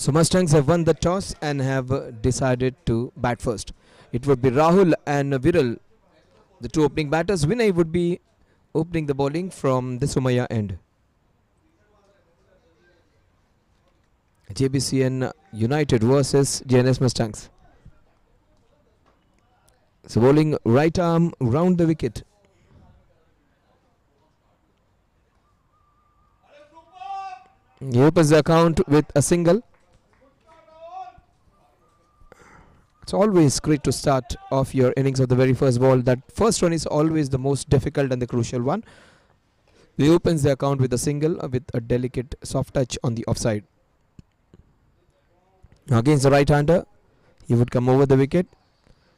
So Mustangs have won the toss and have decided to bat first. It would be Rahul and Viral, the two opening batters. Vinay would be opening the bowling from the Somaya end. Jbcn United versus JNS Mustangs. So bowling right arm round the wicket. He opens the account with a single. It's always great to start off your innings of the very first ball. That first one is always the most difficult and the crucial one. He opens the account with a single with a delicate soft touch on the offside. Against the right-hander, he would come over the wicket.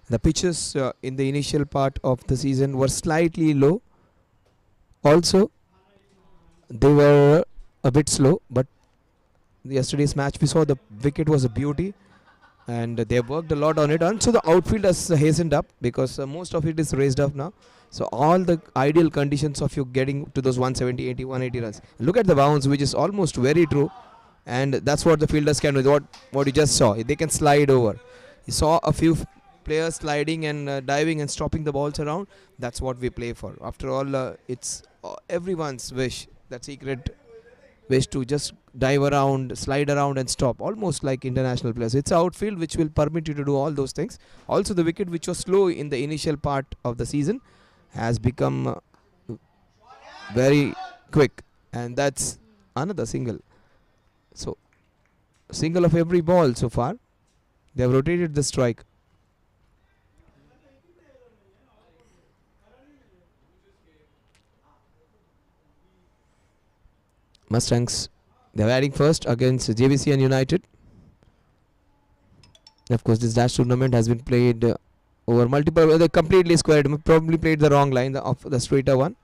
The pitches in the initial part of the season were slightly low. Also, they were a bit slow, but yesterday's match we saw the wicket was a beauty and they worked a lot on it. And so the outfield has hastened up because most of it is raised up now. So all the ideal conditions of you getting to those 170, 80, 180 runs. Look at the bounce, which is almost very true. And that's what the fielders can do. What you just saw, they can slide over. You saw a few players sliding and diving and stopping the balls around. That's what we play for. After all, it's everyone's wish, that secret wish to just dive around, slide around and stop, almost like international players. It's outfield which will permit you to do all those things. Also the wicket, which was slow in the initial part of the season, has become very quick, and that's another single. So single of every ball so far. They have rotated the strike. Mustangs, they are batting first against Jbcn United. Of course, this dash tournament has been played over multiple. They completely squared. Probably played the wrong line of the straighter one.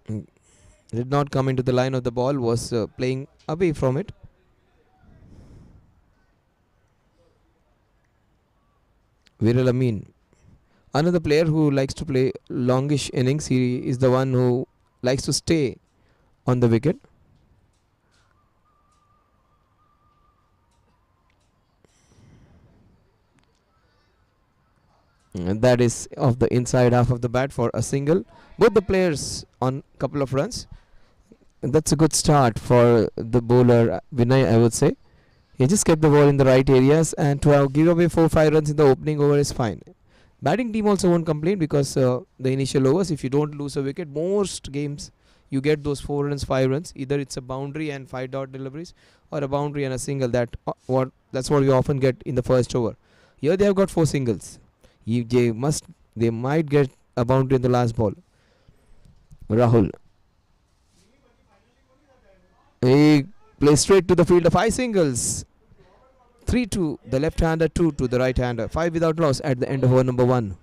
Did not come into the line of the ball. Was playing away from it. Viral Amin, another player who likes to play longish innings. He is the one who likes to stay on the wicket. And that is of the inside half of the bat for a single. Both the players on a couple of runs. And that's a good start for the bowler Vinay, I would say. He just kept the ball in the right areas, and to give away 4-5 runs in the opening over is fine. Batting team also won't complain because the initial overs, if you don't lose a wicket, most games you get those 4 runs, 5 runs. Either it's a boundary and 5 dot deliveries, or a boundary and a single. That's what we often get in the first over. Here they have got 4 singles. They might get a boundary in the last ball. Rahul, he plays straight to the field of 5 singles. 3 to the left hander, 2 to the right hander. 5 without loss at the end of over number 1.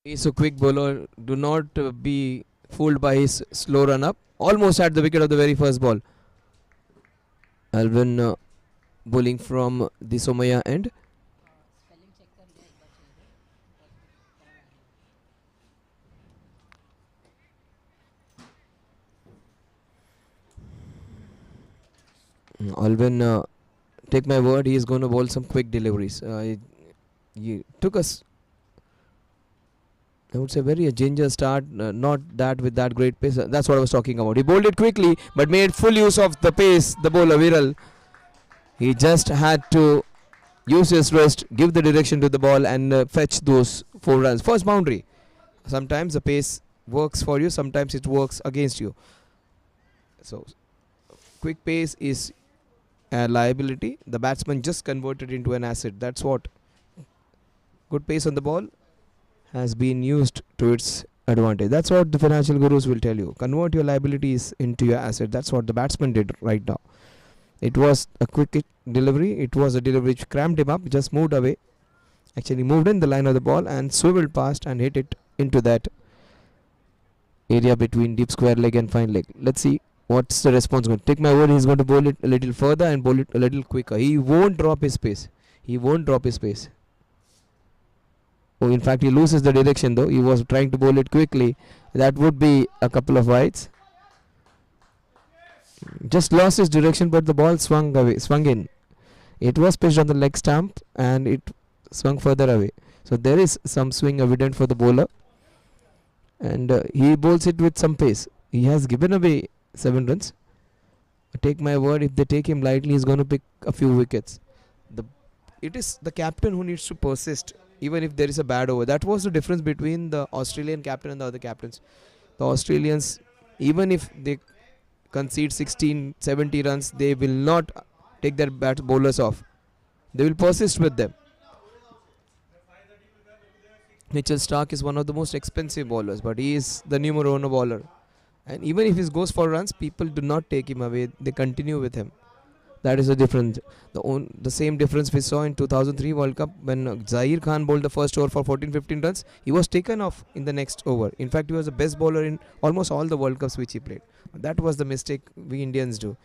He's a quick bowler. Do not be fooled by his slow run up. Almost at the wicket of the very first ball. Alvin bowling from the Somaya end. Alvin Take my word, he is going to bowl some quick deliveries. He took us, I would say, very a ginger start, not that with that great pace. That's what I was talking about. He bowled it quickly, but made full use of the pace. The bowler Viral, he just had to use his wrist, give the direction to the ball, and fetch those 4 runs. First boundary. Sometimes the pace works for you, sometimes it works against you. So, quick pace is a liability. The batsman just converted into an asset. That's what. Good pace on the ball has been used to its advantage. That's what the financial gurus will tell you. Convert your liabilities into your asset. That's what the batsman did right now. It was a quick delivery. It was a delivery which cramped him up, just moved away. Actually moved in the line of the ball and swiveled past and hit it into that area between deep square leg and fine leg. Let's see what's the response going to. Take my word, he's going to bowl it a little further and bowl it a little quicker. He won't drop his pace. He won't drop his pace. Oh, in fact, he loses the direction though. He was trying to bowl it quickly. That would be a couple of wides. Just lost his direction, but the ball swung away, swung in. It was pitched on the leg stump and it swung further away. So there is some swing evident for the bowler. And he bowls it with some pace. He has given away 7 runs. Take my word, if they take him lightly, he's going to pick a few wickets. It is the captain who needs to persist, even if there is a bad over. That was the difference between the Australian captain and the other captains. The Australians, even if they concede 16, 70 runs, they will not take their bowlers off. They will persist with them. Mitchell Stark is one of the most expensive bowlers, but he is the numero uno bowler. And even if he goes for runs, people do not take him away. They continue with him. That is the difference. The same difference we saw in 2003 World Cup when Zair Khan bowled the first over for 14-15 runs. He was taken off in the next over. In fact, he was the best bowler in almost all the World Cups which he played. That was the mistake we Indians do.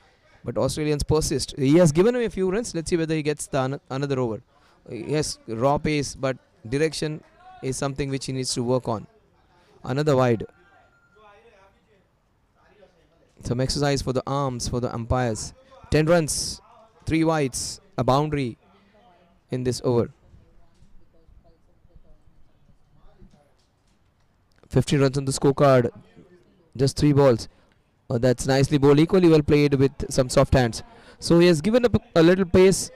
But Australians persist. He has given away a few runs. Let's see whether he gets the another over. Yes, raw pace, but direction is something which he needs to work on. Another wide. Some exercise for the arms, for the umpires. 10 runs, 3 wides, a boundary in this over. 15 runs on the scorecard, just 3 balls. That's nicely bowled, equally well played with some soft hands. So he has given up a little pace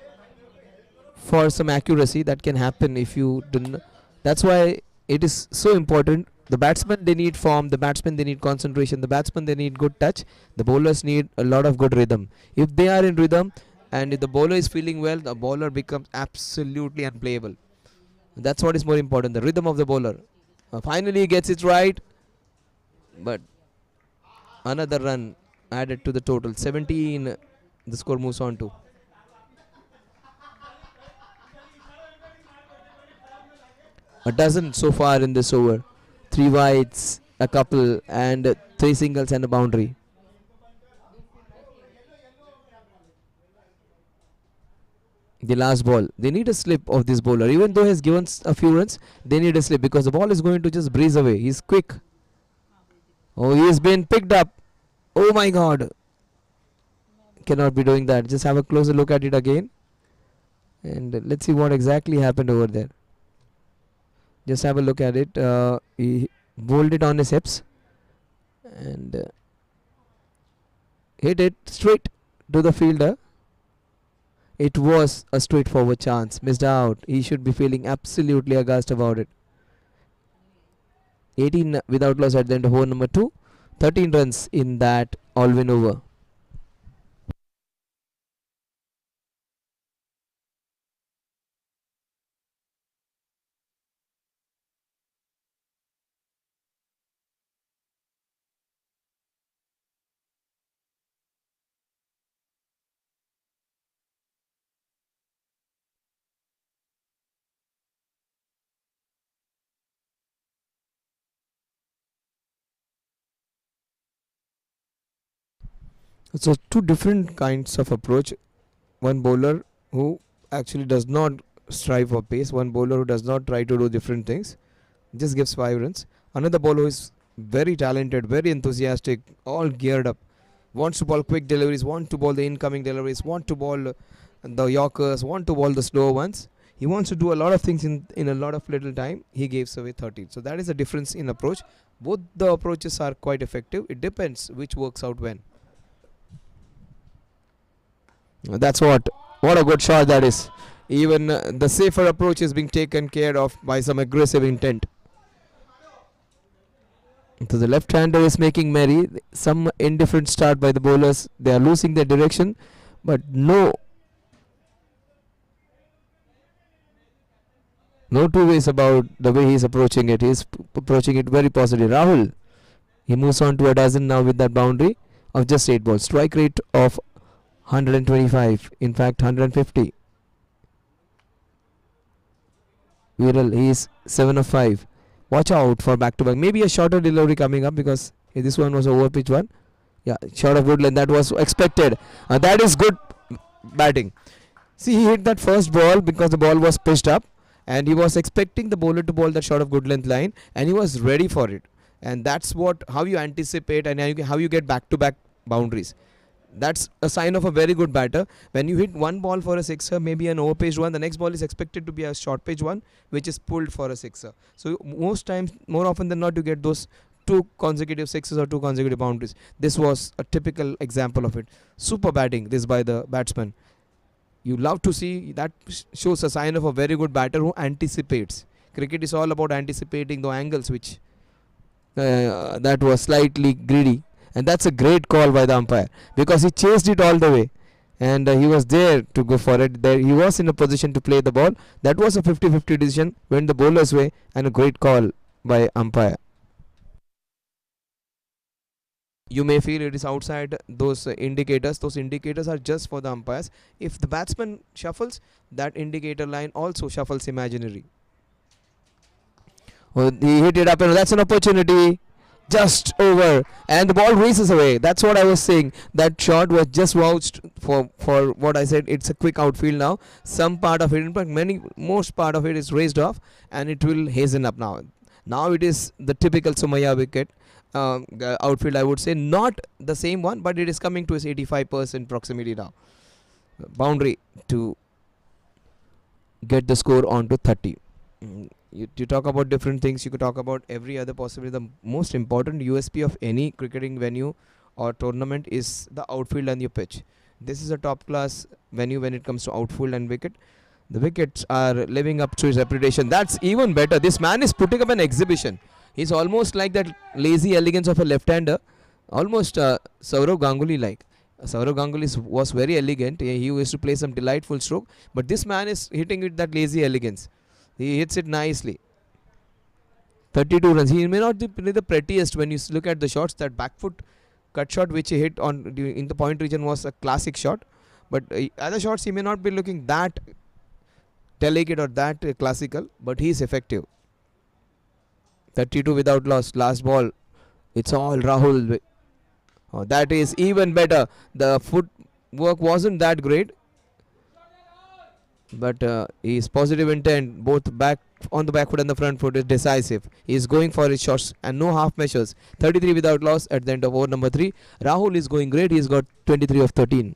for some accuracy. That can happen if you don't. That's why it is so important. The batsmen, they need form. The batsmen, they need concentration. The batsmen, they need good touch. The bowlers need a lot of good rhythm. If they are in rhythm and if the bowler is feeling well, the bowler becomes absolutely unplayable. That's what is more important, the rhythm of the bowler. Finally he gets it right, but another run added to the total. 17 the score moves on to. A dozen so far in this over. 3 wides, a couple, and 3 singles and a boundary. The last ball, they need a slip of this bowler. Even though he has given a few runs, they need a slip because the ball is going to just breeze away. He's quick. Oh, he has been picked up. Oh my god. Cannot be doing that. Just have a closer look at it again. And let's see what exactly happened over there. Just have a look at it. He bowled it on his hips and hit it straight to the fielder. It was a straightforward chance. Missed out. He should be feeling absolutely aghast about it. 18 without loss at the end of over number 2. 13 runs in that all-win over. So 2 different kinds of approach. One bowler who actually does not strive for pace. One bowler who does not try to do different things. Just gives 5 runs. Another bowler who is very talented, very enthusiastic, all geared up. wants to bowl quick deliveries, want to bowl the incoming deliveries, want to bowl the Yorkers, want to bowl the slow ones. He wants to do a lot of things in a lot of little time. He gives away 13. So that is the difference in approach. Both the approaches are quite effective. It depends which works out when. That's what a good shot that is. Even the safer approach is being taken care of by some aggressive intent. So the left-hander is making merry. Some indifferent start by the bowlers. They are losing their direction, but no two ways about the way he is approaching it. He is approaching it very positive. Rahul, he moves on to a dozen now with that boundary of just 8 balls. Strike rate of 125, in fact 150. Viral, he is 7 of 5. Watch out for back-to-back. Maybe a shorter delivery coming up because this one was over pitch one. Yeah, short of good length. That was expected. That is good batting. See, he hit that first ball because the ball was pitched up, and he was expecting the bowler to bowl that short of good length line, and he was ready for it. And that's how you anticipate and how you get back-to-back boundaries. That's a sign of a very good batter. When you hit one ball for a sixer, maybe an over-pitched one, the next ball is expected to be a short-pitch one, which is pulled for a sixer. So most times, more often than not, you get those 2 consecutive sixes or 2 consecutive boundaries. This was a typical example of it. Super batting, this by the batsman. You love to see that. Shows a sign of a very good batter who anticipates. Cricket is all about anticipating the angles, which that was slightly greedy. And that's a great call by the umpire because he chased it all the way and he was there to go for it. There he was in a position to play the ball. That was a 50-50 decision, went the bowler's way, and a great call by umpire. You may feel it is outside those indicators. Those indicators are just for the umpires. If the batsman shuffles, that indicator line also shuffles imaginary. Oh, he hit it up and that's an opportunity. Just over, and the ball races away. That's what I was saying. That shot was just vouched for what I said. It's a quick outfield now. Some part of it, in fact, most part of it is raised off, and it will hasten up now. Now it is the typical Sumaya wicket outfield. I would say not the same one, but it is coming to its 85% proximity now. Boundary to get the score on to 30. You talk about different things. You could talk about every other possibility. The most important USP of any cricketing venue or tournament is the outfield and your pitch. This is a top class venue when it comes to outfield and wicket. The wickets are living up to his reputation. That's even better. This man is putting up an exhibition. He's almost like that lazy elegance of a left-hander, almost Saurav Ganguly like. Saurav Ganguly was very elegant. He used to play some delightful stroke, but this man is hitting with that lazy elegance. He hits it nicely. 32 runs. He may not be the prettiest when you look at the shots. That back foot cut shot which he hit in the point region was a classic shot. But other shots he may not be looking that delicate or that classical. But he is effective. 32 without loss. Last ball. It's all Rahul. Oh, that is even better. The foot work wasn't that great. But his positive intent, both back on the back foot and the front foot, is decisive. He is going for his shots and no half measures. 33 without loss at the end of over number 3. Rahul is going great. He has got 23 of 13.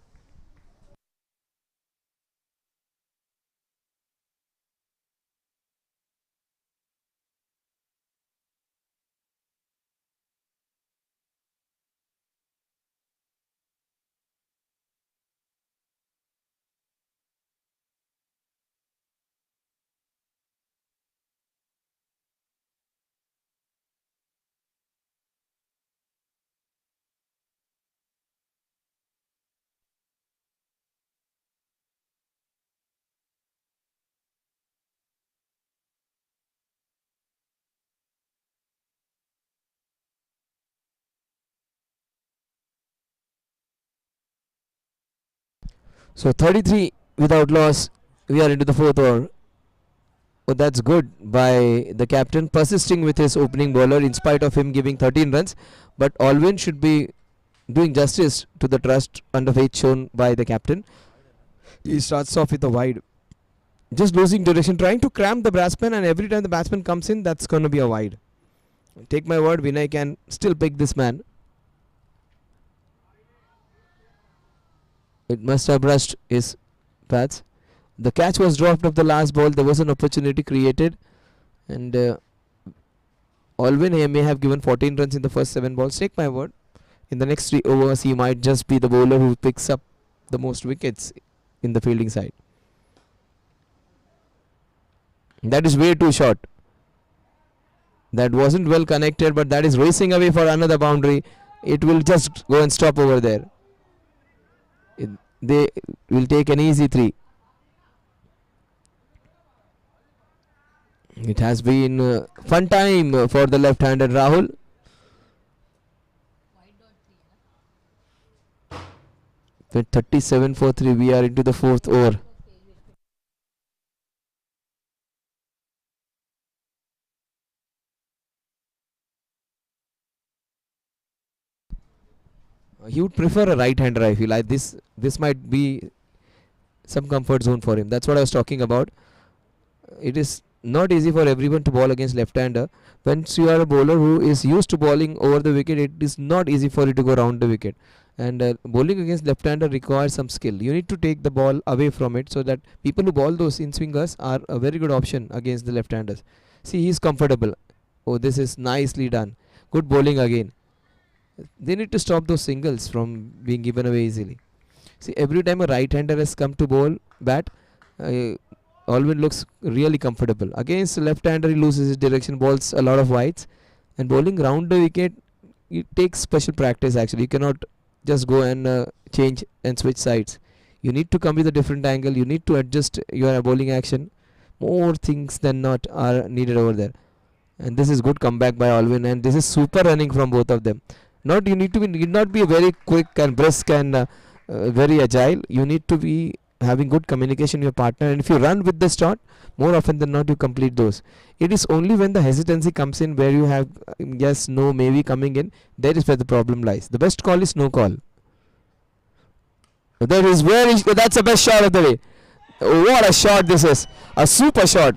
So 33 without loss. We are into the 4th over. Oh, that's good by the captain, persisting with his opening bowler in spite of him giving 13 runs. But Alwyn should be doing justice to the trust and the faith shown by the captain. He starts off with a wide. Just losing direction, trying to cramp the batsman, and every time the batsman comes in, that's going to be a wide. Take my word, Vinay can still pick this man. It must have brushed his pads. The catch was dropped of the last ball. There was an opportunity created, and Alvin may have given 14 runs in the first 7 balls. Take my word, in the next 3 overs, he might just be the bowler who picks up the most wickets in the fielding side. That is way too short. That wasn't well connected, but that is racing away for another boundary. It will just go and stop over there. They will take an easy 3. It has been fun time for the left-handed Rahul. With 37 for 3, we are into the 4th over. He would prefer a right-hander, I feel. Like this might be some comfort zone for him. That's what I was talking about. It is not easy for everyone to bowl against left-hander. Once you are a bowler who is used to bowling over the wicket, it is not easy for you to go round the wicket. And bowling against left-hander requires some skill. You need to take the ball away from it, so that people who bowl those in-swingers are a very good option against the left-handers. See, he is comfortable. Oh, this is nicely done. Good bowling again. They need to stop those singles from being given away easily. See, every time a right-hander has come to bowl bat, Alvin looks really comfortable. Against left-hander, he loses his direction, bowls a lot of wides, and bowling round the wicket, it takes special practice. Actually, you cannot just go and change and switch sides. You need to come with a different angle. You need to adjust your bowling action. More things than not are needed over there. And this is good comeback by Alvin, and this is super running from both of them. You need not be very quick and brisk and very agile. You need to be having good communication with your partner, and if you run with the shot, more often than not you complete those. It is only when the hesitancy comes in, where you have yes, no, maybe coming in, that is where the problem lies. The best call is no call. That is that's the best shot of the day. What a shot this is. A super shot.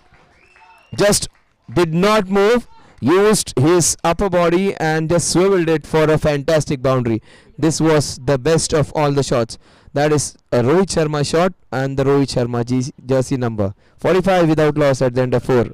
Just did not move, used his upper body and just swiveled it for a fantastic boundary. This was the best of all the shots. That is a Rohit Sharma shot, and the Rohit Sharma jersey number 45 without loss at the end of 4.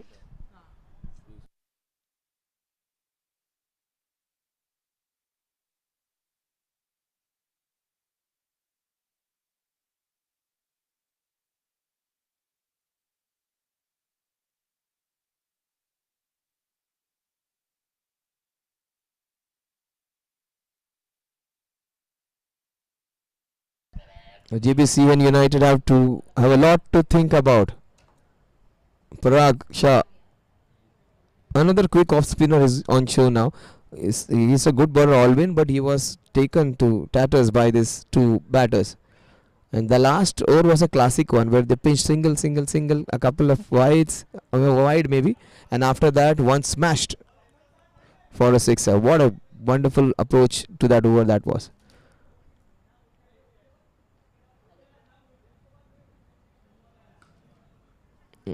Jbcn United have a lot to think about. Parag Shah, another quick off spinner, is on show now. He's a good bowler, Alvin, but he was taken to tatters by these 2 batters. And the last over was a classic one, where they pinched single, a couple of wide maybe, and after that one smashed for a 6er. What a wonderful approach to that over that was.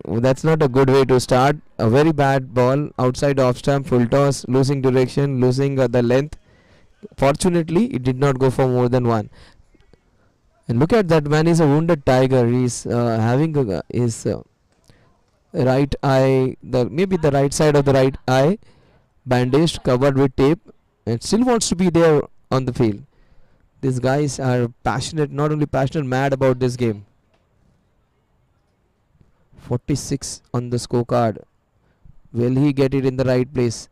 That's not a good way to start. A very bad ball outside off stump, full toss, losing direction, losing the length. Fortunately, it did not go for more than 1. And look at that man, is a wounded tiger. He's having his right eye, maybe the right side of the right eye, bandaged, covered with tape, and still wants to be there on the field. These guys are passionate, not only passionate, mad about this game. 46 on the scorecard. Will he get it in the right place?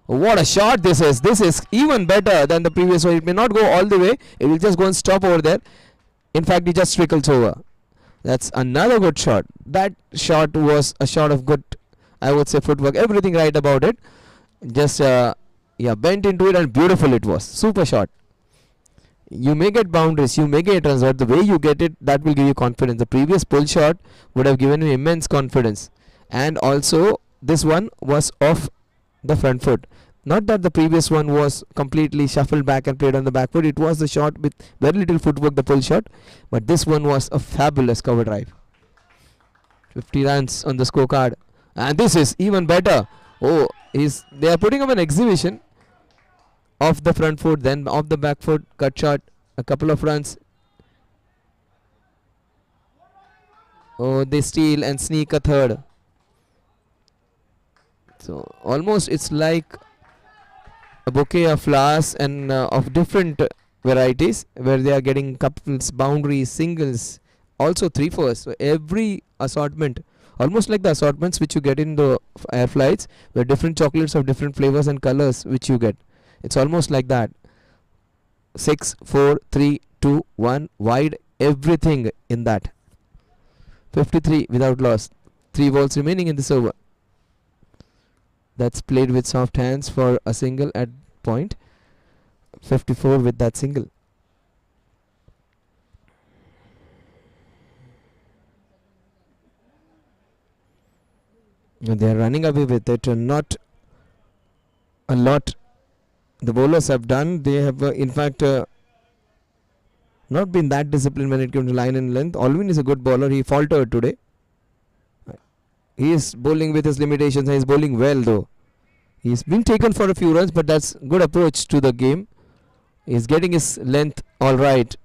What a shot this is. This is even better than the previous one. It may not go all the way. It will just go and stop over there. In fact, it just trickles over. That's another good shot. That shot was a shot of good, I would say, footwork. Everything right about it. Just bent into it, and beautiful it was. Super shot. You may get boundaries, you may get runs, but the way you get it, that will give you confidence. The previous pull shot would have given you immense confidence. And also, this one was off the front foot. Not that the previous one was completely shuffled back and played on the back foot. It was the shot with very little footwork, the pull shot. But this one was a fabulous cover drive. 50 runs on the scorecard. And this is even better. Oh, they are putting up an exhibition. Off the front foot, then off the back foot, cut shot, a couple of runs. Oh, they steal and sneak a third. So almost it's like a bouquet of flowers and of different varieties where they are getting couples, boundaries, singles, also three fours. So every assortment, almost like the assortments which you get in the air flights, where different chocolates of different flavors and colors which you get. It's almost like that. 6, 4, 3, 2, 1, wide, everything in that. 53 without loss. 3 balls remaining in this over. That's played with soft hands for a single at point. 54 with that single. They are running away with it. Not a lot the bowlers have done. They have, in fact, not been that disciplined when it comes to line and length. Alvin is a good bowler. He faltered today. He is bowling with his limitations and he is bowling well though. He's been taken for a few runs, but that's good approach to the game. He's getting his length all right.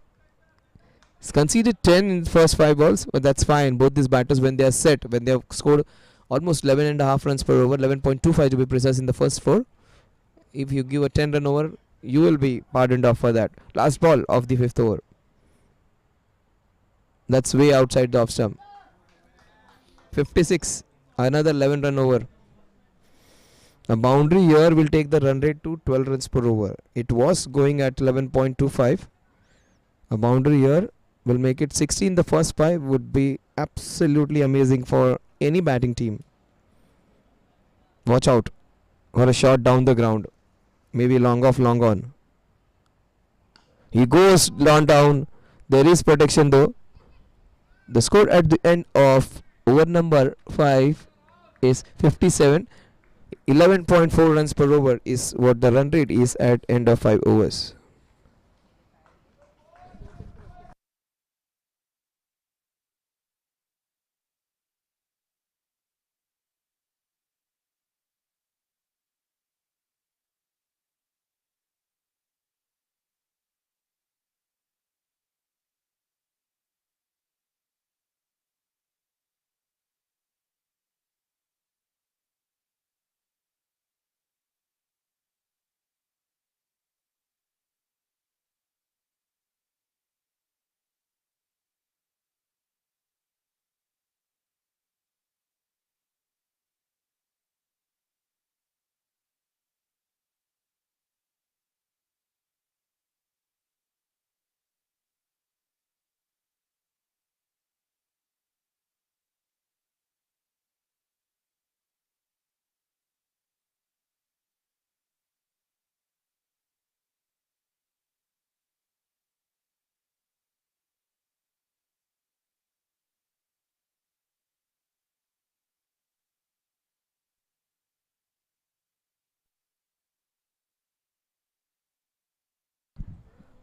He's conceded 10 in the first 5 balls, but that's fine. Both these batters, when they are set, when they have scored almost 11.5 runs per over, 11.25 to be precise in the first 4. If you give a 10 run over, you will be pardoned off for that. Last ball of the 5th over. That's way outside the off stump. 56, another 11 run over. A boundary here will take the run rate to 12 runs per over. It was going at 11.25. A boundary here will make it 16. The first 5 would be absolutely amazing for any batting team. Watch out for a shot down the ground. Maybe long off, long on. He goes down. There is protection though. The score at the end of over number 5 is 57. 11.4 runs per over is what the run rate is at end of 5 overs.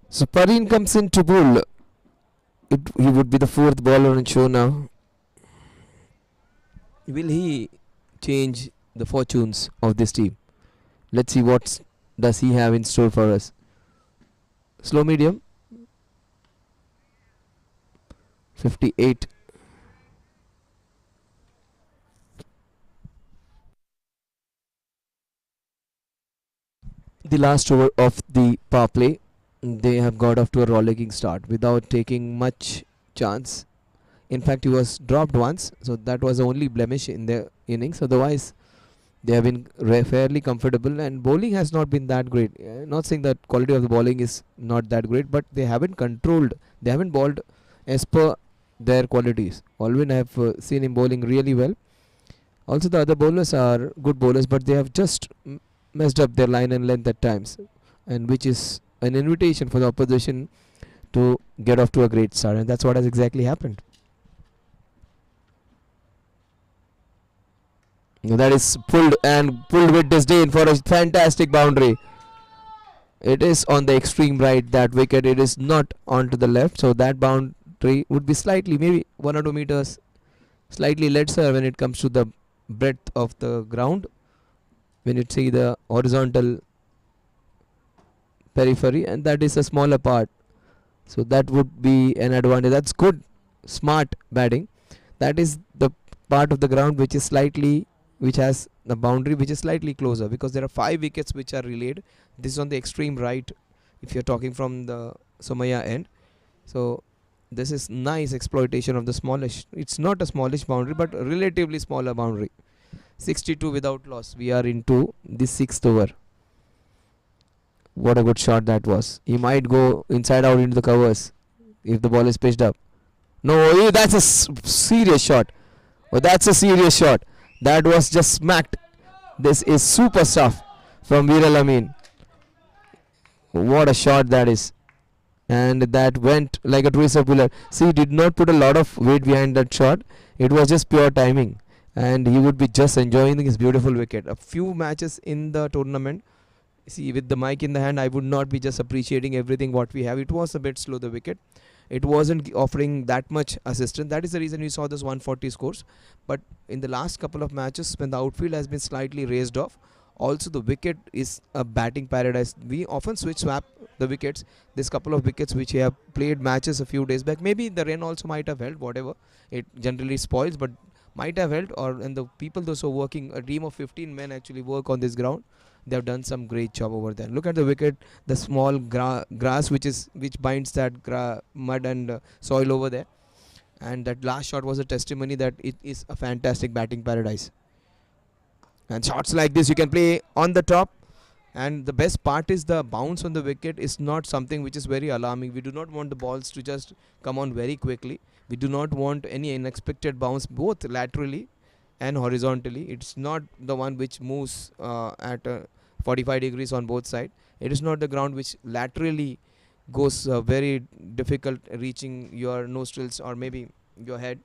So Pareen comes in to bowl. He would be the 4th bowler on show now. Will he change the fortunes of this team? Let's see what does he have in store for us. Slow medium. 58. The last over of the power play. They have got off to a rollicking start without taking much chance. In fact, he was dropped once, so that was the only blemish in their innings. Otherwise, they have been fairly comfortable, and bowling has not been that great. Not saying that quality of the bowling is not that great, but they haven't controlled. They haven't bowled as per their qualities. Alvin, I have seen him bowling really well. Also, the other bowlers are good bowlers, but they have just messed up their line and length at times, and which is an invitation for the opposition to get off to a great start, and that's what has exactly happened. That is pulled with disdain for a fantastic boundary. It is on the extreme right, that wicket. It is not onto the left, so that boundary would be slightly, maybe 1 or 2 meters, slightly lesser when it comes to the breadth of the ground. When you see the horizontal periphery, and that is a smaller part, so that would be an advantage. That's good, smart batting. That is the part of the ground which is slightly, which has the boundary which is slightly closer, because there are 5 wickets which are relayed. This is on the extreme right if you're talking from the Somaya end. So this is nice exploitation of the smallish, it's not a smallish boundary but relatively smaller boundary. 62 without loss. We are into the 6th over. What a good shot that was. He might go inside out into the covers if the ball is pitched up. No, that's a serious shot. Oh, that's a serious shot. That was just smacked. This is super stuff from Viral Amin. What a shot that is. And that went like a twist of pillar. See, he did not put a lot of weight behind that shot. It was just pure timing. And he would be just enjoying his beautiful wicket. A few matches in the tournament. See, with the mic in the hand, I would not be just appreciating everything what we have. It was a bit slow, the wicket. It wasn't offering that much assistance. That is the reason you saw this 140 scores. But in the last couple of matches, when the outfield has been slightly raised off, also the wicket is a batting paradise. We often swap the wickets. This couple of wickets which we have played matches a few days back. Maybe the rain also might have helped, whatever. It generally spoils, but might have helped. And the people those who are working, a team of 15 men actually work on this ground. They have done some great job over there. Look at the wicket, the small grass which binds that mud and soil over there. And that last shot was a testimony that it is a fantastic batting paradise. And shots like this you can play on the top. And the best part is the bounce on the wicket is not something which is very alarming. We do not want the balls to just come on very quickly. We do not want any unexpected bounce both laterally and horizontally. It's not the one which moves at 45 degrees on both sides. It is not the ground which laterally goes very difficult reaching your nostrils or maybe your head.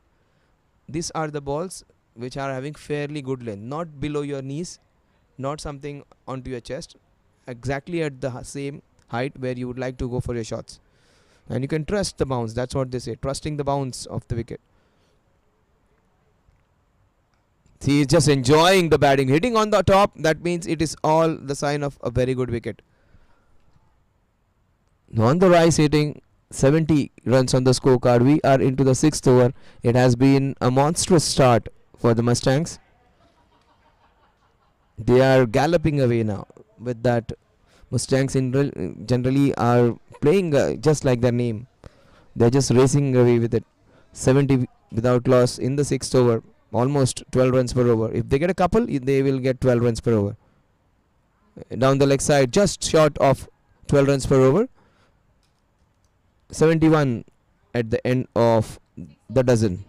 These are the balls which are having fairly good length, not below your knees, not something onto your chest, exactly at the same height where you would like to go for your shots. And you can trust the bounce. That's what they say, trusting the bounce of the wicket. He is just enjoying the batting, hitting on the top. That means it is all the sign of a very good wicket. On the rise, hitting 70 runs on the scorecard. We are into the 6th over. It has been a monstrous start for the Mustangs. They are galloping away now with that. Mustangs generally are playing just like their name. They're just racing away with it. 70 without loss in the 6th over. Almost 12 runs per over. If they get a couple, they will get 12 runs per over. Down the leg side, just short of 12 runs per over. 71 at the end of the dozen.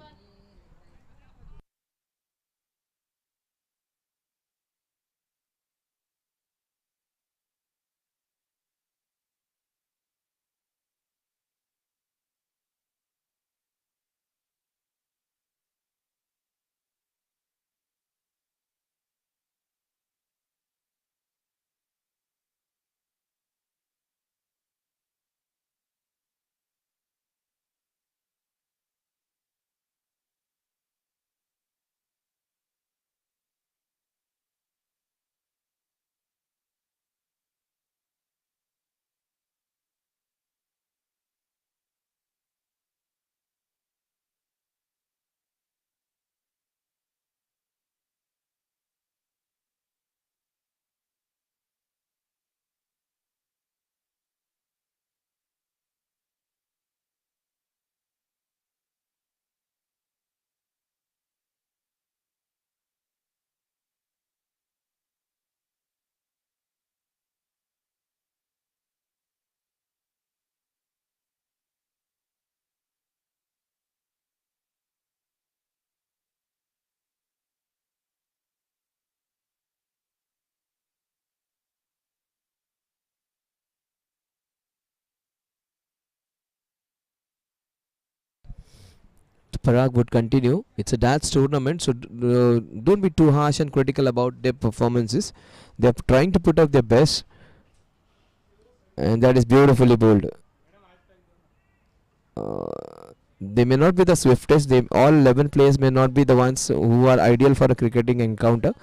Parag would continue. It's a darts tournament, so don't be too harsh and critical about their performances. They're trying to put up their best, and that is beautifully bowled. They may not be the swiftest. All 11 players may not be the ones who are ideal for a cricketing encounter.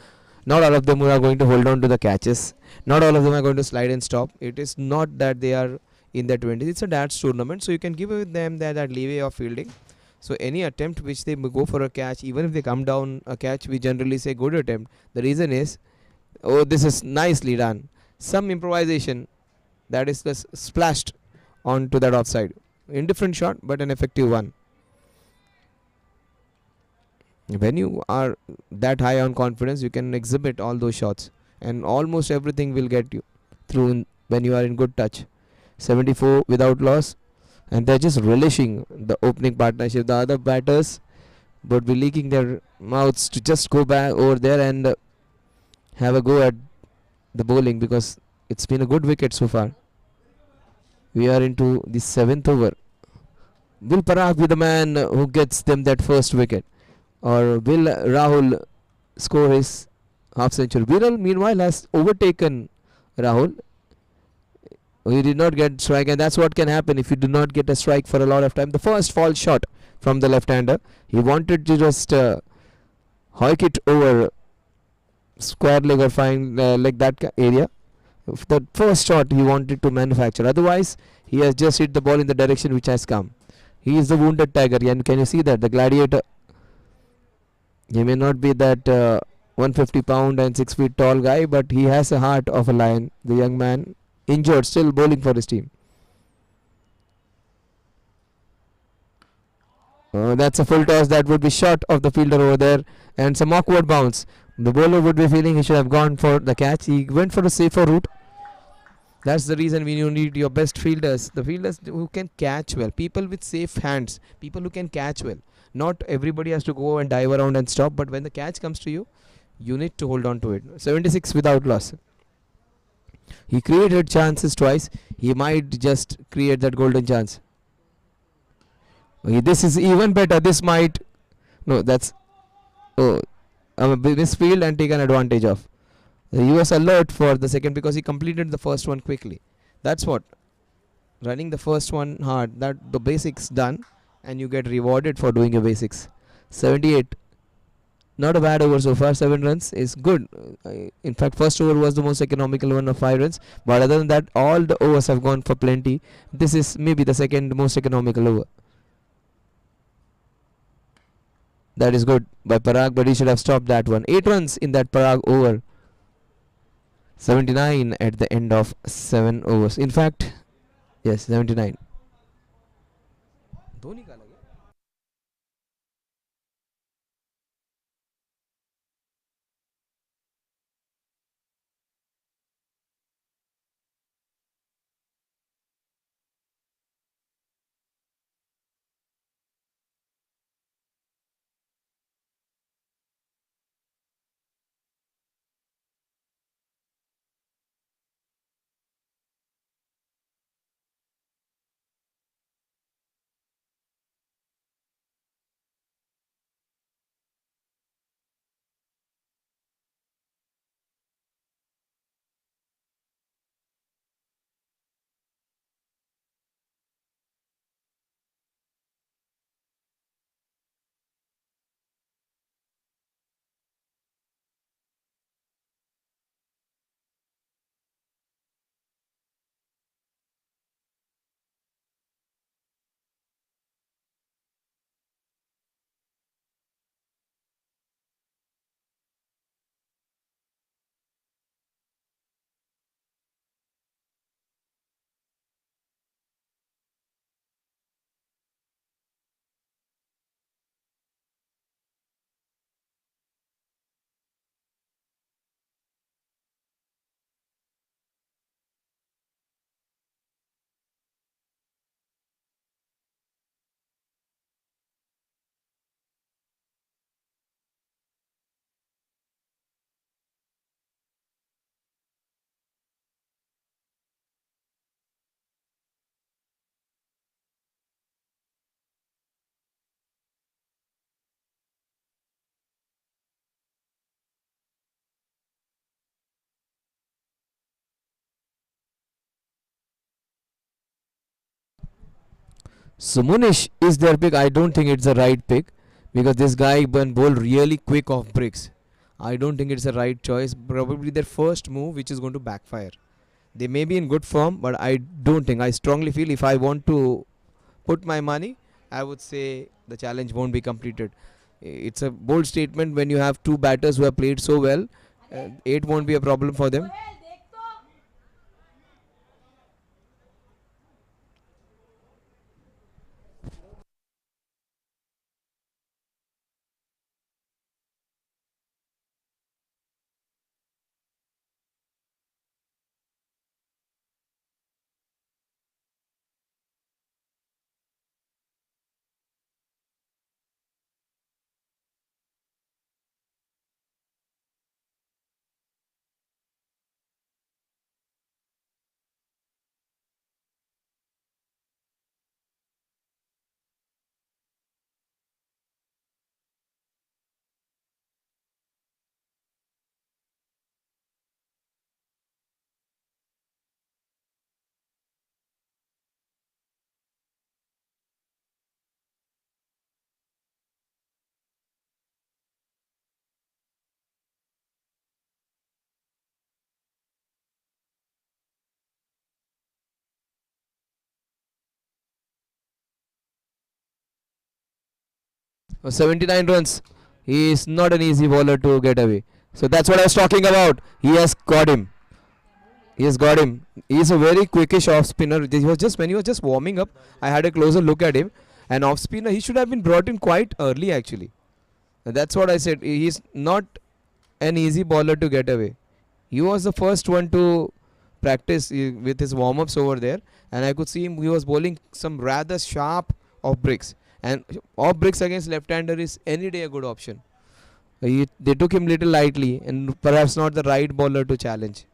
Not all of them are going to hold on to the catches. Not all of them are going to slide and stop. It is not that they are in their 20s. It's a darts tournament, so you can give them that leeway of fielding. So any attempt which they go for a catch, even if they come down a catch, we generally say good attempt. The reason is, oh, this is nicely done. Some improvisation that is just splashed onto that offside. Indifferent shot, but an effective one. When you are that high on confidence, you can exhibit all those shots, and almost everything will get you through when you are in good touch. 74 without loss, and they're just relishing the opening partnership. The other batters would be leaking their mouths to just go back over there and have a go at the bowling, because it's been a good wicket so far. We are into the 7th over. Will Parag be the man who gets them that first wicket, or will Rahul score his half century? Viral meanwhile has overtaken Rahul. He did not get strike, and that's what can happen if you do not get a strike for a lot of time. The first false shot from the left-hander. He wanted to just hoik it over square leg or fine like that area. The first shot he wanted to manufacture. Otherwise, he has just hit the ball in the direction which has come. He is the wounded tiger, and can you see that? The gladiator. He may not be that 150 pound and 6 feet tall guy, but he has a heart of a lion. The young man, injured, still bowling for his team. That's a full toss that would be short of the fielder over there, and some awkward bounce. The bowler would be feeling he should have gone for the catch. He went for a safer route. That's the reason when you need your best fielders, the fielders who can catch well, people with safe hands, people who can catch well. Not everybody has to go and dive around and stop, but when the catch comes to you, you need to hold on to it. 76 without loss. He created chances twice. He might just create that golden chance. This is even better. This might... No, that's... Oh, misfield and taken advantage of. He was alert for the second because he completed the first one quickly. That's what. Running the first one hard. That the basics done, and you get rewarded for doing your basics. 78. Not a bad over so far. 7 runs is good. In fact, first over was the most economical one of 5 runs. But other than that, all the overs have gone for plenty. This is maybe the second most economical over. That is good by Parag, but he should have stopped that one. 8 runs in that Parag over. 79 at the end of 7 overs. In fact, yes, 79. So Munish is their pick. I don't think it's the right pick, because this guy can bowl really quick off breaks. I don't think it's the right choice. Probably their first move which is going to backfire. They may be in good form, but I don't think. I strongly feel if I want to put my money, I would say the challenge won't be completed. It's a bold statement when you have two batters who have played so well. 8 won't be a problem for them. 79 runs. He is not an easy bowler to get away. So that's what I was talking about. He has got him. He has got him. He is a very quickish off spinner. He was just when he was just warming up. I had a closer look at him. An off spinner. He should have been brought in quite early actually. That's what I said. He is not an easy bowler to get away. He was the first one to practice with his warm ups over there, and I could see him. He was bowling some rather sharp off breaks, and off breaks against left-hander is any day a good option. They took him little lightly, and perhaps not the right bowler to challenge.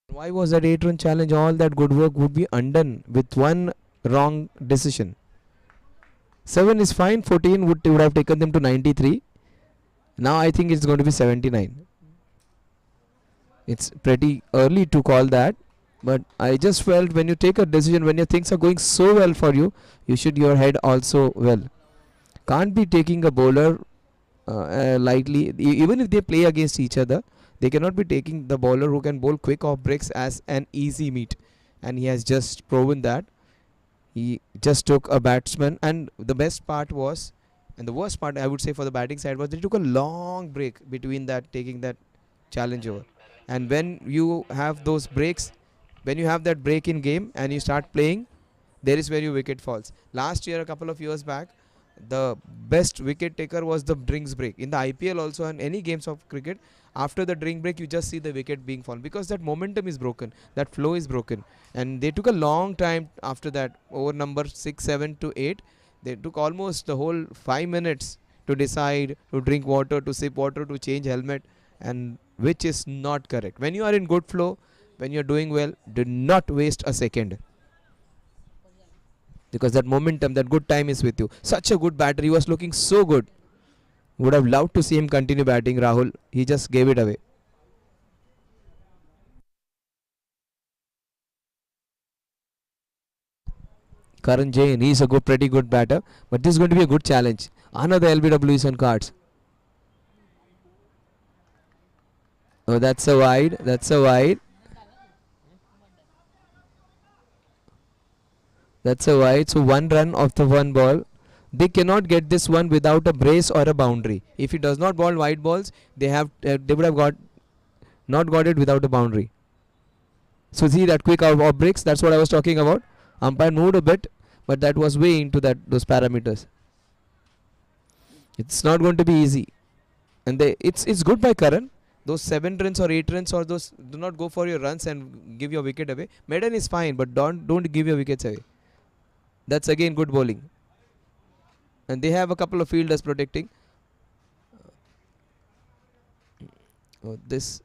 Why was that 8-run challenge? All that good work would be undone with one wrong decision. 7 is fine. 14 would have taken them to 93. Now I think it's going to be 79. It's pretty early to call that, but I just felt when you take a decision, when your things are going so well for you, you should your head also well. Can't be taking a bowler lightly. Even if they play against each other, they cannot be taking the bowler who can bowl quick off breaks as an easy meet, and he has just proven that. He just took a batsman, and the best part was, and the worst part I would say for the batting side was they took a long break between that taking that challenge over. And when you have those breaks, when you have that break in game and you start playing, there is where your wicket falls. Last year, a couple of years back, the best wicket taker was the drinks break. In the IPL also and any games of cricket, after the drink break, you just see the wicket being fallen because that momentum is broken, that flow is broken. And they took a long time after that, over number 6, 7 to 8. They took almost the whole 5 minutes to decide, to drink water, to sip water, to change helmet, and which is not correct. When you are in good flow, when you are doing well, do not waste a second, because that momentum, that good time is with you. Such a good batter. He was looking so good. Would have loved to see him continue batting, Rahul. He just gave it away. Karan Jain, he is a pretty good batter, but this is going to be a good challenge. Another LBW is on cards. Oh, that's a wide. That's a wide. That's a wide. So 1 run off the 1 ball. They cannot get this one without a brace or a boundary. If he does not bowl wide balls, they would have not got it without a boundary. So see that quick off breaks. That's what I was talking about. Umpire moved a bit, but that was way into those parameters. It's not going to be easy, and it's good by Karan. Those 7 runs or 8 runs or those, do not go for your runs and give your wicket away. Maiden is fine, but don't give your wickets away. That's again good bowling, and they have a couple of fielders protecting. This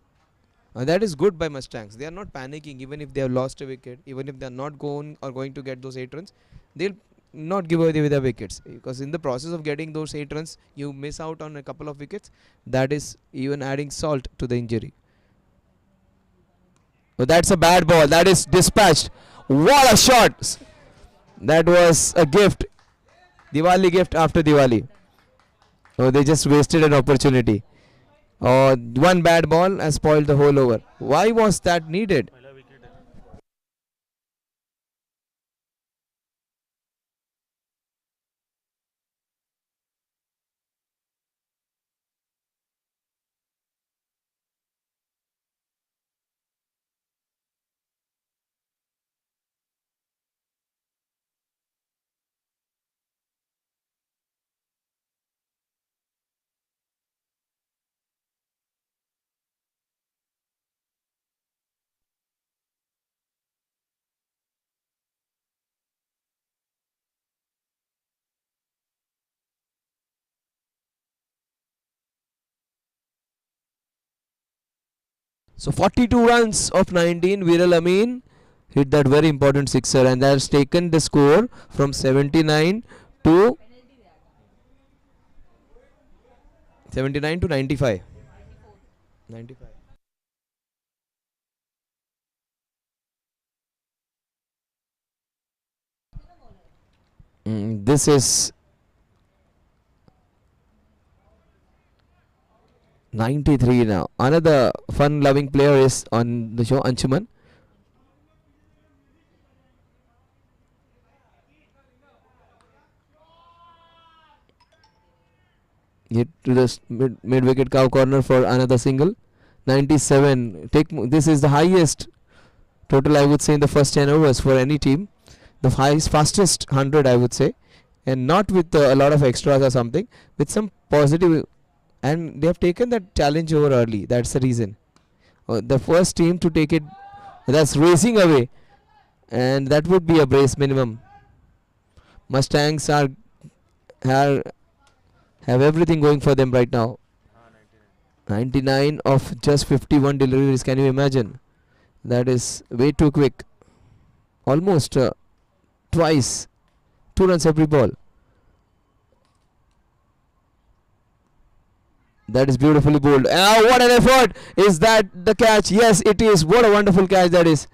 that is good by Mustangs. They are not panicking even if they have lost a wicket, even if they are not going to get those 8 runs. They'll not give away their wickets, because in the process of getting those 8 runs, you miss out on a couple of wickets. That is even adding salt to the injury. Oh, that's a bad ball. That is dispatched. What a shot! That was a gift. Diwali gift after Diwali. Oh, they just wasted an opportunity. One bad ball has spoiled the whole over. Why was that needed? So 42 runs of 19. Viral Amin hit that very important sixer, and that has taken the score from to 79 to 95. 95. This is 93 now. Another fun-loving player is on the show, Anshuman. Hit to the mid wicket cow corner for another single. 97. This is the highest total, I would say, in the first 10 overs for any team. The highest, fastest 100, I would say, and not with a lot of extras or something, with some positive. And they have taken that challenge over early. That's the reason. The first team to take it, that's racing away, and that would be a brace minimum. Mustangs are have everything going for them right now. 99 of just 51 deliveries. Can you imagine? That is way too quick. Almost twice, 2 runs every ball. That is beautifully bowled. What an effort! Is that the catch? Yes, it is. What a wonderful catch that is.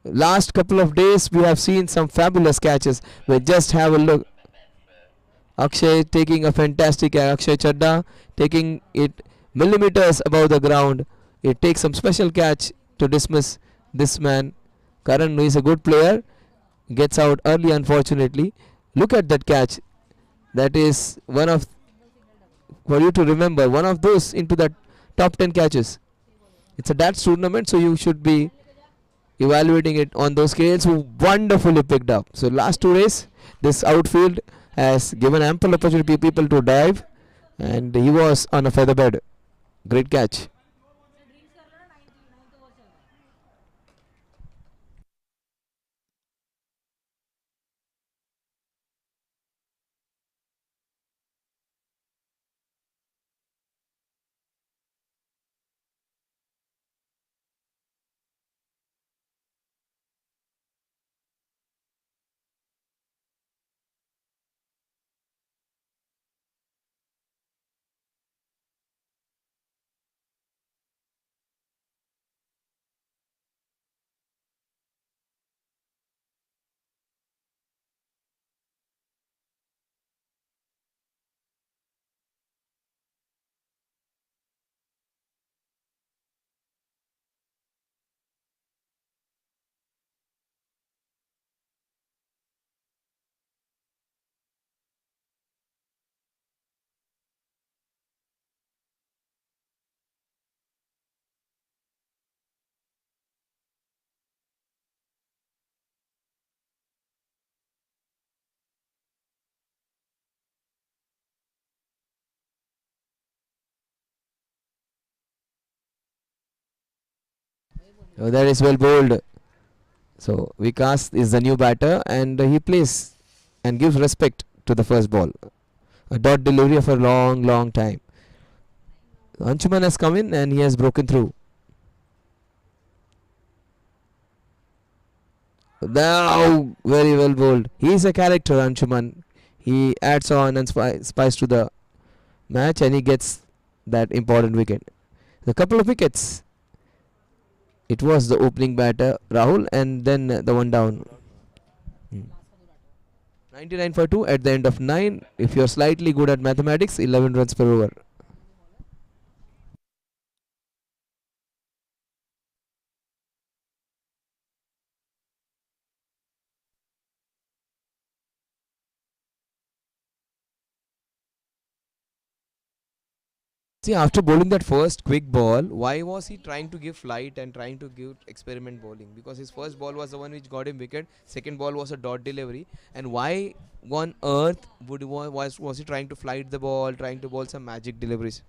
Last couple of days we have seen some fabulous catches. We just have a look. Akshay taking a fantastic Akshay Chadda taking it millimeters above the ground. It takes some special catch to dismiss this man. Karan, who is a good player, gets out early unfortunately. Look at that catch. That is one of, for you to remember, one of those into that top 10 catches. It's a DATS tournament, so you should be evaluating it on those scales who wonderfully picked up. So last 2 days, this outfield has given ample opportunity for people to dive, and he was on a feather bed. Great catch. That is well bowled. So Vikas is the new batter, and he plays and gives respect to the first ball. A dot delivery of a long, long time. Anshuman has come in and he has broken through. Now, very well bowled. He is a character, Anshuman. He adds on and spice to the match, and he gets that important wicket. A couple of wickets. It was the opening batter, Rahul, and then the one down. 99 for 2 at the end of 9. If you're slightly good at mathematics, 11 runs per over. See, after bowling that first quick ball, why was he trying to give flight and trying to give experiment bowling? Because his first ball was the one which got him wicket. Second ball was a dot delivery. And why on earth was he trying to flight the ball, trying to bowl some magic deliveries?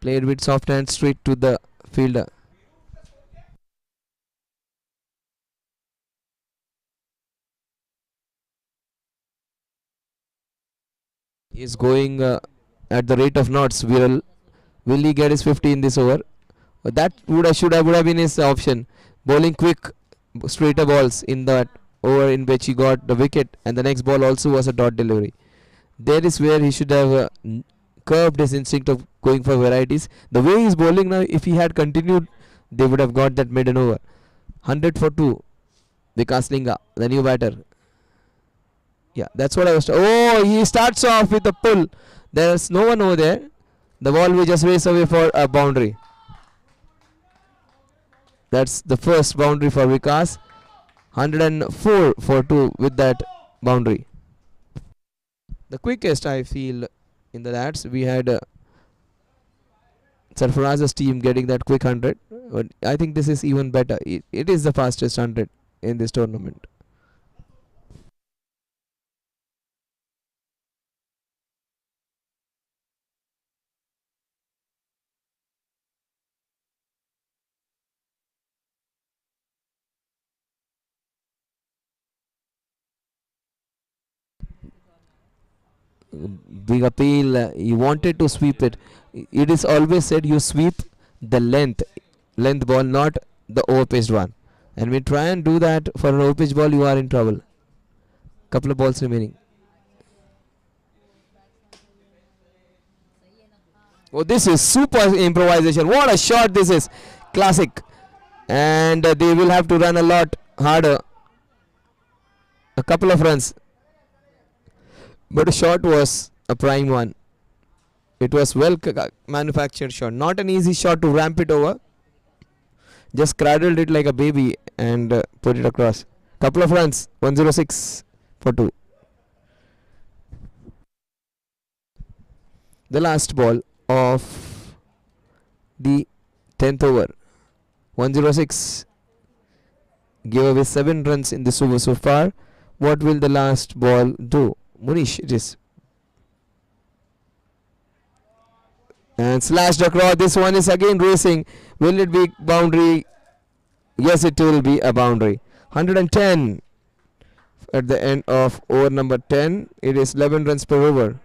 Played with soft hands straight to the fielder. is going at the rate of knots. Will he get his 50 in this over? That would have been his option. Bowling quick, straighter balls in that over in which he got the wicket, and the next ball also was a dot delivery. There is where he should have curbed his instinct of going for varieties. The way he's bowling now, if he had continued, they would have got that maiden over. 100 for 2. Vikas Linga, the new batter. Yeah, that's what I was. Oh, he starts off with a pull. There's no one over there. The ball will just race away for a boundary. That's the first boundary for Vikas. 104 for 2 with that boundary. The quickest I feel in the lads, we had Sarfaraz's team getting that quick 100. But I think this is even better. It is the fastest 100 in this tournament. Big appeal. He wanted to sweep it. It is always said you sweep the length ball, not the overpitched one. And we try and do that for an overpitched ball, you are in trouble. Couple of balls remaining. Oh, this is super improvisation. What a shot this is. Classic. And they will have to run a lot harder. A couple of runs. But the shot was a prime one. It was well manufactured shot. Not an easy shot to ramp it over. Just cradled it like a baby and put it across. Couple of runs. 106 for 2. The last ball of the 10th over. 106. Gave away 7 runs in this over so far. What will the last ball do? Munish, it is. And slashed across. This one is again racing. Will it be boundary? Yes, it will be a boundary. 110 at the end of over number 10. It is 11 runs per over.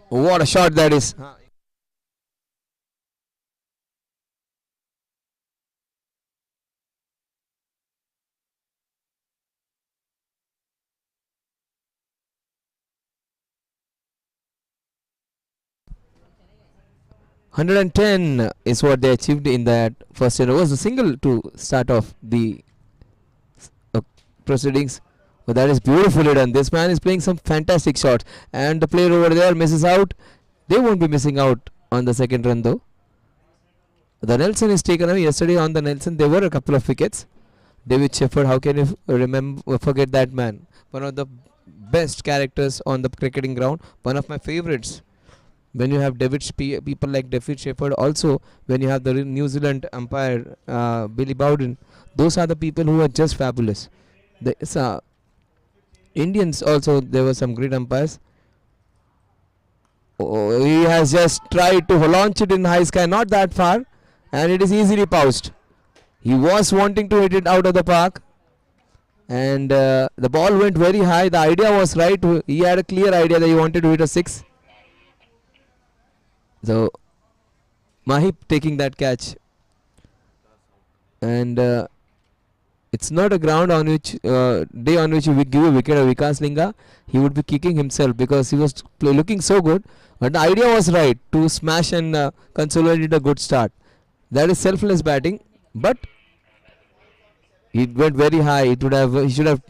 What a shot that is. 110 is what they achieved in that first inning. It was a single to start off the uh, proceedings. But that is beautifully done. This man is playing some fantastic shots, and the player over there misses out. They won't be missing out on the second run though. The Nelson is taken away. Yesterday on the Nelson there were a couple of wickets. David Shepherd, how can you remember forget that man? One of the best characters on the cricketing ground. One of my favorites. When you have people like David Shepherd, also when you have the New Zealand umpire Billy Bowden, those are the people who are just fabulous. The Indians also, there were some great umpires. Oh, he has just tried to launch it in high sky, not that far, and it is easily paused. He was wanting to hit it out of the park, and the ball went very high. The idea was right. He had a clear idea that he wanted to hit a six. So Mahip taking that catch, and it's not a ground on which day on which you give a wicket to Vikas Linga. He would be kicking himself because he was looking so good. But the idea was right to smash and consolidate a good start. That is selfless batting, but it went very high. He should have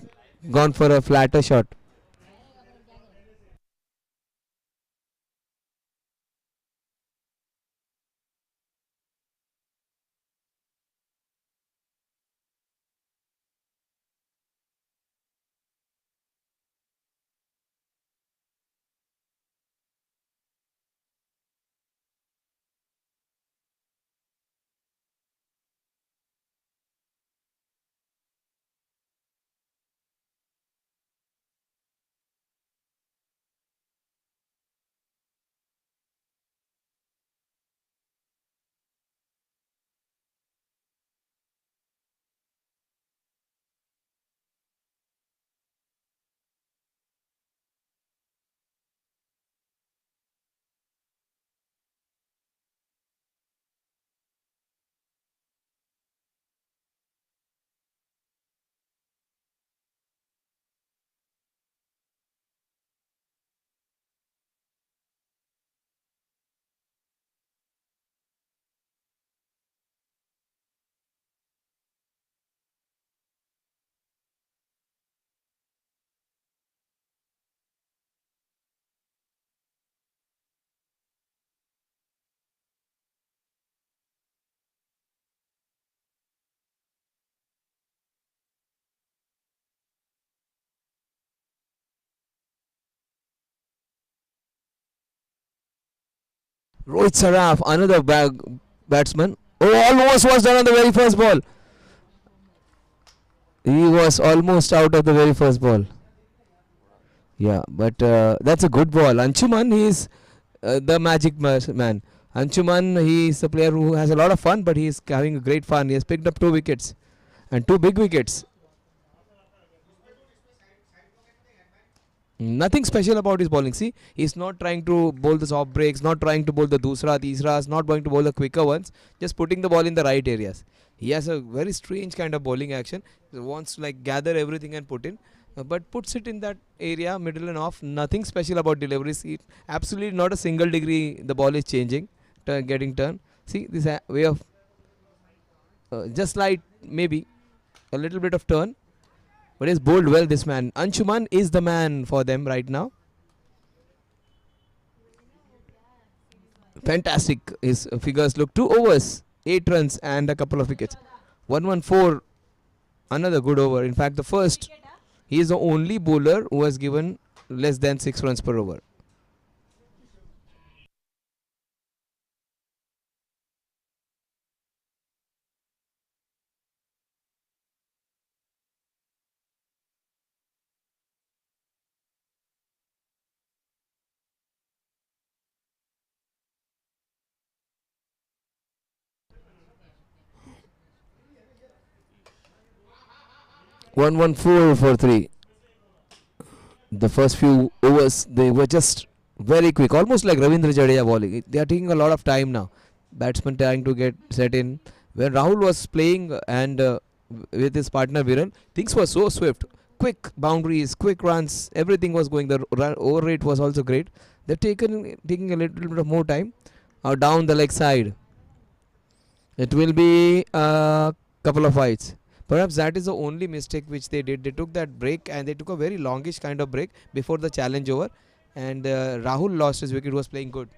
gone for a flatter shot. Rohit Saraf, another batsman. Oh, almost was done on the very first ball. He was almost out of the very first ball. Yeah, but that's a good ball. Anshuman, he is the magic man. Anshuman, he is a player who has a lot of fun, but he is having a great fun. He has picked up 2 wickets and 2 big wickets. Nothing special about his bowling. See, he's not trying to bowl the soft breaks, not trying to bowl the dusra, tisras, not going to bowl the quicker ones, just putting the ball in the right areas. He has a very strange kind of bowling action. He wants to like gather everything and put in, but puts it in that area, middle and off. Nothing special about deliveries. Absolutely not a single degree the ball is changing, getting turned. See, this way of just light, maybe a little bit of turn. But he's bowled well, this man. Anshuman is the man for them right now. Fantastic. His figures look 2 overs, 8 runs, and a couple of wickets. 114, another good over. In fact, the first, he is the only bowler who has given less than 6 runs per over. One 4 for 3. The first few overs they were just Very quick, almost like Ravindra Jadeja bowling. They are taking a lot of time now. Batsman trying to get set in. When Rahul was playing and with his partner Viren, things were so swift. Quick boundaries, quick runs, everything was going. The over rate was also great. They're taking a little bit of more time. Down the leg side. It will be a couple of wides. Perhaps that is the only mistake which they did. They took that break and they took a very longish kind of break before the challenge over. And Rahul lost his wicket, was playing good.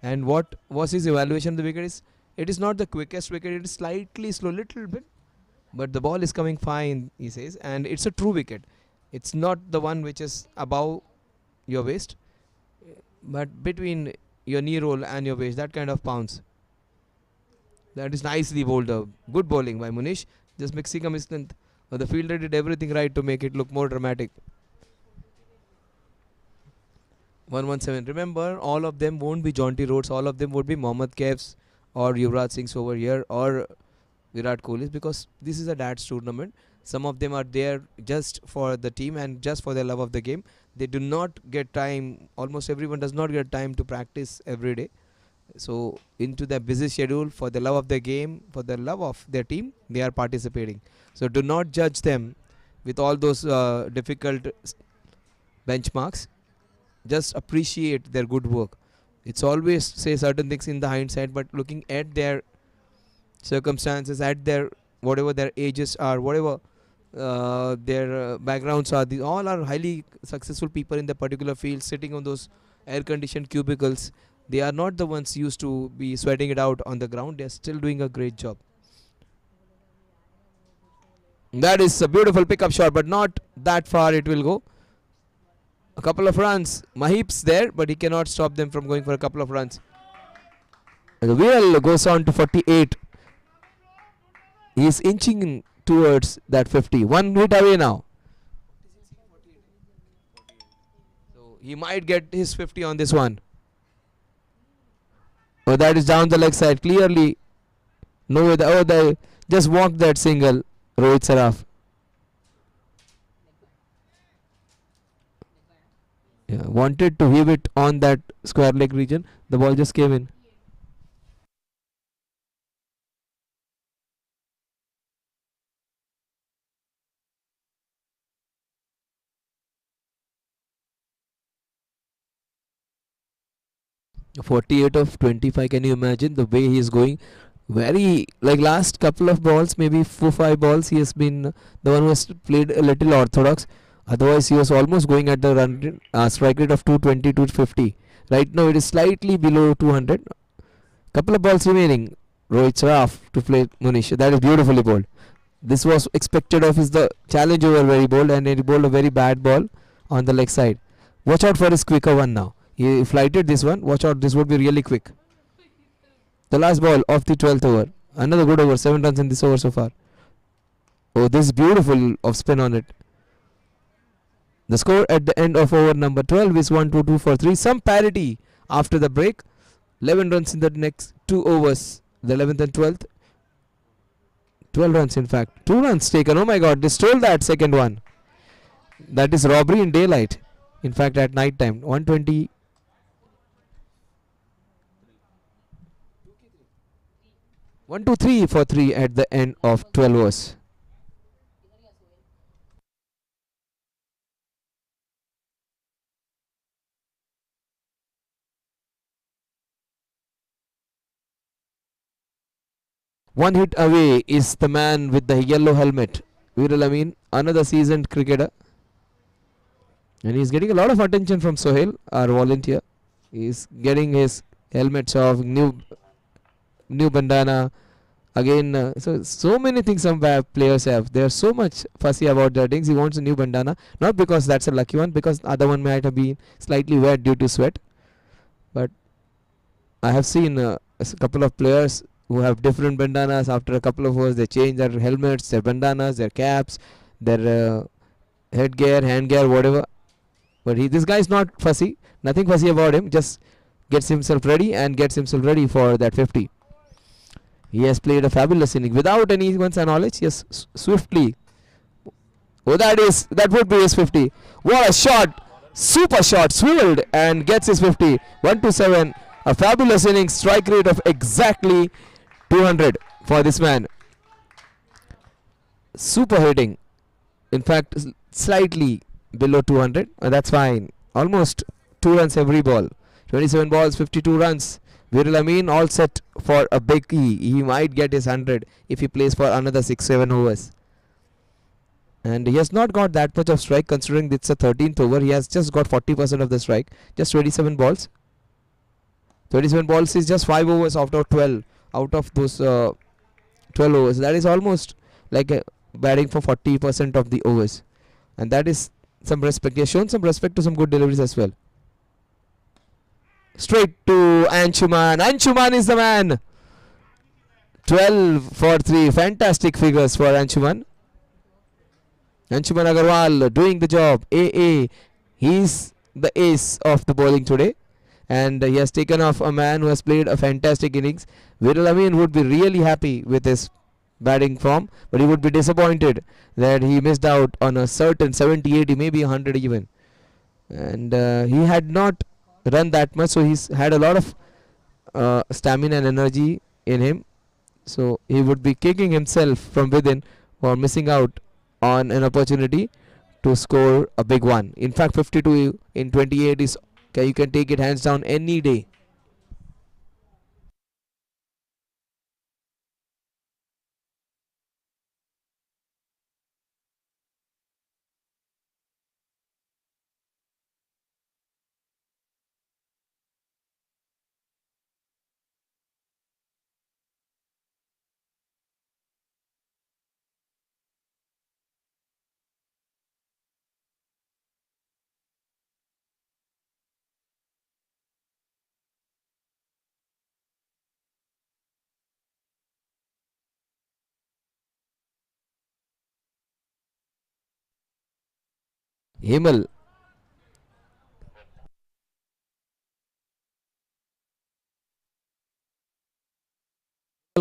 And what was his evaluation of the wicket is, it is not the quickest wicket, it is slightly slow, little bit. But the ball is coming fine, he says. And it's a true wicket. It's not the one which is above your waist, but between your knee roll and your waist, that kind of pounce. That is nicely bowled. Good bowling by Munish. Just mixing a mistent. The fielder did everything right to make it look more dramatic. 117. Remember, all of them won't be jaunty roads. All of them would be Mohammad Kaifs or Yuvraj Singhs over here or Virat Kohli's, because this is a dad's tournament. Some of them are there just for the team and just for the love of the game. They do not get time. Almost everyone does not get time to practice every day. So into their busy schedule, for the love of the game, for the love of their team, they are participating. So do not judge them with all those difficult benchmarks. Just appreciate their good work. It's always say certain things in the hindsight, but looking at their circumstances, at their whatever their ages are, whatever their backgrounds are, these all are highly successful people in the particular field, sitting on those air-conditioned cubicles. They are not the ones used to be sweating it out on the ground. They are still doing a great job. That is a beautiful pickup shot, but not that far it will go. A couple of runs. Mahip's there, but he cannot stop them from going for a couple of runs. And the wheel goes on to 48. He is inching towards that 50. One hit away now. So he might get his 50 on this one. Oh, that is down the leg side. Clearly, no way. They just walked that single. Rohit Saraf. Yeah, wanted to heave it on that square leg region. The ball just came in. .48 of 25. Can you imagine the way he is going? Very, like last couple of balls, maybe 4-5 balls, he has been the one who has played a little orthodox. Otherwise, he was almost going at the run strike rate of 220 to 50. Right now, it is slightly below 200. Couple of balls remaining. Rohit Saraf to play Munish. That is beautifully bowled. This was expected of his the challenge over very bold, and he bowled a very bad ball on the leg side. Watch out for his quicker one now. He flighted this one. Watch out, this would be really quick. The last ball of the 12th over. Another good over. 7 runs in this over so far. Oh, this is beautiful of spin on it. The score at the end of over number 12 is 1-2 for 3. Some parity after the break. 11 runs in the next 2 overs. The 11th and 12th. 12 runs in fact. 2 runs taken. Oh my god, they stole that second one. That is robbery in daylight. In fact, at night time. 120. 1-2-3 for 3 at the end of 12 overs. One hit away is the man with the yellow helmet, Viral Amin, another seasoned cricketer. And he's getting a lot of attention from Sohail, our volunteer. He's getting his helmets off, new bandana. Again, so many things some players have. They are so much fussy about their things. He wants a new bandana. Not because that's a lucky one, because the other one might have been slightly wet due to sweat. But I have seen a couple of players who have different bandanas. After a couple of hours, they change their helmets, their bandanas, their caps, their headgear, handgear, whatever. But this guy is not fussy. Nothing fussy about him. Just gets himself ready and gets himself ready for that 50. He has played a fabulous inning without anyone's knowledge. Yes, swiftly. Oh, that would be his 50. What a shot! Super shot, swiveled and gets his 50. 1-7. A fabulous innings, strike rate of exactly 200 for this man. Super hitting. In fact, slightly below 200. That's fine. Almost 2 runs every ball. 27 balls, 52 runs. Viral Amin all set for a big E. He might get his 100 if he plays for another 6-7 overs. And he has not got that much of strike considering it's a 13th over. He has just got 40% of the strike. Just 27 balls. 27 balls is just 5 overs out of 12. Out of those 12 overs. That is almost like batting for 40% of the overs. And that is some respect. He has shown some respect to some good deliveries as well. Straight to Anshuman. Anshuman is the man. 12 for 3. Fantastic figures for Anshuman. Anshuman Agarwal doing the job. AA. He's the ace of the bowling today. And he has taken off a man who has played a fantastic innings. Viral Amin would be really happy with his batting form, but he would be disappointed that he missed out on a certain 70, 80, maybe 100 even. And he had not run that much, so he's had a lot of stamina and energy in him. So he would be kicking himself from within for missing out on an opportunity to score a big one. In fact, 52 in 28 is, you can take it hands down any day. Himal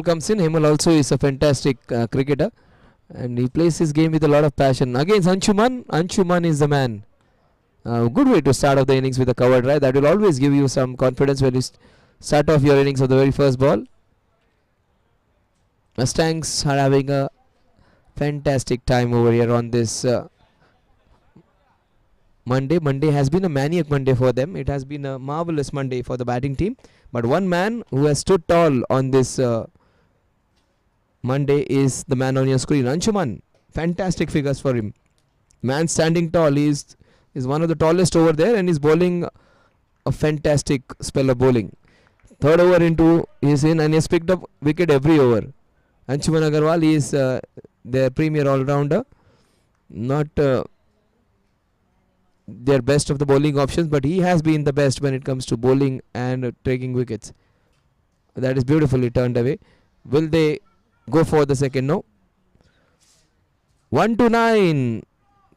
comes in. Himal also is a fantastic cricketer, and he plays his game with a lot of passion. Against Anshuman, Anshuman is the man. Good way to start off the innings with a cover drive. That will always give you some confidence when you start off your innings of the very first ball. Mustangs are having a fantastic time over here on this Monday. Monday has been a maniac Monday for them. It has been a marvelous Monday for the batting team. But one man who has stood tall on this Monday is the man on your screen, Anshuman. Fantastic figures for him. Man standing tall. He is one of the tallest over there, and is bowling a fantastic spell of bowling. Third over into he's in, and he has picked up wicket every over. Anshuman Agarwal is their premier all-rounder. Not their best of the bowling options, but he has been the best when it comes to bowling and taking wickets. That is beautifully turned away. Will they go for the second? No. 1-9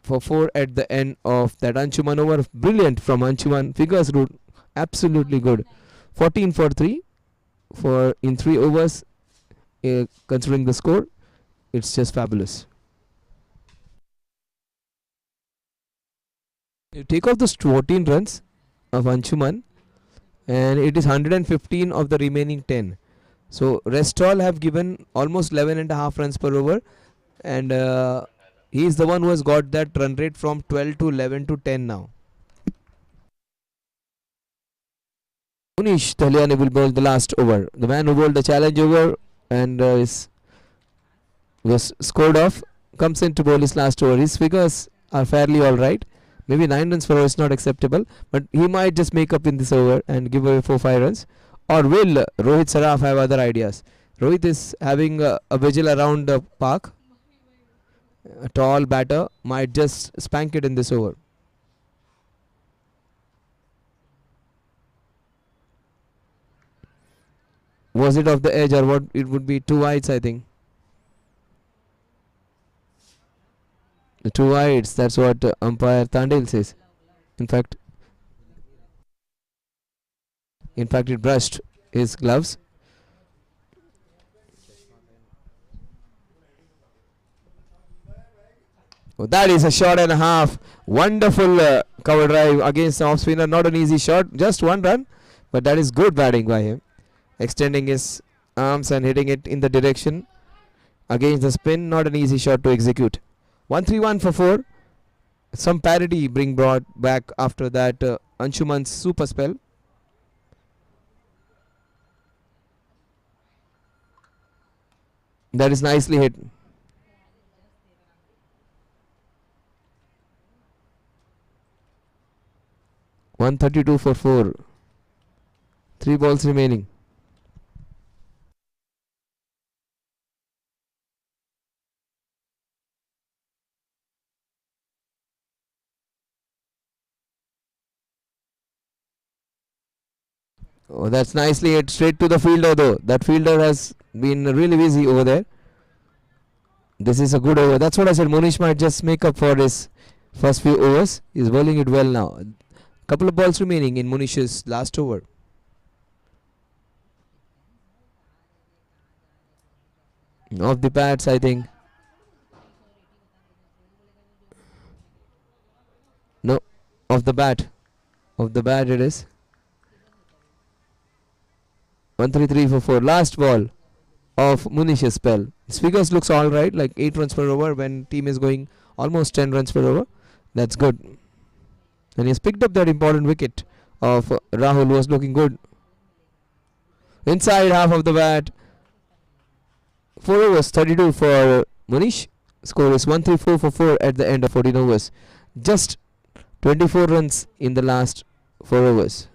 for 4 at the end of that Anshuman over. Brilliant from Anshuman. Figures good. Absolutely good. 14 for 3 for in 3 overs. Considering the score, it's just fabulous. You take off the 14 runs of Anshuman, and it is 115 of the remaining 10. So rest all have given almost 11.5 runs per over, and he is the one who has got that run rate from 12 to 11 to 10 now. Munish Taliani will bowl the last over. The man who bowled the challenge over and was scored off comes in to bowl his last over. His figures are fairly alright. Maybe 9 runs per over is not acceptable, but he might just make up in this over and give away 4-5 runs. Or will Rohit Saraf have other ideas? Rohit is having a vigil around the park. A tall batter might just spank it in this over. Was it off the edge, or what? It would be 2 wides, I think. The 2 wides, that's what umpire Tandil says. In fact, it brushed his gloves. Oh, that is a shot and a half. Wonderful cover drive against the off spinner. Not an easy shot, just one run, but that is good batting by him. Extending his arms and hitting it in the direction against the spin. Not an easy shot to execute. 1-3-1 for 4. Some parity being brought back after that Anshuman's super spell. That is nicely hit. $132 for 4. 3 balls remaining. Oh, that's nicely hit straight to the fielder though. That fielder has been really busy over there. This is a good over. That's what I said. Munish might just make up for his first few overs. He's bowling it well now. Couple of balls remaining in Munish's last over. Off the pads, I think. No, off the bat. Off the bat it is. 1-3-3 for 4. Last ball of Munish's spell. His figures looks alright, like 8 runs per over when team is going almost 10 runs per over. That's good. And he's picked up that important wicket of Rahul, who was looking good. Inside half of the bat. 4 overs, 32 for Munish. Score is 1-3-4 for 4 at the end of 14 overs. Just 24 runs in the last 4 overs.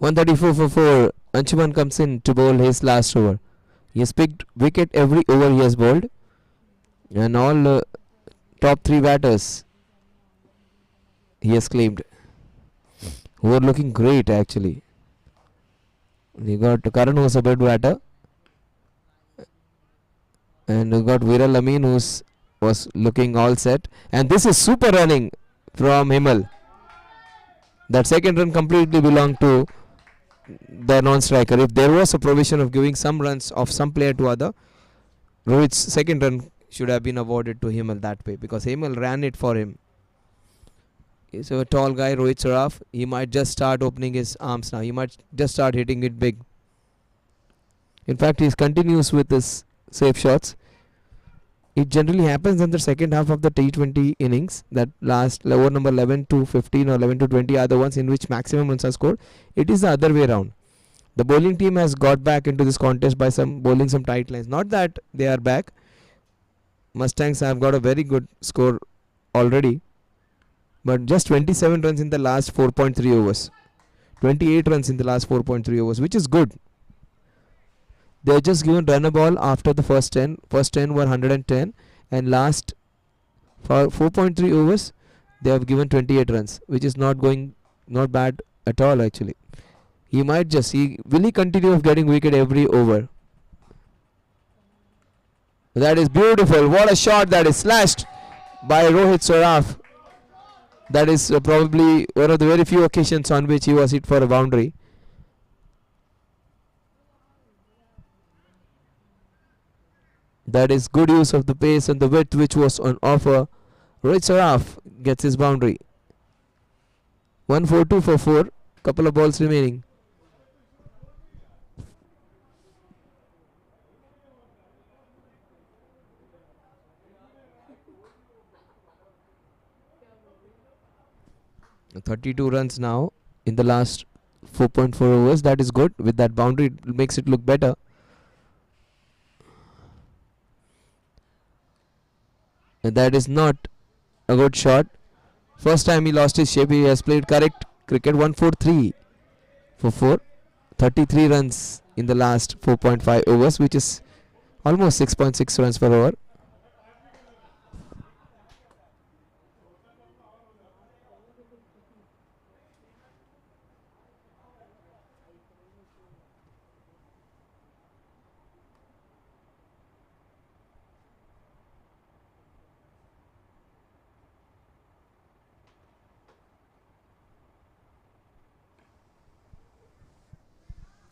$134 for 4. Anshuman comes in to bowl his last over. He has picked wicket every over he has bowled. And all top 3 batters he has claimed, who are looking great actually. We got Karan, who's a bad batter. And we got Viral Amin, who was looking all set. And this is super running from Himal. That second run completely belonged to the non-striker. If there was a provision of giving some runs of some player to other, Rohit's second run should have been awarded to Himal that way, because Himal ran it for him. He's a tall guy, Rohit Saraf. He might just start opening his arms now. He might just start hitting it big. In fact, he continues with his safe shots. It generally happens in the second half of the T20 innings, that last over number 11 to 15 or 11 to 20 are the ones in which maximum runs are scored. It is the other way around. The bowling team has got back into this contest by bowling some tight lines. Not that they are back. Mustangs have got a very good score already, but just 27 runs in the last 4.3 overs. 28 runs in the last 4.3 overs, which is good. They are just given run a ball after the first 10. First 10 were 110, and last for 4.3 overs they have given 28 runs, which is not bad at all actually. He might just will he continue of getting wicket every over? That is beautiful. What a shot that is, slashed by Rohit Saraf. That is probably one of the very few occasions on which he was hit for a boundary. That is good use of the pace and the width which was on offer. Rohit Saraf gets his boundary. 1-4-2 for 4. Couple of balls remaining. And 32 runs now in the last 4.4 overs. That is good. With that boundary, it makes it look better. And that is not a good shot. First time he lost his shape. He has played correct cricket. 1-4-3 for 4. 33 runs in the last 4.5 overs, which is almost 6.6 runs per over.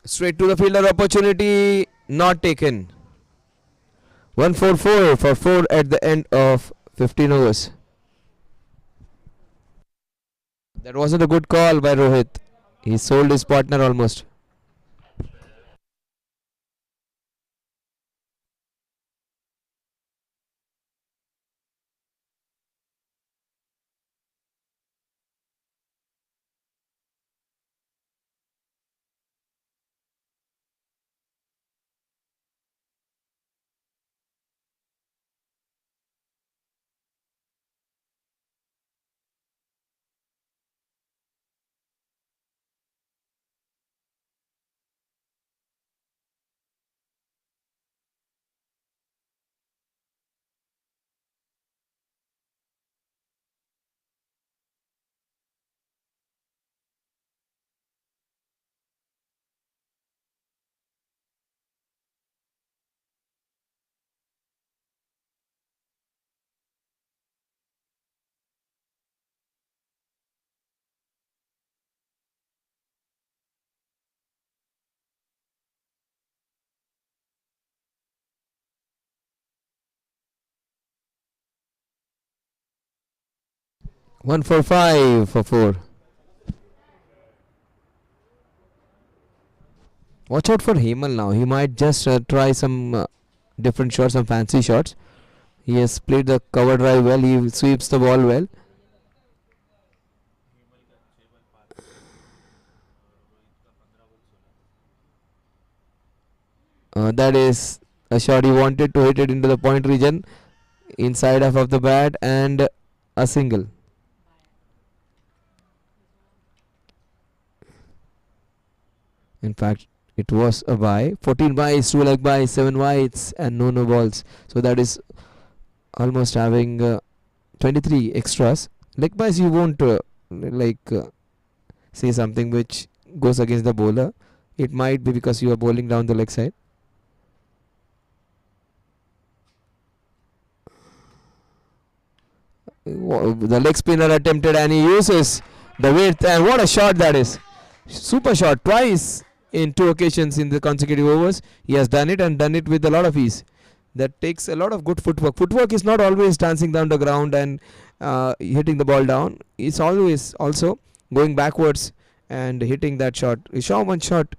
Straight to the fielder, opportunity not taken. 1-4-4 for 4 at the end of 15 overs. That wasn't a good call by Rohit. He sold his partner almost. One for 5 for 4. Watch out for Hemal now. He might just try some different shots, some fancy shots. He has played the cover drive well. He sweeps the ball well. That is a shot he wanted to hit it into the point region, inside half of the bat, and a single. In fact, it was a bye. 14 byes, 2 leg byes, 7 wides, and no balls. So that is almost having 23 extras. Leg byes, you won't say something which goes against the bowler. It might be because you are bowling down the leg side. The leg spinner attempted and he uses the width, and what a shot that is. Super shot twice in 2 occasions in the consecutive overs. He has done it and done it with a lot of ease. That takes a lot of good footwork. Footwork is not always dancing down the ground and hitting the ball down. It's always also going backwards and hitting that shot. We saw one shot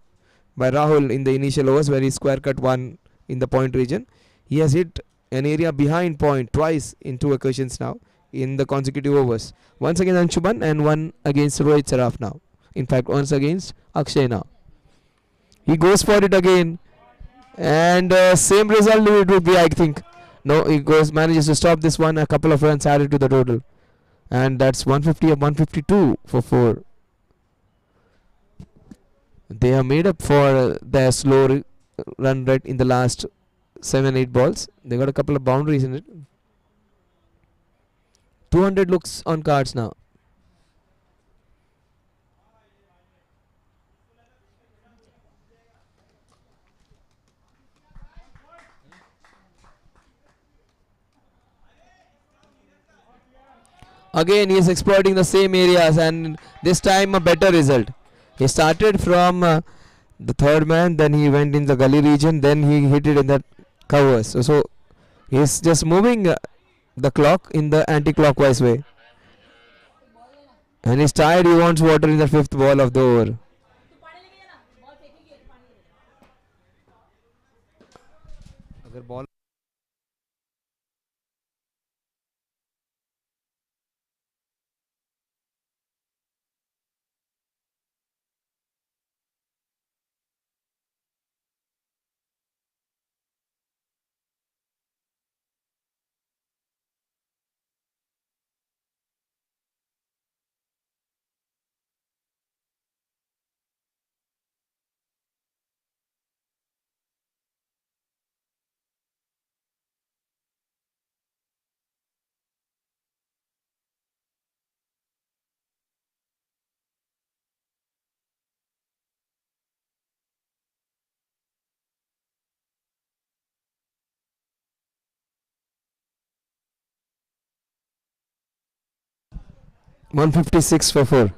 by Rahul in the initial overs where he square cut one in the point region. He has hit an area behind point twice in 2 occasions now in the consecutive overs. Once against Anshuman and one against Rohit Saraf now. In fact, once against Akshay now. He goes for it again, and same result it would be, I think. No, he manages to stop this one. A couple of runs added to the total, and that's 150 of 152 for 4. They have made up for their slow run rate in the last 7-8 balls. They got a couple of boundaries in it. 200 looks on cards now. Again, he is exploiting the same areas, and this time a better result. He started from the third man, then he went in the gully region, then he hit it in the covers. So he is just moving the clock in the anti-clockwise way. And he's tired, he wants water in the fifth ball of the over. अगर ball 156 for 4.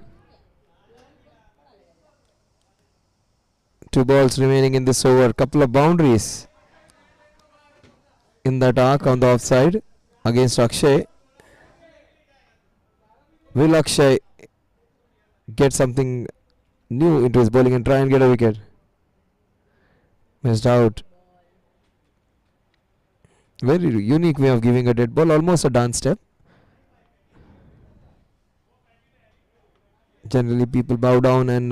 Two balls remaining in this over. Couple of boundaries in that arc on the offside against Akshay. Will Akshay get something new into his bowling and try and get a wicket? Missed out. Very unique way of giving a dead ball, almost a dance step. Generally, people bow down and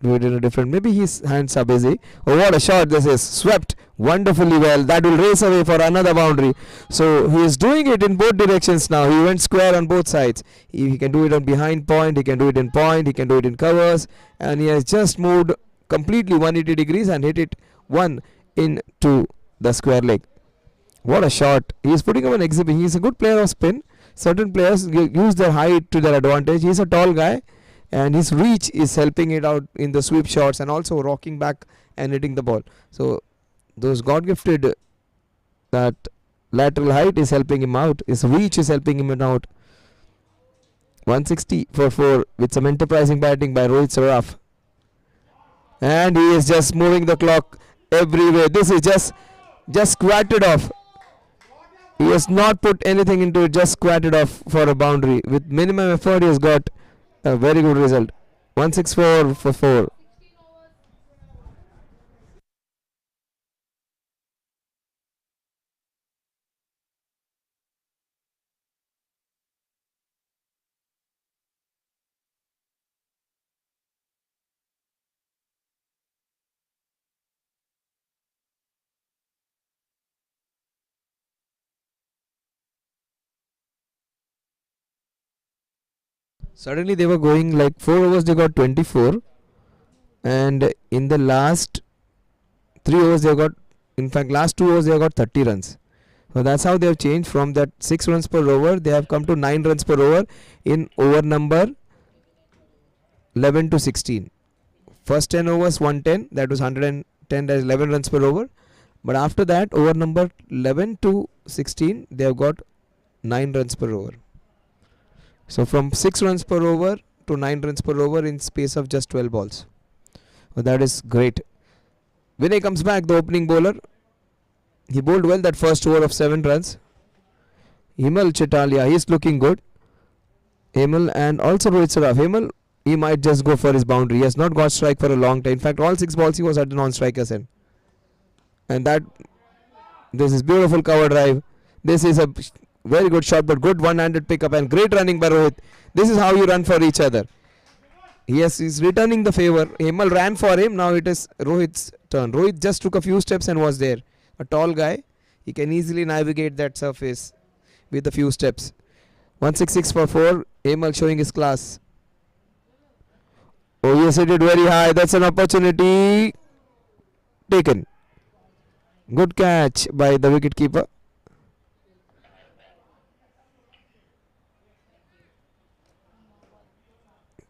do it in a different. Maybe his hands are busy. Oh, what a shot this is! Swept wonderfully well. That will race away for another boundary. So he is doing it in both directions now. He went square on both sides. He can do it on behind point. He can do it in point. He can do it in covers. And he has just moved completely 180 degrees and hit it one into the square leg. What a shot! He is putting up an exhibit. He is a good player of spin. Certain players use their height to their advantage. He is a tall guy, and his reach is helping it out in the sweep shots and also rocking back and hitting the ball. So those God gifted that lateral height is helping him out. His reach is helping him out. 160 for 4 with some enterprising batting by Rohit Saraf. And he is just moving the clock everywhere. This is just squatted off. He has not put anything into it, just squatted off for a boundary. With minimum effort, he has got a very good result. 164 for 4. Suddenly they were going like 4 overs, they got 24. And in the last 3 overs, they got, in fact, last 2 overs, they got 30 runs. So that's how they have changed from that 6 runs per over. They have come to 9 runs per over in over number 11 to 16. First 10 overs 110, that was 110, that is 11 runs per over. But after that, over number 11 to 16, they have got 9 runs per over. So from 6 runs per over to 9 runs per over in space of just 12 balls. So that is great. Vinay comes back, the opening bowler. He bowled well that first over of 7 runs. Himal Chitalia, he is looking good. Himal and also Rohit Saraf. Himal, he might just go for his boundary. He has not got strike for a long time. In fact, all 6 balls he was at the non-striker's end. And this is beautiful cover drive. This is a very good shot, but good one-handed pickup and great running by Rohit. This is how you run for each other. Yes, he's returning the favor. Himal ran for him. Now it is Rohit's turn. Rohit just took a few steps and was there. A tall guy. He can easily navigate that surface with a few steps. 166 for 4. Himal showing his class. Oh, yes, hit it very high. That's an opportunity taken. Good catch by the wicket keeper.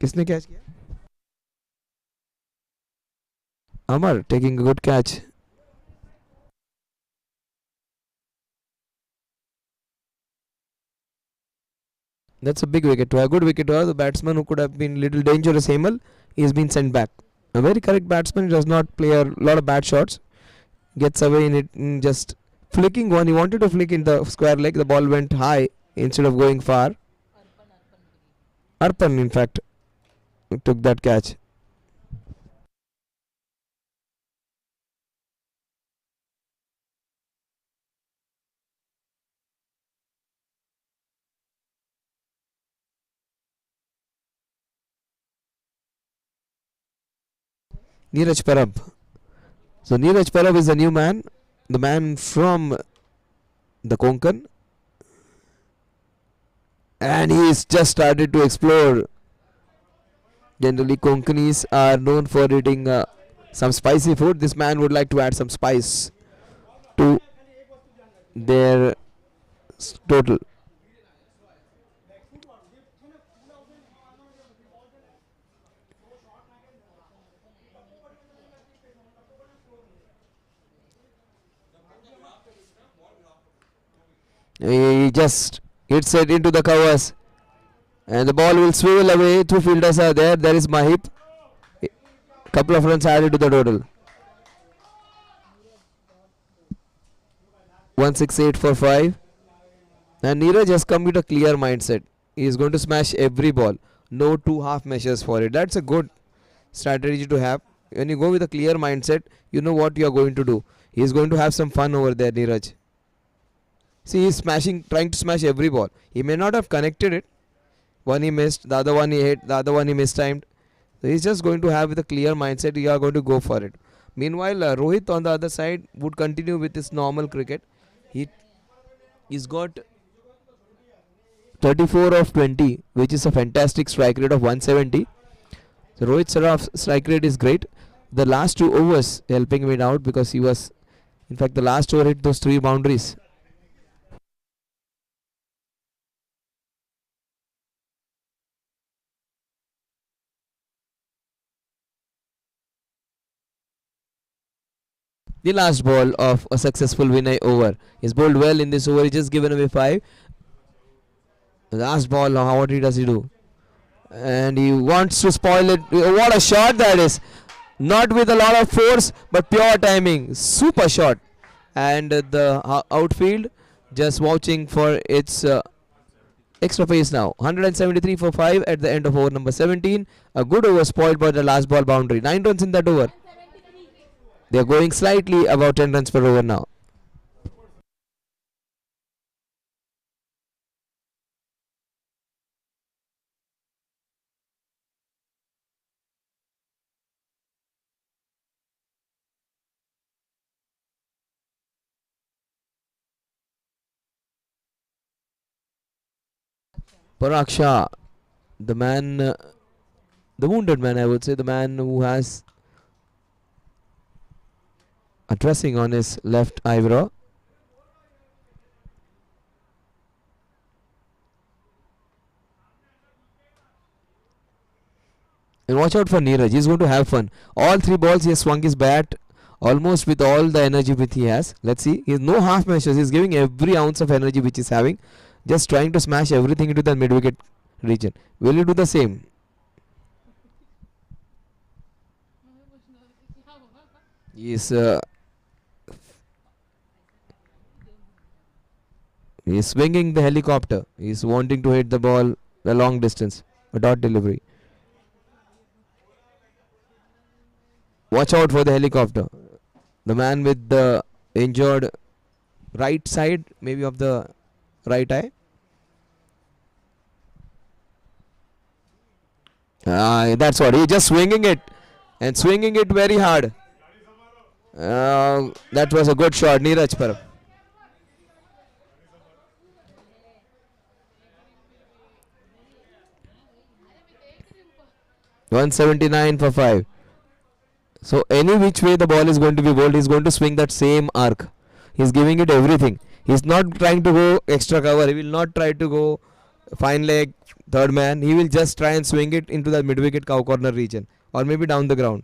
किसने catch किया? Amar taking a good catch. That's a big wicket. To a good wicket, the batsman who could have been little dangerous, Hemal, is been sent back. A very correct batsman, does not play a lot of bad shots. Gets away in it, just flicking one. He wanted to flick in the square leg. The ball went high instead of going far. Arpan, in fact, took that catch. Neeraj Parab. So Neeraj Parab is a new man, the man from the Konkan, and he's just started to explore. Generally, Konkanis are known for eating some spicy food. This man would like to add some spice to their total. He just hits it into the covers, and the ball will swivel away. Two fielders are there. There is Mahip. Couple of runs added to the total. 168 for 5. And Neeraj has come with a clear mindset. He is going to smash every ball. No two half measures for it. That's a good strategy to have. When you go with a clear mindset, you know what you are going to do. He is going to have some fun over there, Neeraj. See, he is smashing, trying to smash every ball. He may not have connected it. One he missed, the other one he hit, the other one he mistimed. So he's just going to have with a clear mindset. You are going to go for it. Meanwhile, Rohit on the other side would continue with his normal cricket. He's got 34 of 20, which is a fantastic strike rate of 170. So Rohit Saraf's strike rate is great. The last 2 overs helping him out because he was, in fact, the last over hit those 3 boundaries. The last ball of a successful Vinay over. He's bowled well in this over. He just given away 5. The last ball, what does he do? And he wants to spoil it. What a shot that is! Not with a lot of force, but pure timing. Super shot. And the outfield just watching for its extra pace now. 173 for 5 at the end of over number 17. A good over spoiled by the last ball boundary. 9 runs in that over. They are going slightly above 10 runs per over now. Parag Shah, the man, the wounded man, I would say, the man who has a dressing on his left eyebrow. And watch out for Neeraj. He's going to have fun. All 3 balls he has swung his bat almost with all the energy which he has. Let's see. He has no half measures. He's giving every ounce of energy which he's having. Just trying to smash everything into the mid-wicket region. Will he do the same? He's swinging the helicopter. He's wanting to hit the ball a long distance. A dot delivery. Watch out for the helicopter. The man with the injured right side, maybe of the right eye. That's what. He's just swinging it. And swinging it very hard. That was a good shot. Neeraj Parab. $179 for 5. So any which way the ball is going to be bowled, he's going to swing that same arc. He's giving it everything. He's not trying to go extra cover. He will not try to go fine leg, third man. He will just try and swing it into the mid-wicket cow corner region. Or maybe down the ground.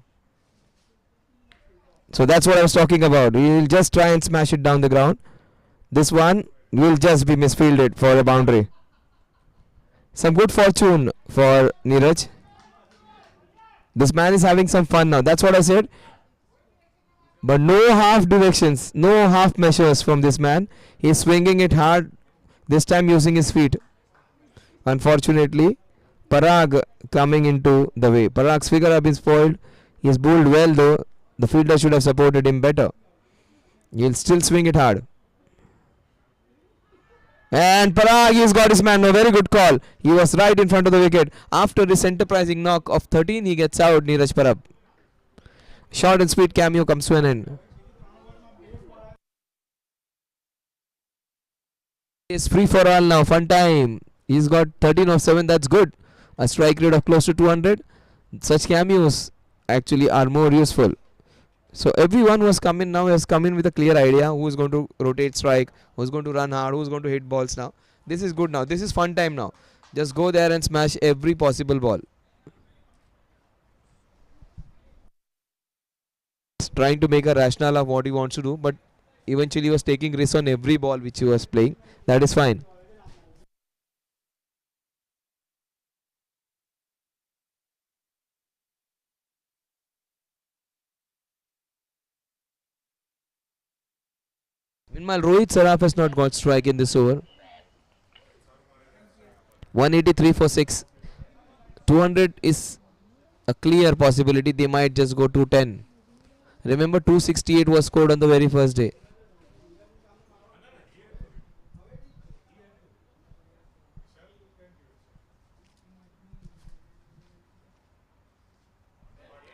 So that's what I was talking about. He will just try and smash it down the ground. This one will just be misfielded for a boundary. Some good fortune for Neeraj. This man is having some fun now. That's what I said. But no half directions, no half measures from this man. He's swinging it hard, this time using his feet. Unfortunately, Parag coming into the way. Parag's figure have been spoiled. He's bowled well though. The fielder should have supported him better. He'll still swing it hard. And Parag, he's got his man. A very good call. He was right in front of the wicket. After this enterprising knock of 13, he gets out, Neeraj Parab. Short and sweet cameo comes to an end. It's free for all now. Fun time. He's got 13 of 7. That's good. A strike rate of close to 200. Such cameos actually are more useful. So everyone who has come in now has come in with a clear idea who is going to rotate strike, who is going to run hard, who is going to hit balls now. This is good now. This is fun time now. Just go there and smash every possible ball. Trying to make a rationale of what he wants to do, but eventually he was taking risks on every ball which he was playing. That is fine. Meanwhile, Rohit Saraf has not got strike in this over. 183 for 6. 200 is a clear possibility. They might just go 210. Remember, 268 was scored on the very first day.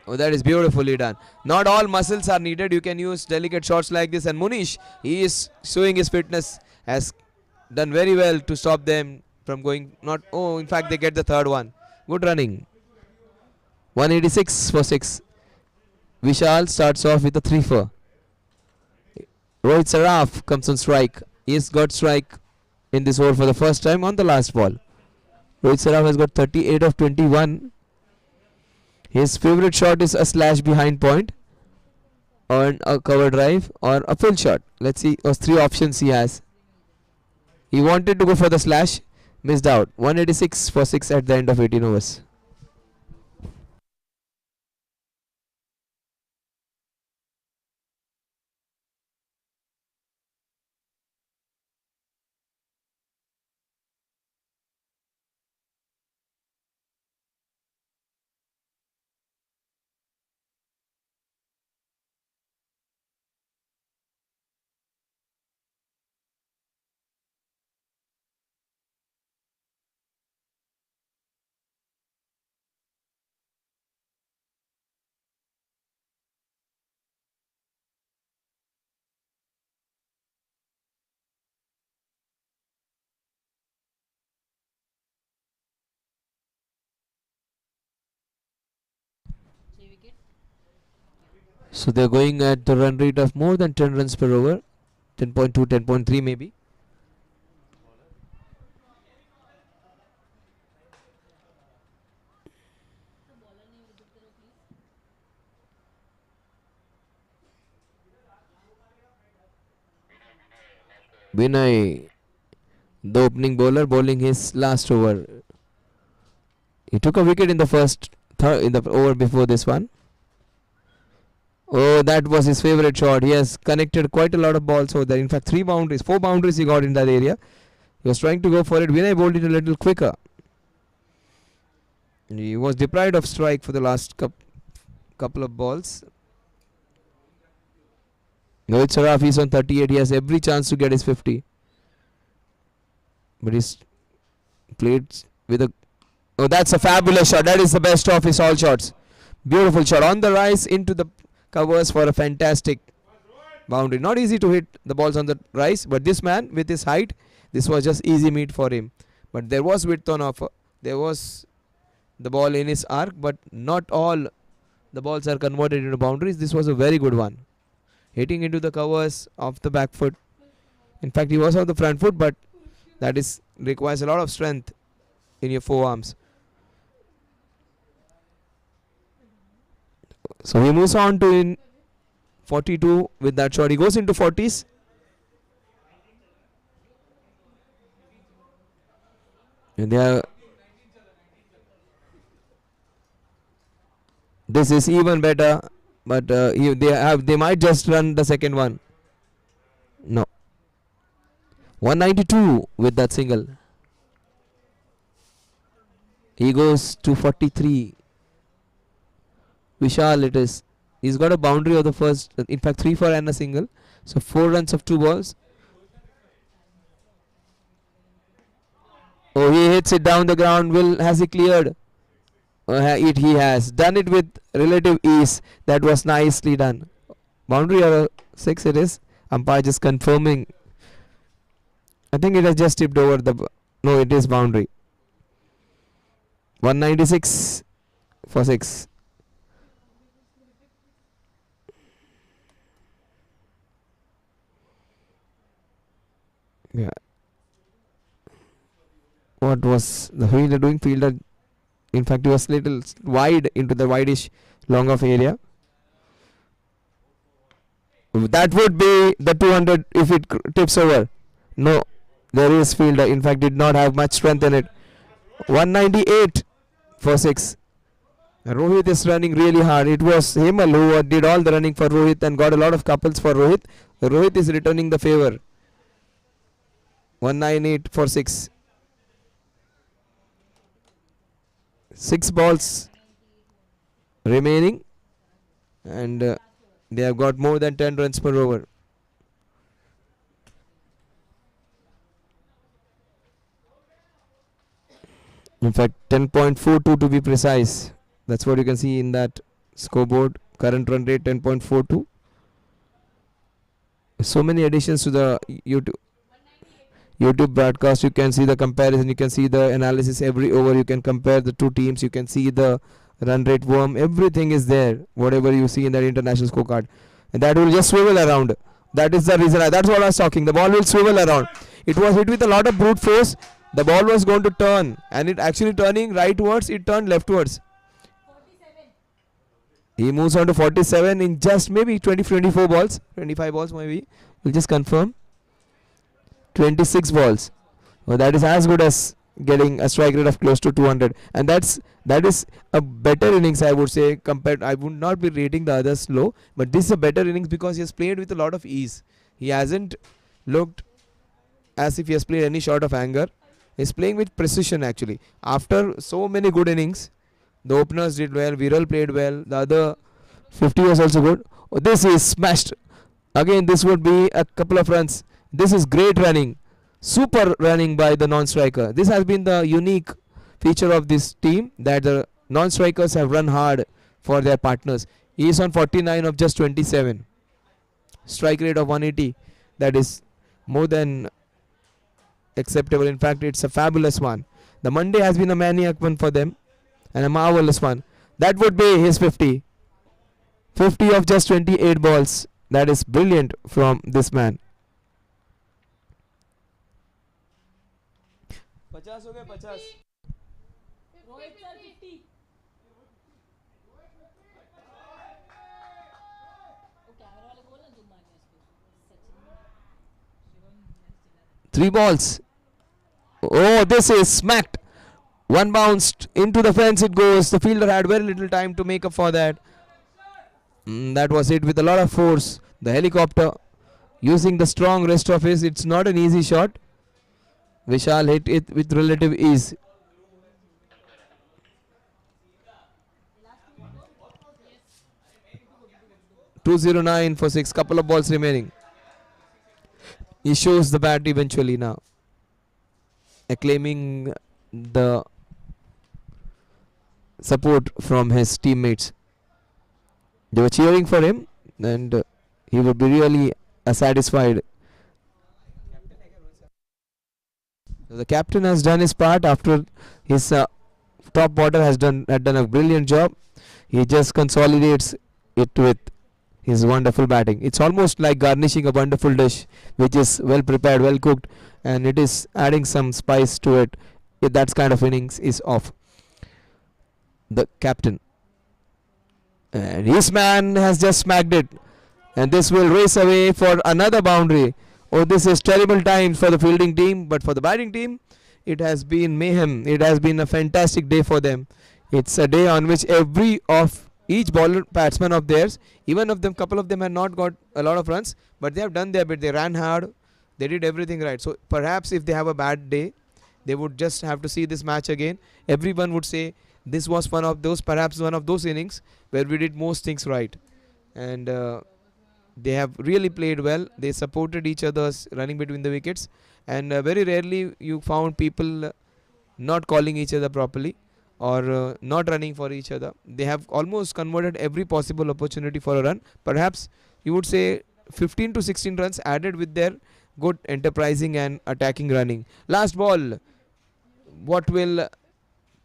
Oh, that is beautifully done. Not all muscles are needed. You can use delicate shots like this. And Munish, he is showing his fitness, has done very well to stop them from going. Not. Oh, in fact, they get the third one. Good running. 186 for 6. Vishal starts off with a 3-4. Rohit Saraf comes on strike. He's got strike in this over for the first time on the last ball. Rohit Saraf has got 38 of 21. His favorite shot is a slash behind point, or a cover drive, or a full shot. Let's see. Those 3 options he has. He wanted to go for the slash, missed out. 186 for 6 at the end of 18 overs. So they're going at the run rate of more than 10 runs per over. 10.2, 10.3 maybe. Vinay, the opening bowler, bowling his last over. He took a wicket in the first in the over before this one. Oh, that was his favorite shot. He has connected quite a lot of balls over there. In fact, 4 boundaries he got in that area. He was trying to go for it. Vinay bowled it a little quicker. He was deprived of strike for the last couple of balls. Rohit Saraf is on 38. He has every chance to get his 50. But he's played with a... Oh, that's a fabulous shot. That is the best of his all shots. Beautiful shot. On the rise into the covers for a fantastic boundary. Not easy to hit the balls on the rise. But this man, with his height, this was just easy meat for him. But there was width on offer. There was the ball in his arc. But not all the balls are converted into boundaries. This was a very good one. Hitting into the covers off the back foot. In fact, he was off the front foot, but that requires a lot of strength in your forearms. So he moves on to in 42 with that shot. He goes into 40s. And they are This is even better, but they might just run the second one. No. 192 with that single. He goes to 43. Vishal it is. He's got a boundary of the first, in fact 3 for and a single. So 4 runs of 2 balls. Oh, he hits it down the ground. Has he cleared? He has done it with relative ease. That was nicely done. Boundary or 6 it is. Umpire just confirming. I think it has just tipped over the. No, it is boundary. 196 for 6. Yeah. What was the fielder doing? Fielder, in fact, he was little wide into the wideish long off area. That would be the 200 if it tips over. No, there is fielder. In fact, did not have much strength in it. 198 for 6. Rohit is running really hard. It was Hemal who did all the running for Rohit and got a lot of couples for Rohit. Rohit is returning the favor. 198 for 6. 6 balls remaining, and they have got more than 10 runs per over. In fact, 10.42 to be precise. That's what you can see in that scoreboard. Current run rate 10.42. So many additions to the YouTube broadcast. You can see the comparison, you can see the analysis every over, you can compare the two teams, you can see the run rate worm, everything is there, whatever you see in that international scorecard, and that will just swivel around. That is the reason, that's what I was talking, the ball will swivel around. It was hit with a lot of brute force, the ball was going to turn, and it actually turning rightwards, it turned leftwards. 47. He moves on to 47 in just maybe 24 balls, 25 balls maybe, we'll just confirm. 26 balls. Well, that is as good as getting a strike rate of close to 200, and that is a better innings, I would say. Compared, I would not be rating the others low, but this is a better innings because he has played with a lot of ease. He hasn't looked as if he has played any shot of anger. He's playing with precision actually. After so many good innings, the openers did well, Viral played well, the other 50 was also good. Oh, this is smashed. Again, this would be a couple of runs. This is great running, super running by the non-striker. This has been the unique feature of this team, that the non-strikers have run hard for their partners. He is on 49 of just 27. Strike rate of 180. That is more than acceptable. In fact, it's a fabulous one. The Monday has been a maniac one for them and a marvelous one. That would be his 50. 50 of just 28 balls. That is brilliant from this man. 50 हो गए 50 Rohit sir 50 camera वाले बोल ना zoom मारने इसको 3 balls. Oh, this is smacked. One bounced into the fence, it goes. The fielder had very little time to make up for that. That was it with a lot of force. The helicopter using the strong wrist of his. It's not an easy shot. Vishal hit it with relative ease. .209 for 6. Couple of balls remaining. He shows the bat eventually now, acclaiming the support from his teammates. They were cheering for him, and he would be really satisfied. So the captain has done his part after his top batter had done a brilliant job. He just consolidates it with his wonderful batting. It's almost like garnishing a wonderful dish which is well prepared, well cooked, and it is adding some spice to it. That kind of innings is off. The captain, and his man has just smacked it, and this will race away for another boundary. Oh, this is terrible times for the fielding team, but for the batting team, it has been mayhem. It has been a fantastic day for them. It's a day on which every off each bowler batsman of theirs, even if them couple of them had not got a lot of runs, but they have done their bit. They ran hard, they did everything right. So perhaps if they have a bad day, they would just have to see this match again. Everyone would say this was one of those, perhaps one of those innings where we did most things right. And they have really played well. They supported each other's running between the wickets, and very rarely you found people not calling each other properly or not running for each other. They have almost converted every possible opportunity for a run. Perhaps you would say 15 to 16 runs added with their good enterprising and attacking running. Last ball, what will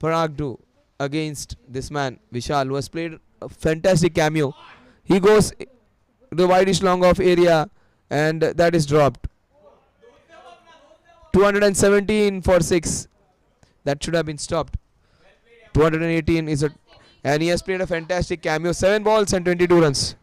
Parag do against this man Vishal, who has played a fantastic cameo? He goes the wideish long off area, and that is dropped. 217 for 6. That should have been stopped. 218 is a, and he has played a fantastic cameo. 7 balls and 22 runs.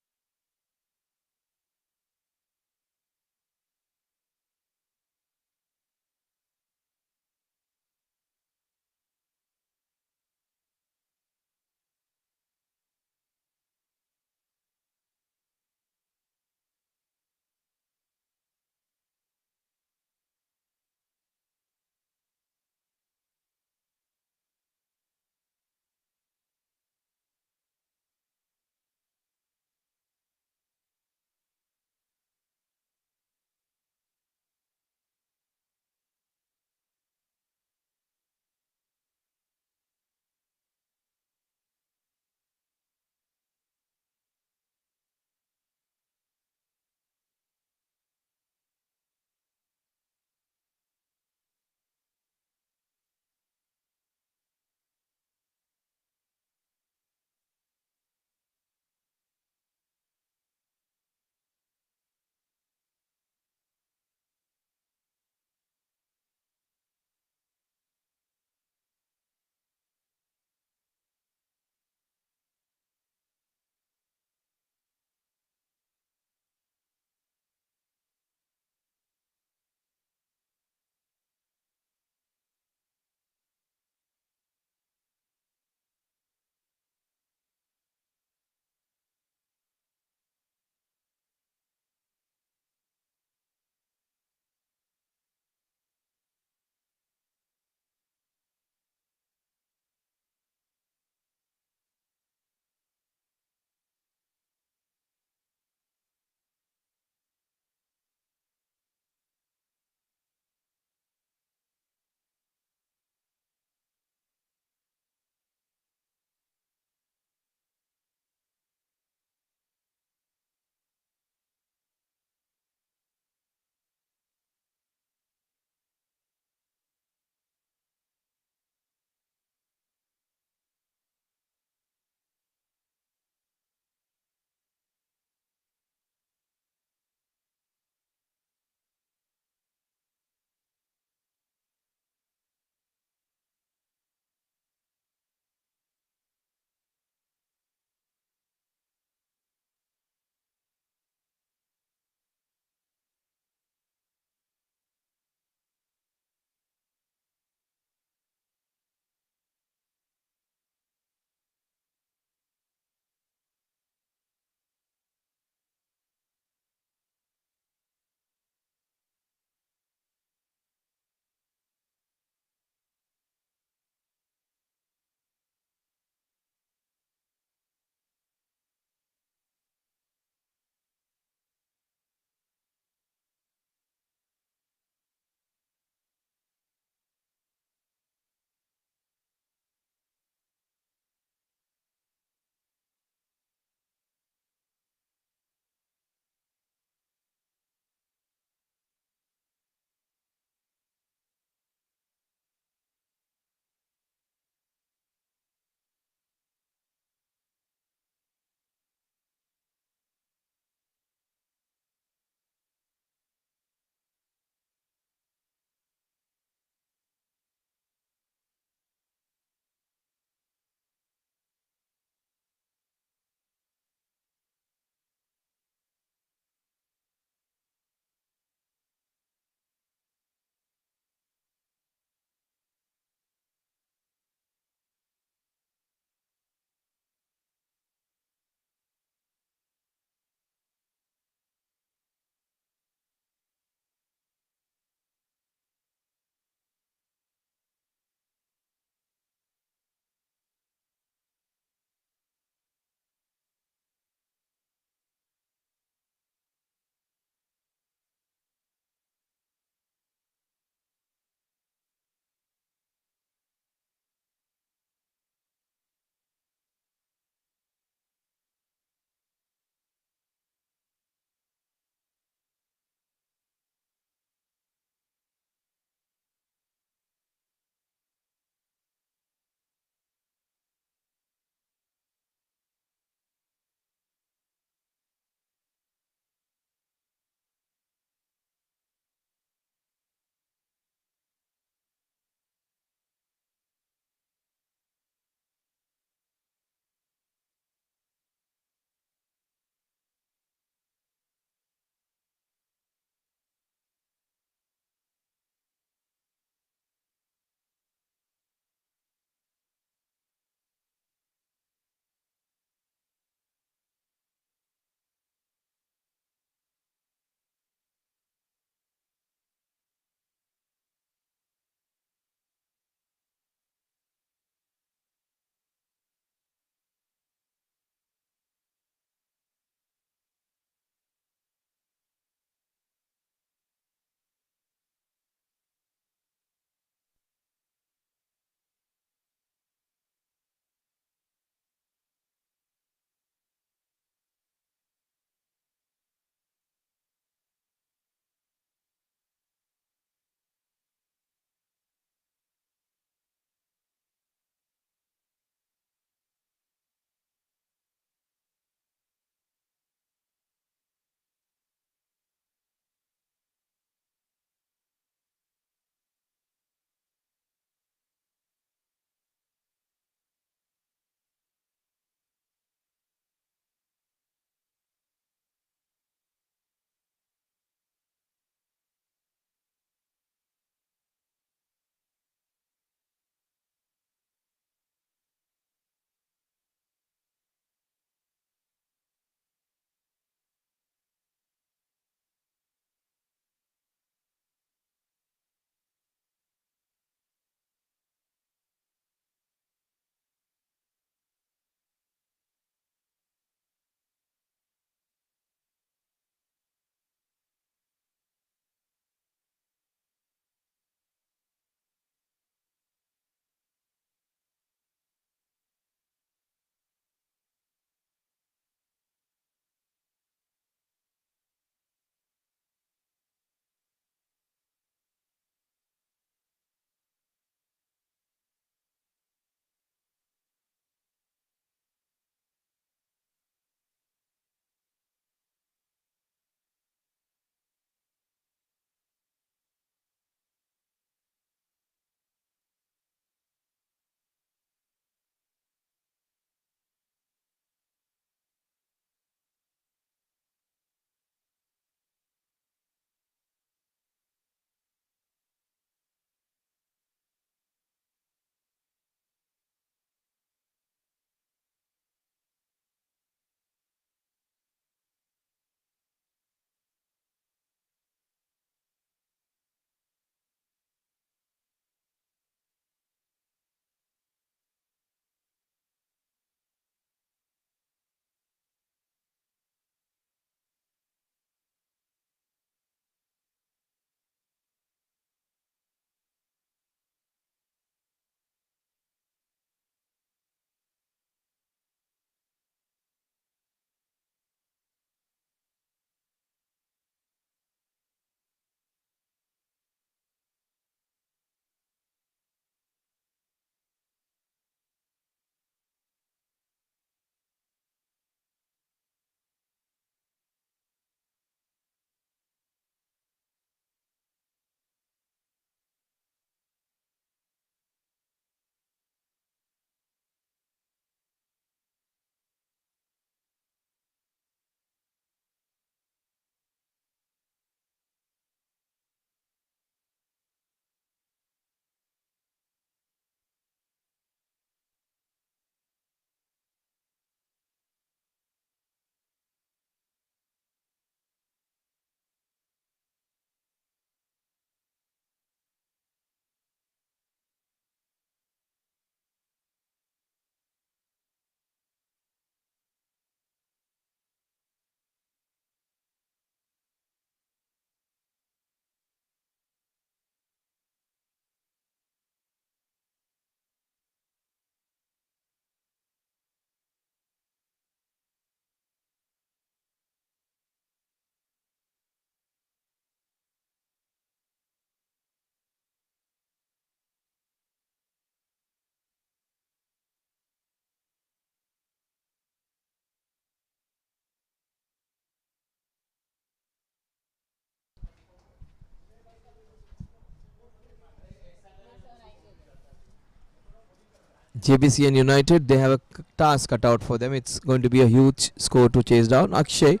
JBCN United, they have a task cut out for them. It's going to be a huge score to chase down. Akshay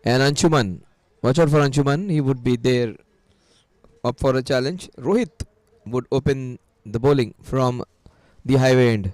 and Anshuman. Watch out for Anshuman. He would be there up for a challenge. Rohit would open the bowling from the highway end.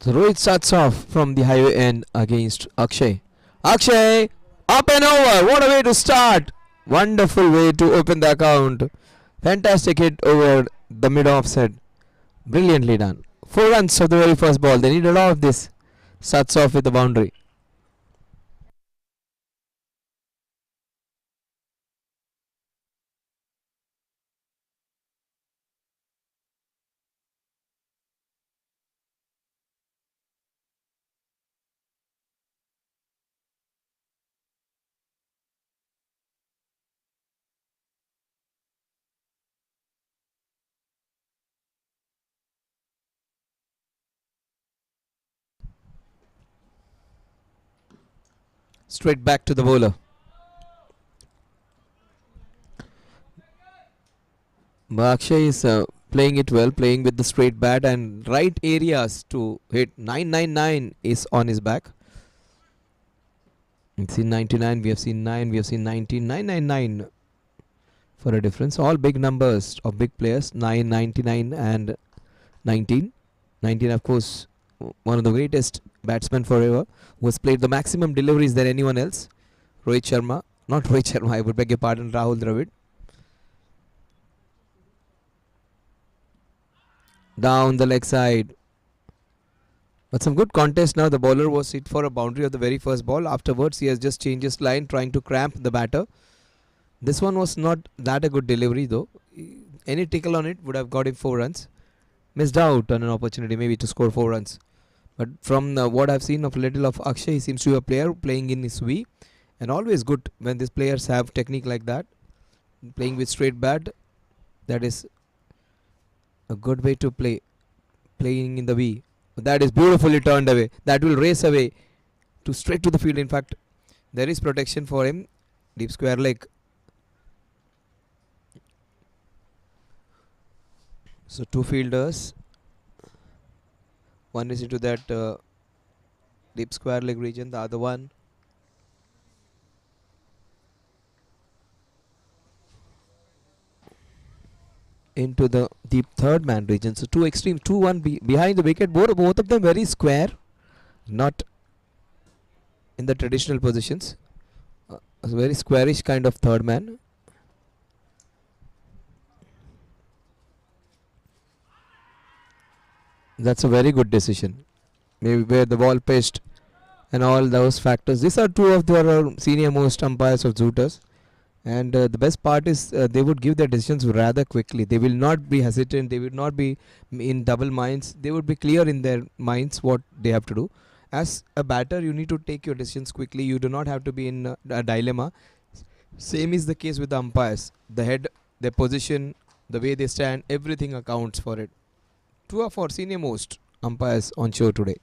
So Rohit starts off from the highway end against Akshay. Akshay, up and over. What a way to start. Wonderful way to open the account. Fantastic hit over the mid offset. Brilliantly done. 4 runs of the very first ball. They need a lot of this. Starts off with the boundary. Straight back to the bowler. Akshay is playing it well, playing with the straight bat and right areas to hit. 999 is on his back. We've seen 99, we have seen 9, we have seen 19, 999 for a difference. All big numbers of big players, 9, 99 and 19. 19, of course, one of the greatest batsmen forever, who has played the maximum deliveries than anyone else. Rohit Sharma, not Rohit Sharma, I would beg your pardon, Rahul Dravid. Down the leg side. But some good contest now. The bowler was hit for a boundary of the very first ball. Afterwards, he has just changed his line, trying to cramp the batter. This one was not that a good delivery though. Any tickle on it would have got him 4 runs. Missed out on an opportunity maybe to score 4 runs. But from what I've seen of little of Akshay, he seems to be a player playing in his way, and always good when these players have technique like that. Playing with straight bat, that is a good way to play. Playing in the V. That is beautifully turned away. That will race away to straight to the field. In fact, there is protection for him. Deep square leg. So two fielders. One is into that deep square leg region. The other one into the deep third man region. So two extreme, 2-1 behind the wicket. Both of them very square, not in the traditional positions. A very squarish kind of third man. That's a very good decision. Maybe where the ball pitched and all those factors. These are two of the senior most umpires of Zooters. And the best part is they would give their decisions rather quickly. They will not be hesitant. They will not be in double minds. They would be clear in their minds what they have to do. As a batter, you need to take your decisions quickly. You do not have to be in a dilemma. Same is the case with the umpires. The head, their position, the way they stand, everything accounts for it. Two of our senior most umpires on show today.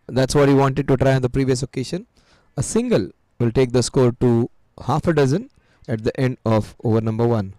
That's what he wanted to try on the previous occasion. A single will take the score to half a dozen at the end of over number 1.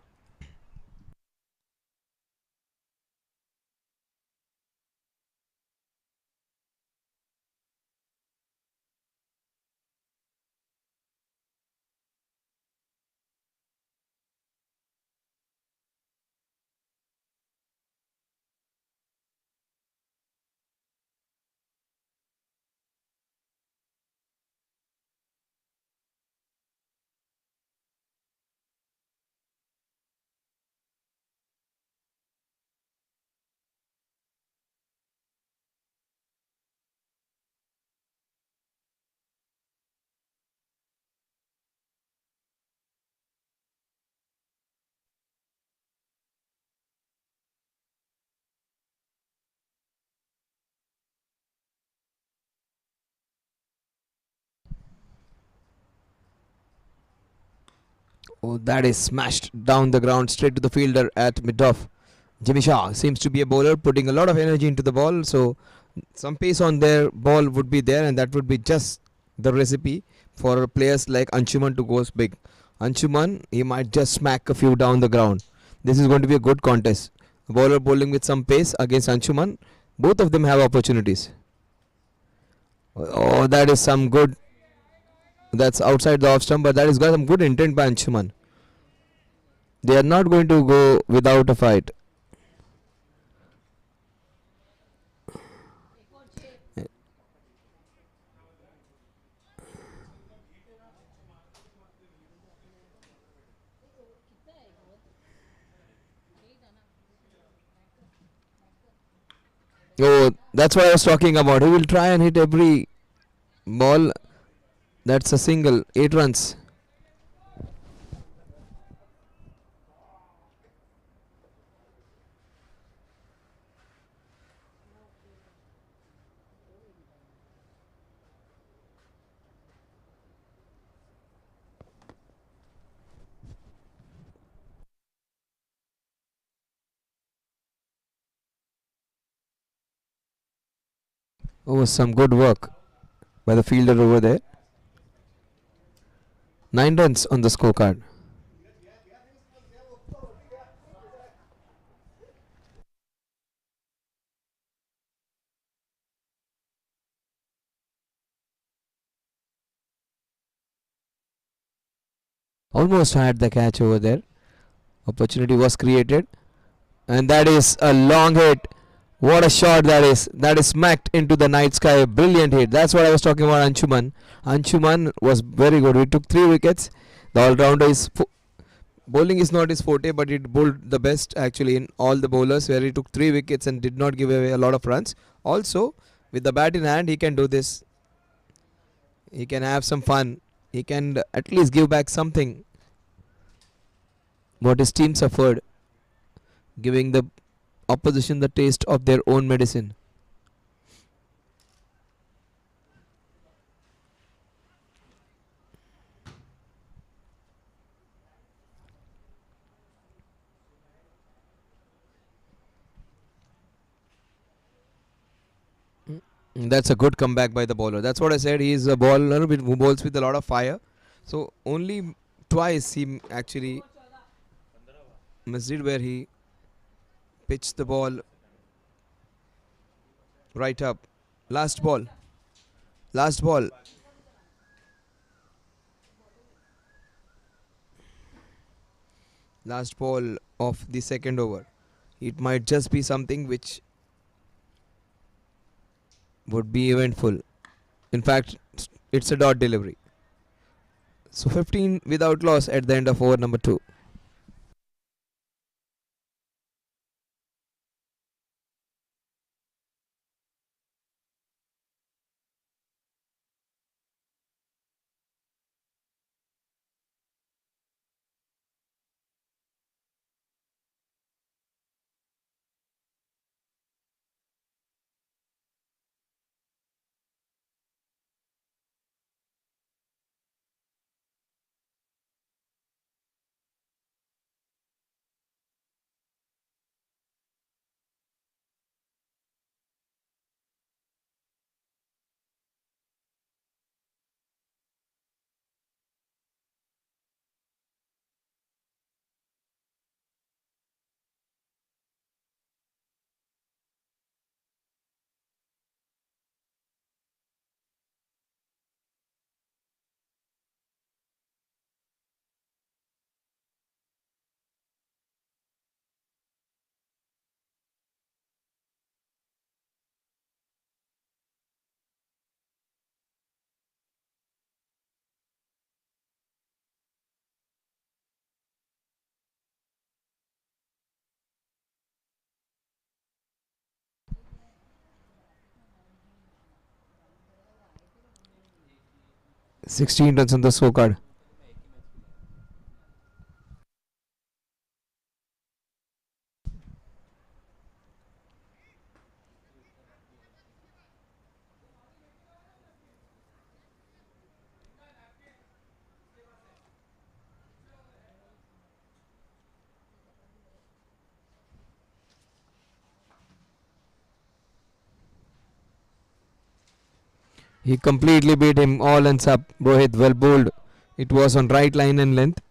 Oh, that is smashed down the ground straight to the fielder at mid-off. Jimmy Shaw seems to be a bowler putting a lot of energy into the ball, so some pace on their ball would be there, and that would be just the recipe for players like Anshuman to go big. Anshuman, he might just smack a few down the ground. This is going to be a good contest. Bowler bowling with some pace against Anshuman. Both of them have opportunities. Oh, that is some good. That's outside the off stump, but that is got some good intent by Anshuman. They are not going to go without a fight. Oh, that's what I was talking about. He will try and hit every ball. That's a single. 8 runs. Oh, some good work by the fielder over there. 9 runs on the scorecard. Almost had the catch over there. Opportunity was created. And that is a long hit. What a shot that is. That is smacked into the night sky. Brilliant hit. That's what I was talking about Anshuman. Anshuman was very good. He took 3 wickets. The all-rounder is bowling is not his forte, but he bowled the best actually in all the bowlers, where he took 3 wickets and did not give away a lot of runs. Also, with the bat in hand, he can do this. He can have some fun. He can at least give back something what his team suffered, giving the opposition the taste of their own medicine. That's a good comeback by the bowler. That's what I said. He is a bowler who bowls with a lot of fire. So only twice he actually missed it, where he pitched the ball right up. Last ball. Last ball. Last ball of the second over. It might just be something which would be eventful. In fact, it's a dot delivery. So 15 without loss at the end of over number 2. 16 runs on the scorecard. He completely beat him all ends up. Rohit well bowled. It was on right line and length.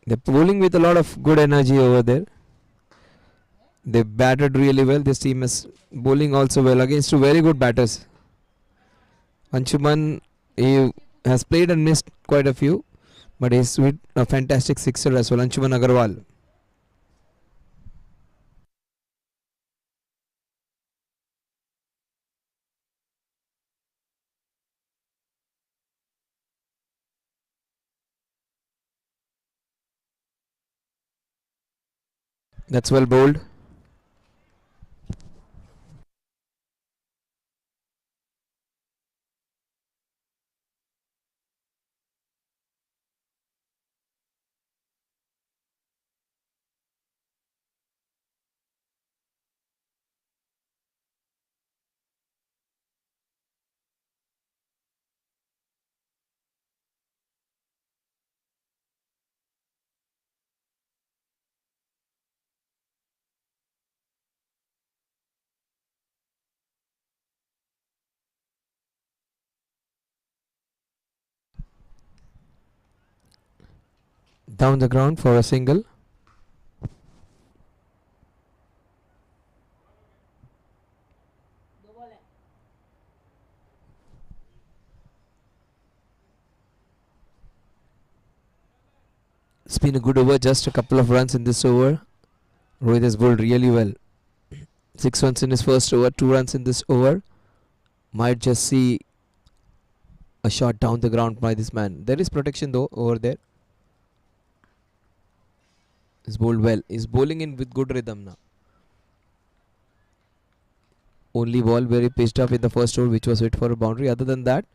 They're bowling with a lot of good energy over there. They batted really well. This team is bowling also well against two very good batters. Anshuman, he has played and missed quite a few, but he's with a fantastic sixer as well. Anshuman Agarwal. That's well bowled. Down the ground for a single. It's been a good over, just a couple of runs in this over. Rohit has bowled really well. 6 runs in his first over, 2 runs in this over. Might just see a shot down the ground by this man. There is protection though over there. He's bowled well. He's bowling in with good rhythm now. Only ball very pitched up in the first over, which was hit for a boundary. Other than that,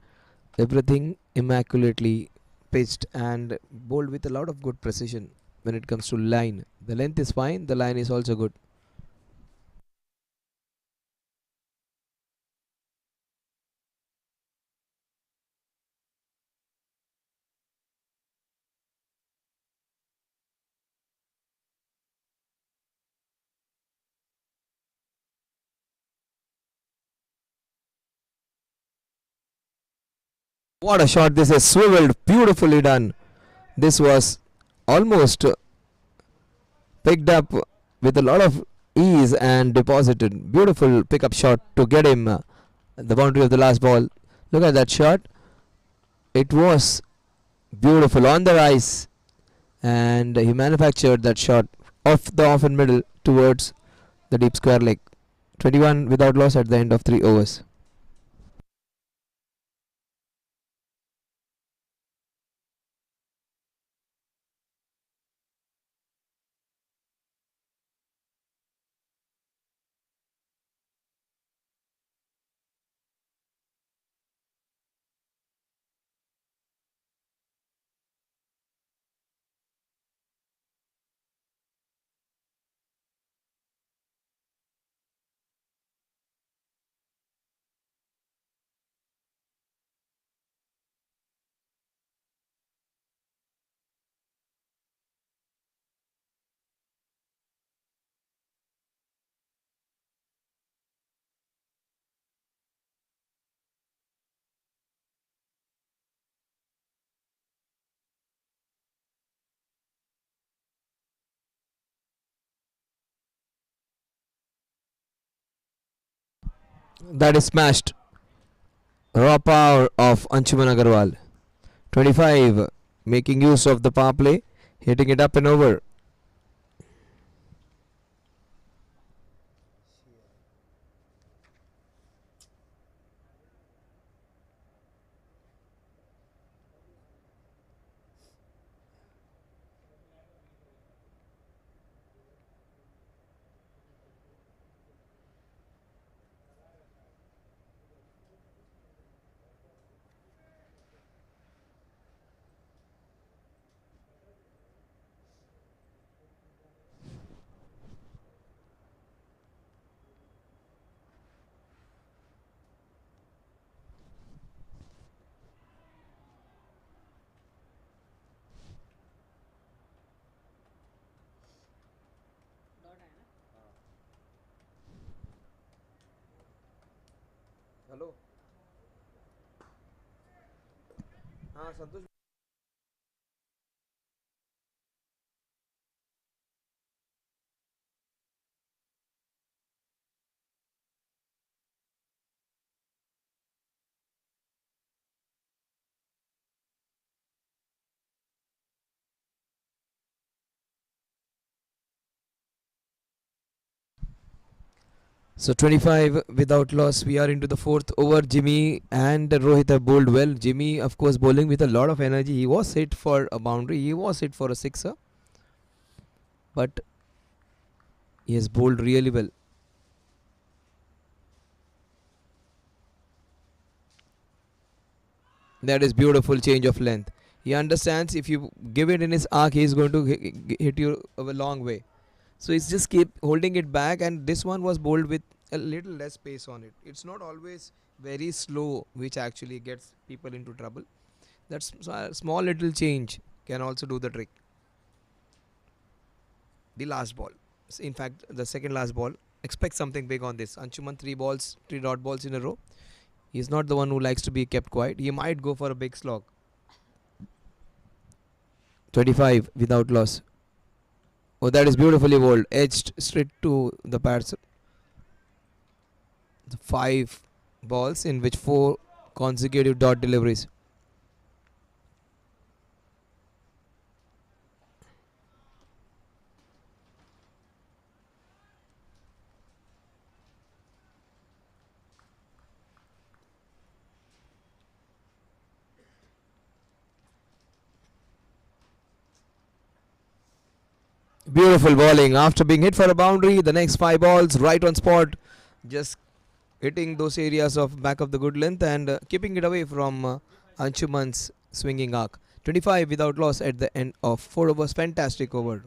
everything immaculately pitched and bowled with a lot of good precision when it comes to line. The length is fine, the line is also good. What a shot this is, swiveled, beautifully done. This was almost picked up with a lot of ease and deposited. Beautiful pickup shot to get him the boundary of the last ball. Look at that shot. It was beautiful on the ice, and he manufactured that shot off the off and middle towards the deep square leg. 21 without loss at the end of 3 overs. That is smashed. Raw power of Anshuman Agarwal. 25 making use of the power play, hitting it up and over. Hello. So 25 without loss. We are into the fourth over. Jimmy and Rohit have bowled well. Jimmy, of course, bowling with a lot of energy. He was hit for a boundary. He was hit for a sixer, but he has bowled really well. That is beautiful change of length. He understands if you give it in his arc, he is going to hit you a long way. So he's just keep holding it back, and this one was bowled with a little less pace on it. It's not always very slow, which actually gets people into trouble. That small little change can also do the trick. The last ball, in fact, the second last ball. Expect something big on this. Anshuman, three dot balls in a row. He's not the one who likes to be kept quiet. He might go for a big slog. 25 without loss. Oh, that is beautifully bowled. Edged straight to the pads. The 5 balls in which 4 consecutive dot deliveries. Beautiful bowling. After being hit for a boundary, the next 5 balls right on spot. Just hitting those areas of back of the good length and keeping it away from Anshuman's swinging arc. 25 without loss at the end of 4 overs. Fantastic over.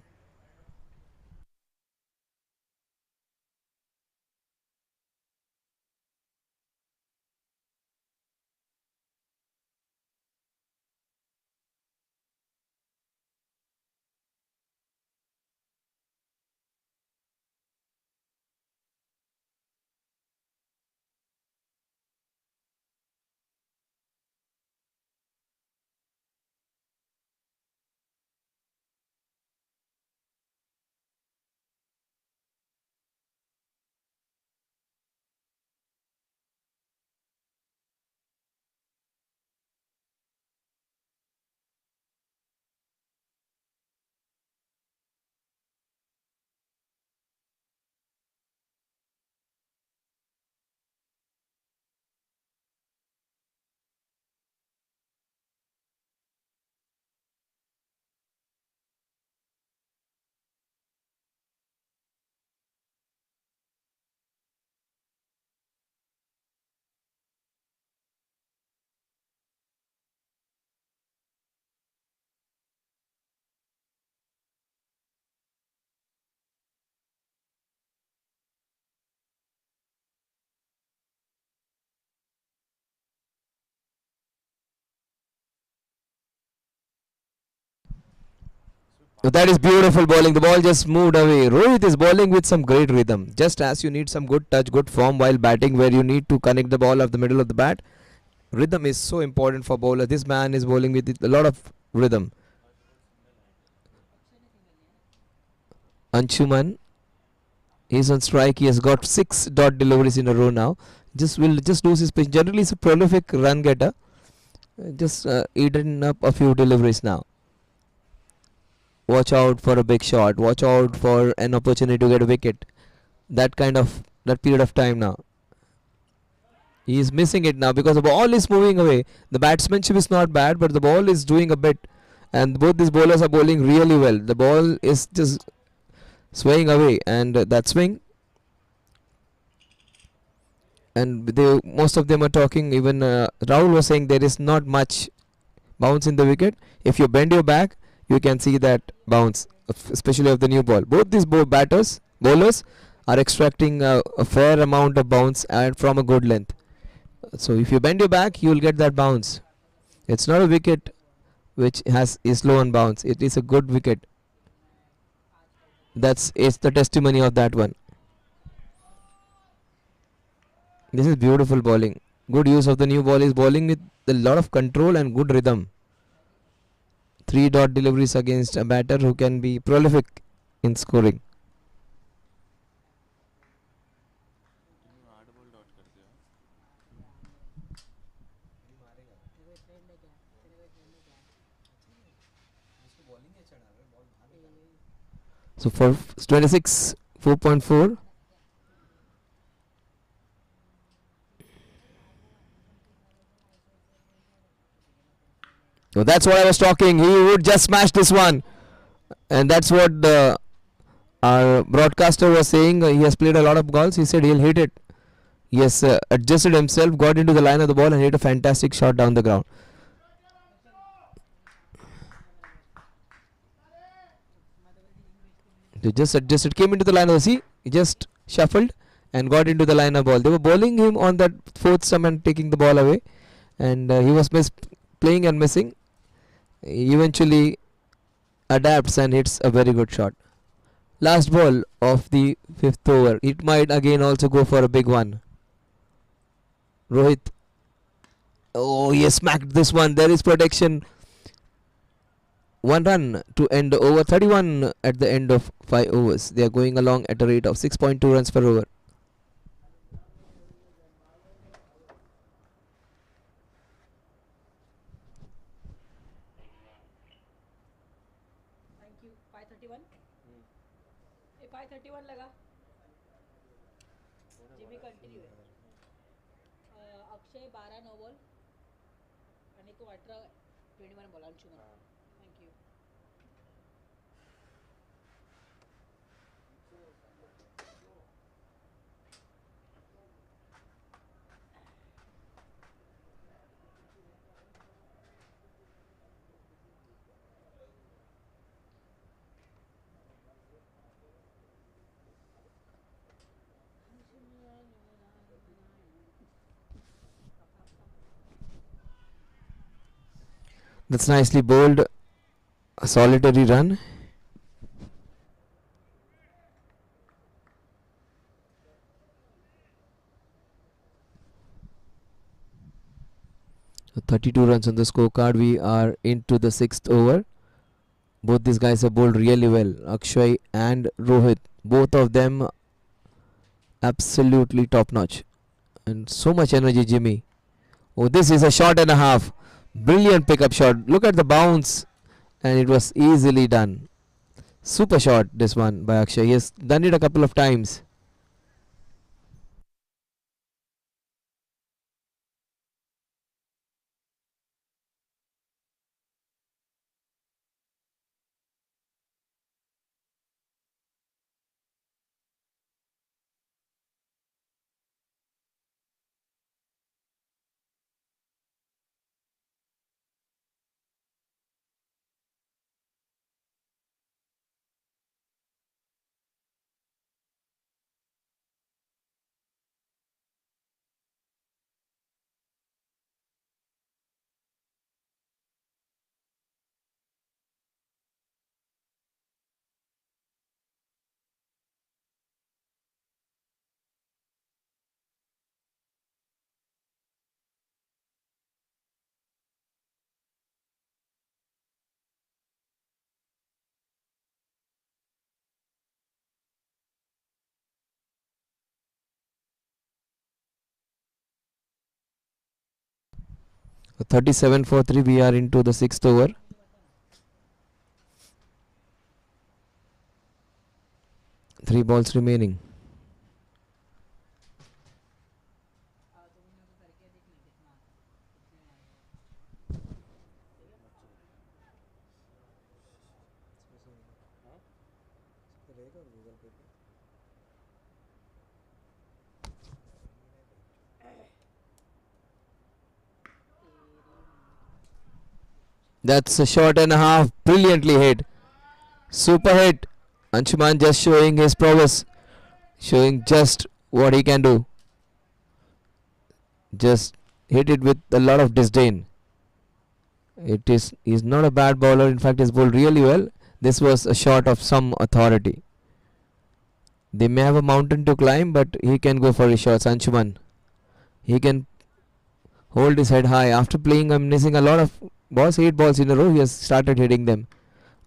That is beautiful bowling. The ball just moved away. Rohit is bowling with some great rhythm. Just as you need some good touch, good form while batting, where you need to connect the ball off the middle of the bat, rhythm is so important for bowler. This man is bowling with a lot of rhythm. Anshuman is on strike. He has got 6 dot deliveries in a row now. Just lose his pitch. Generally, he's a prolific run getter. Just eaten up a few deliveries now. Watch out for a big shot. Watch out for an opportunity to get a wicket. That period of time now. He is missing it now because the ball is moving away. The batsmanship is not bad, but the ball is doing a bit. And both these bowlers are bowling really well. The ball is just swaying away, and that swing. And most of them are talking. Even Rahul was saying there is not much bounce in the wicket. If you bend your back, you can see that bounce, especially of the new ball. Both these bowlers are extracting a fair amount of bounce and from a good length. So if you bend your back, you will get that bounce. It's not a wicket which is low on bounce. It is a good wicket. It's the testimony of that one. This is beautiful bowling. Good use of the new ball. Is bowling with a lot of control and good rhythm. 3 dot deliveries against a batter who can be prolific in scoring. So for 26, 4.4. So that's what I was talking. He would just smash this one, and that's what our broadcaster was saying. He has played a lot of golf. He said he'll hit it. He has adjusted himself, got into the line of the ball, and hit a fantastic shot down the ground. He just adjusted, came into the line of the sea. He just shuffled and got into the line of ball. They were bowling him on that fourth stump and taking the ball away, and he was playing and missing. He eventually adapts and hits a very good shot. Last ball of the 5th over. It might again also go for a big one. Rohit. Oh, he has smacked this one. There is protection. 1 run to end over. 31 at the end of 5 overs. They are going along at a rate of 6.2 runs per over. Thank you. 531. 531 लगा. Jimmy continue है. Akshay 12 no ball आणि तो 18 21 ball Anshuman. Thank you. That's nicely bowled. A solitary run. So 32 runs on the scorecard. We are into the 6th over. Both these guys have bowled really well. Akshay and Rohit. Both of them absolutely top notch. And so much energy, Jimmy. Oh, this is a shot and a half. Brilliant pickup shot. Look at the bounce. And it was easily done. Super shot, this one by Akshay. He has done it a couple of times. So 37 for 3. We are into the 6th over. 3 balls remaining. That's a shot and a half. Brilliantly hit. Super hit. Anshuman just showing his prowess. Showing just what he can do. Just hit it with a lot of disdain. He's not a bad bowler. In fact, he's bowled really well. This was a shot of some authority. They may have a mountain to climb, but he can go for his shots. Anshuman. He can hold his head high after playing and missing a lot of balls, 8 balls in a row. He has started hitting them,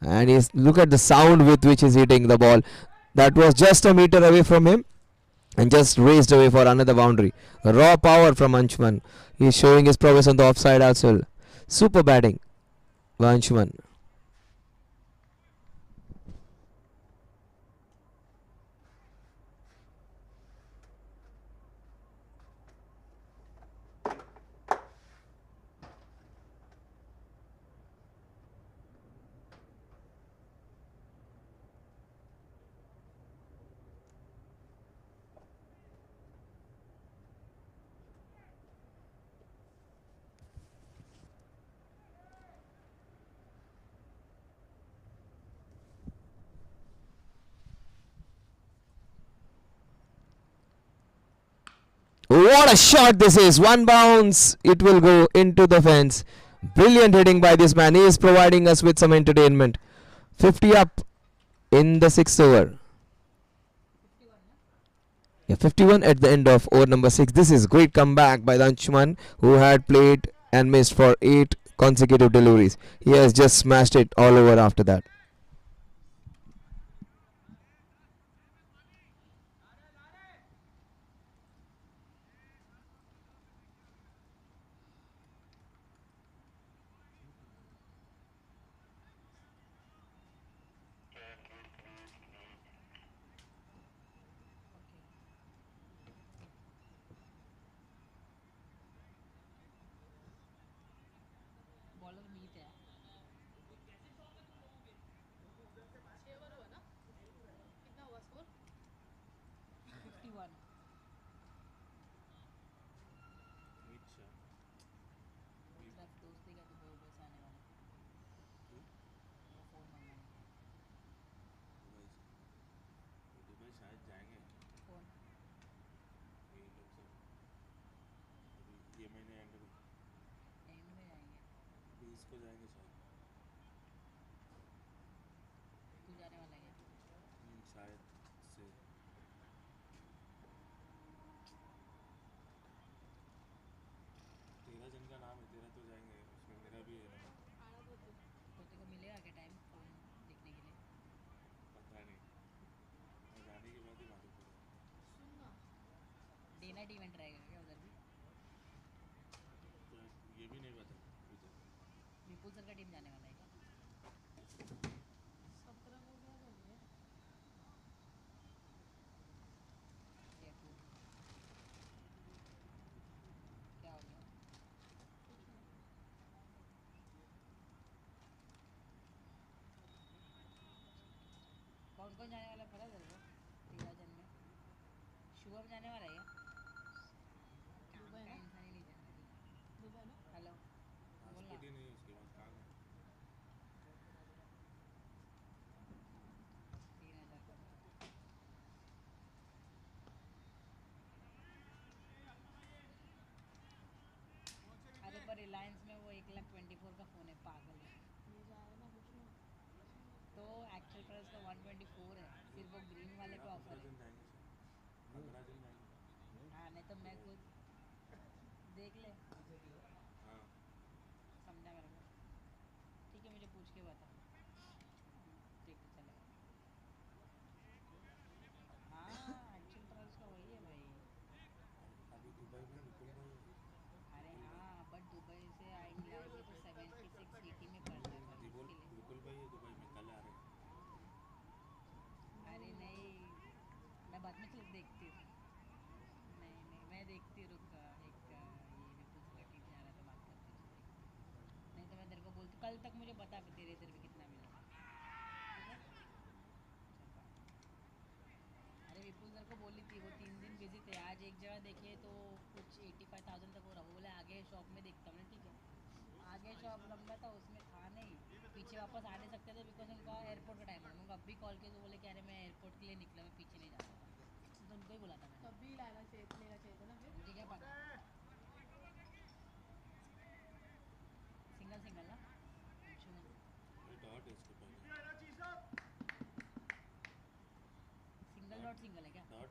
and he's look at the sound with which he's hitting the ball. That was just a meter away from him, and just raced away for another boundary. Raw power from Anshman. He's showing his prowess on the offside as well. Super batting by Anshman. What a shot this is! One bounce, it will go into the fence. Brilliant hitting by this man. He is providing us with some entertainment. 50 up in the sixth over. 51 na? Yeah, 51 at the end of over number 6. This is great comeback by the Anshman, who had played and missed for 8 consecutive deliveries. He has just smashed it all over after that. Okay. Bowler Meet है. 6 over हुआ ना? कितना हुआ score? 51. मतलब दोस्ती का Dubai उबई से आने वाला. वो फोन मंगाने. फोन एंड में जाएंगे. तू जाने वाला है क्या? तो तेरे को मिलेगा क्या टाइम फोन देखने के लिए? सुन ना, डे नाइट इवेंट रहेगा क्या उधर भी? विपुल सर का टीम जाने वाला है क्या? 17 को क्या कर रहे हैं? क्या तू क्या हो गया? कुछ नहीं. कौन कौन जाने वाला है पता है तेरे को? 13 जन में शुभम जाने वाला है क्या? काम का इंसान ही नहीं जाना. दुबई ना? हेलो बोलना. 3,000 का. अरे पर रिलायंस में वो 1,24,000 का फ़ोन है, पागल है. ये जाए ना कुछ ना. तो एक्चुअल प्राइस का 124 है, सिर्फ वो ग्रीन वाले पे ऑफर है. हाँ नहीं तो मैं खुद देख ले. समझा मेरे को. ठीक है मुझे पूछ के बता. ठीक है चलेगा. हाँ एक्चुअल प्राइस का वही है भाई. अरे हाँ बट दुबई से आएंगे आएंगे तो 76 80 में पड़ता है भाई इसके लिए. अरे नहीं मैं बाद में चल देखती हूँ. नहीं नहीं मैं देखती हूँ, रुक. एक ये विपुल सर का टीम जा रहा है तो बात करती हूँ उससे, देखती हूँ. नहीं तो मैं तेरे को बोलती कल तक मुझे बता तेरे इधर भी कितना मिला. ठीक है चल बाय. अरे विपुल सर को बोली थी, वो 3 दिन बिजी थे. आज एक जगह देखे तो कुछ 85,000 तक हो रहा. वो बोले आगे शॉप में देखता हूँ ना. ठीक है आगे शॉप लंबा था उसमें था नहीं. पीछे वापस आ नहीं सकते थे बिकॉज उनका एयरपोर्ट का टाइम है. उनको अब भी कॉल किया तो बोले कि अरे मैं एयरपोर्ट के लिए निकला, मैं पीछे नहीं जा सकता. तो उनको ही बोला था मैंने. तब भी लेना चाहिए था ना फिर. मुझे क्या पता. सिंगल सिंगल ना अंशुमन. सिंगल डॉट सिंगल है क्या? चार.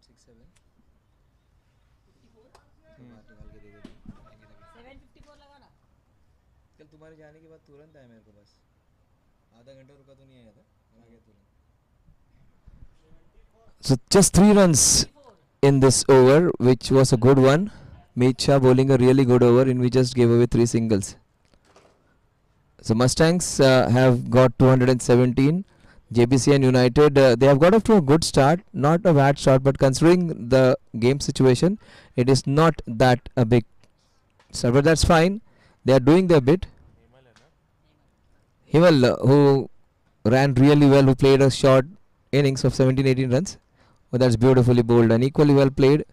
$754 लगाना. कल तुम्हारे जाने के बाद तुरंत आया मेरे को बस आधा घंटा रुका तो नहीं आया था आ गया तुरंत. So just 3 runs in this over, which was a good one. Mecha bowling a really good over in which just gave away 3 singles. So Mustangs have got 217. Jbcn United, they have got off to a good start, not a bad start, but considering the game situation, it is not that a big start. But that's fine. They are doing their bit. Himal, who ran really well, who played a short innings of 17-18 runs. Oh, that's beautifully bowled and equally well played.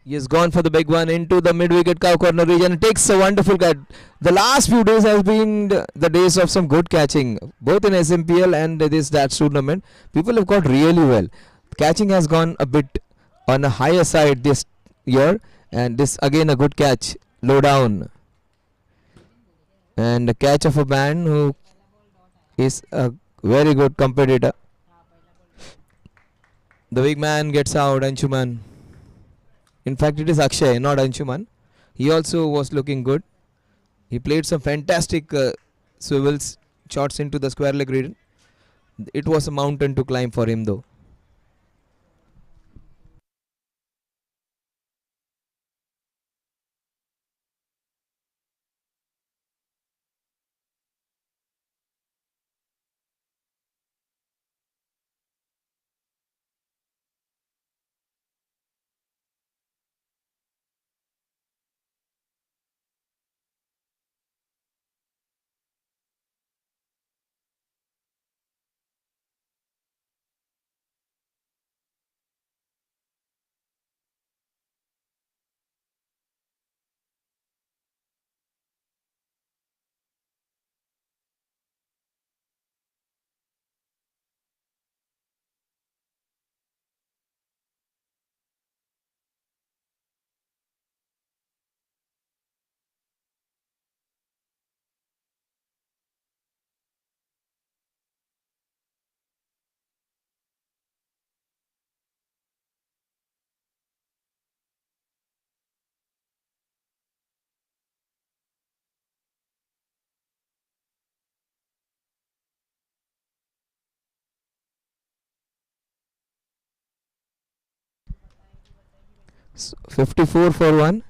He has gone for the big one into the mid-wicket cow corner region and takes a wonderful cut. The last few days has been the days of some good catching, both in SMPL and this Stats tournament. People have got really well. Catching has gone a bit on a higher side this year, and this again a good catch, low down, and a catch of a man who is a very good competitor. The big man gets out, Anshuman. In fact, it is Akshay, not Anshuman. He also was looking good. He played some fantastic swivels shots into the square leg region. It was a mountain to climb for him though. So 54 for 1.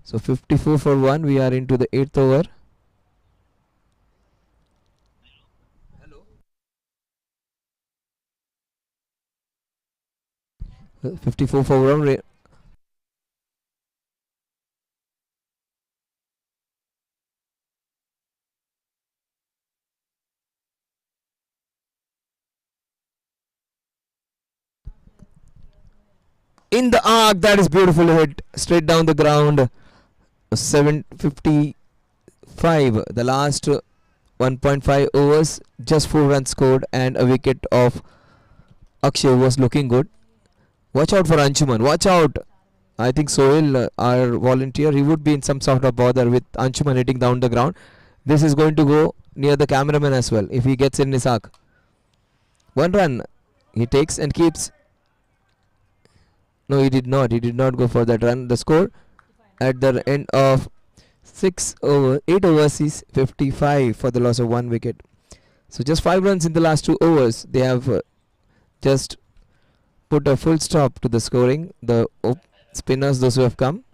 So 54 for 1. We are into the 8th over. 54 for 1. In the arc, that is beautifully hit straight down the ground. 755. The last 1.5 overs, just 4 runs scored and a wicket of Akshay was looking good. Watch out for Anshuman. Watch out. I think Sohail, our volunteer, he would be in some sort of bother with Anshuman hitting down the ground. This is going to go near the cameraman as well if he gets in his arc. 1 run he takes and keeps. No, he did not. He did not go for that run. The score at the end of 8 overs is 55 for the loss of 1 wicket. So just 5 runs in the last 2 overs. They have just put a full stop to the scoring. The spinners, those who have come.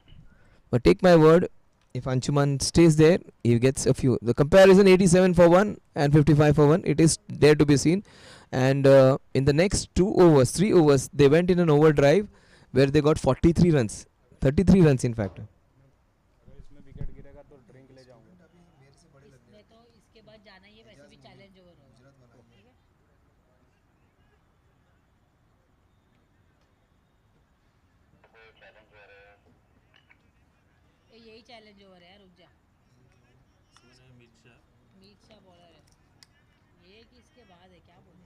But take my word, if Anshuman stays there, he gets a few. The comparison 87 for 1 and 55 for 1. It is there to be seen. And in the next 2 overs, 3 overs, they went in an overdrive where they got 43 runs. 33 runs in fact. इसमें तो इसके बाद जाना ही है वैसे भी challenge over होगा ठीक है यही चैलेंज ओवर है यार, रुक जा। कौन है अमित शाह? मीत शाह बॉलर है ये, कि इसके बाद है क्या बोले।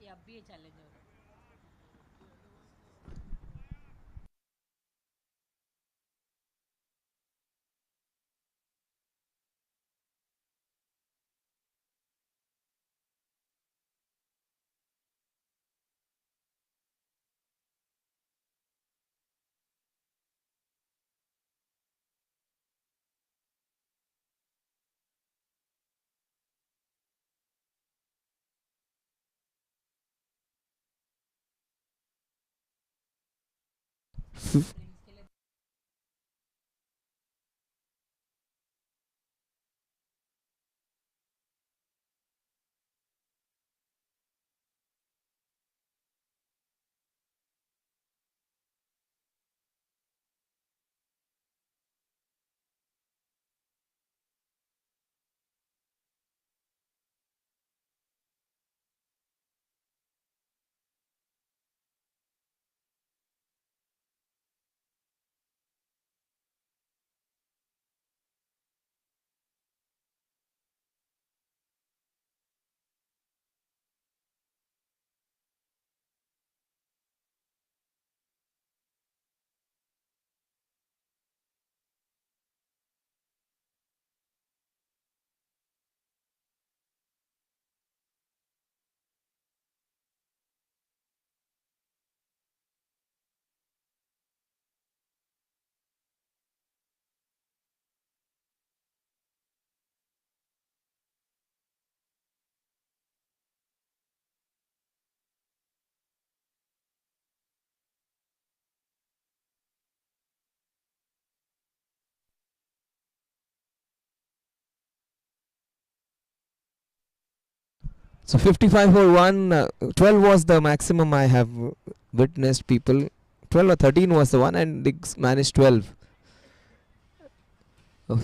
ये अब भी ये चैलेंज ओवर है। ड्रिंक्स के लिए। So 55 for 1, 12 was the maximum I have witnessed people. 12 or 13 was the one, and Diggs managed 12.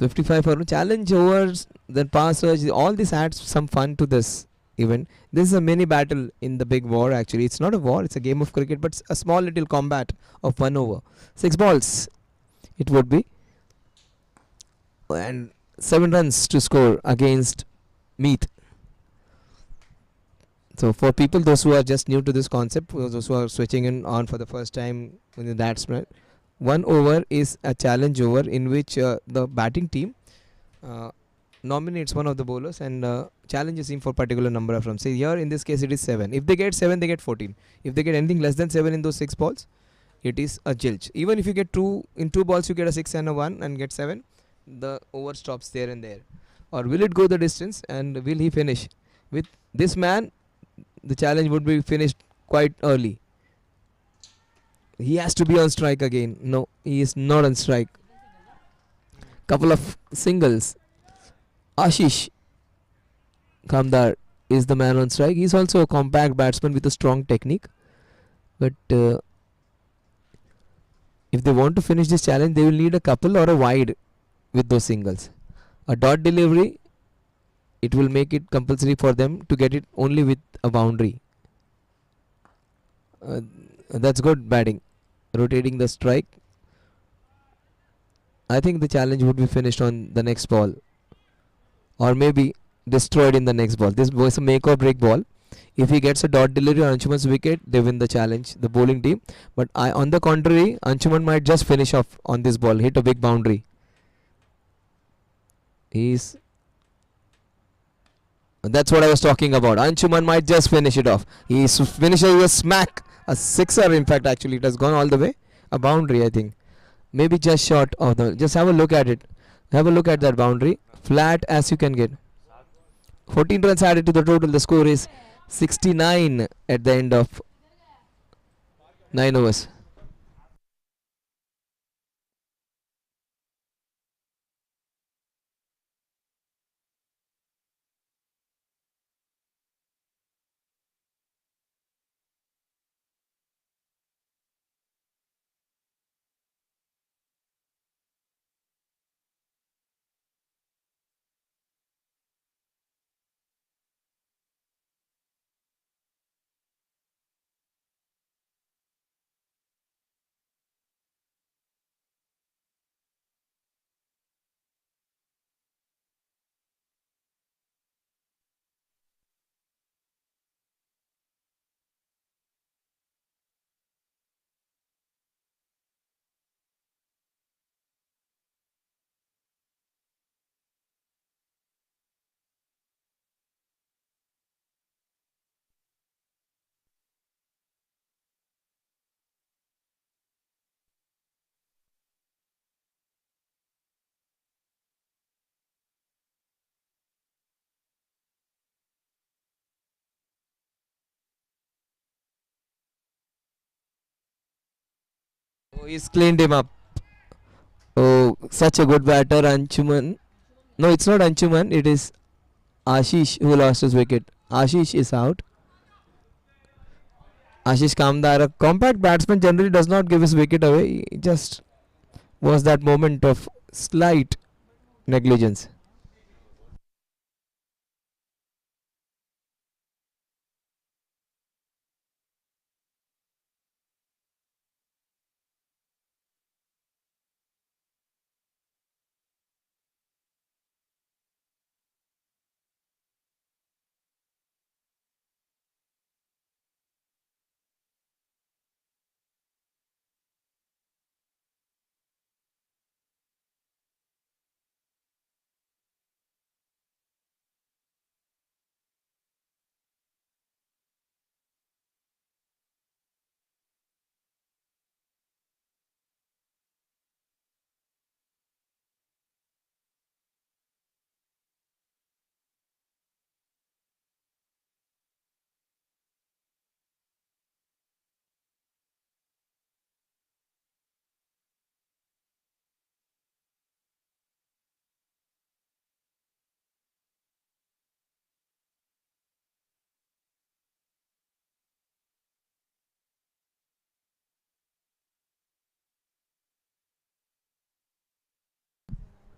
55 for challenge overs, then pass surge. All this adds some fun to this event. This is a mini battle in the big war. Actually, it's not a war; it's a game of cricket, but a small little combat of 1 over. 6 balls. It would be, and 7 runs to score against Meath. So for people, those who are just new to this concept, those who are switching in on for the first time, that's right. 1 over is a challenge over in which the batting team uh, nominates one of the bowlers and challenges him for particular number of runs. Say here in this case it is 7. If they get 7, they get 14. If they get anything less than 7 in those 6 balls, it is a jilch. Even if you get two in 2 balls, you get a 6 and a 1 and get 7. The over stops there and there. Or will it go the distance and will he finish? With this man, the challenge would be finished quite early. He has to be on strike again. No, he is not on strike. Couple of singles. Ashish Kamdar is the man on strike. He's also a compact batsman with a strong technique. But if they want to finish this challenge, they will need a couple or a wide with those singles. A dot delivery, it will make it compulsory for them to get it only with a boundary. That's good batting. Rotating the strike. I think the challenge would be finished on the next ball, or maybe destroyed in the next ball. This was a make or break ball. If he gets a dot delivery on Anshuman's wicket, they win the challenge, the bowling team. But on the contrary, Anshuman might just finish off on this ball, hit a big boundary. He's That's what I was talking about. Anshuman might just finish it off. He finishes with a smack, a sixer. In fact, actually, it has gone all the way. A boundary, I think. Maybe just short of the. Just have a look at it. Have a look at that boundary. Flat as you can get. 14 runs added to the total. The score is 69 at the end of 9 overs. Oh, he's cleaned him up. Oh, such a good batter, Anchuman. No, it's not Anchuman. It is Ashish who lost his wicket. Ashish is out. Ashish Kamdar, a compact batsman, generally does not give his wicket away. It just was that moment of slight negligence.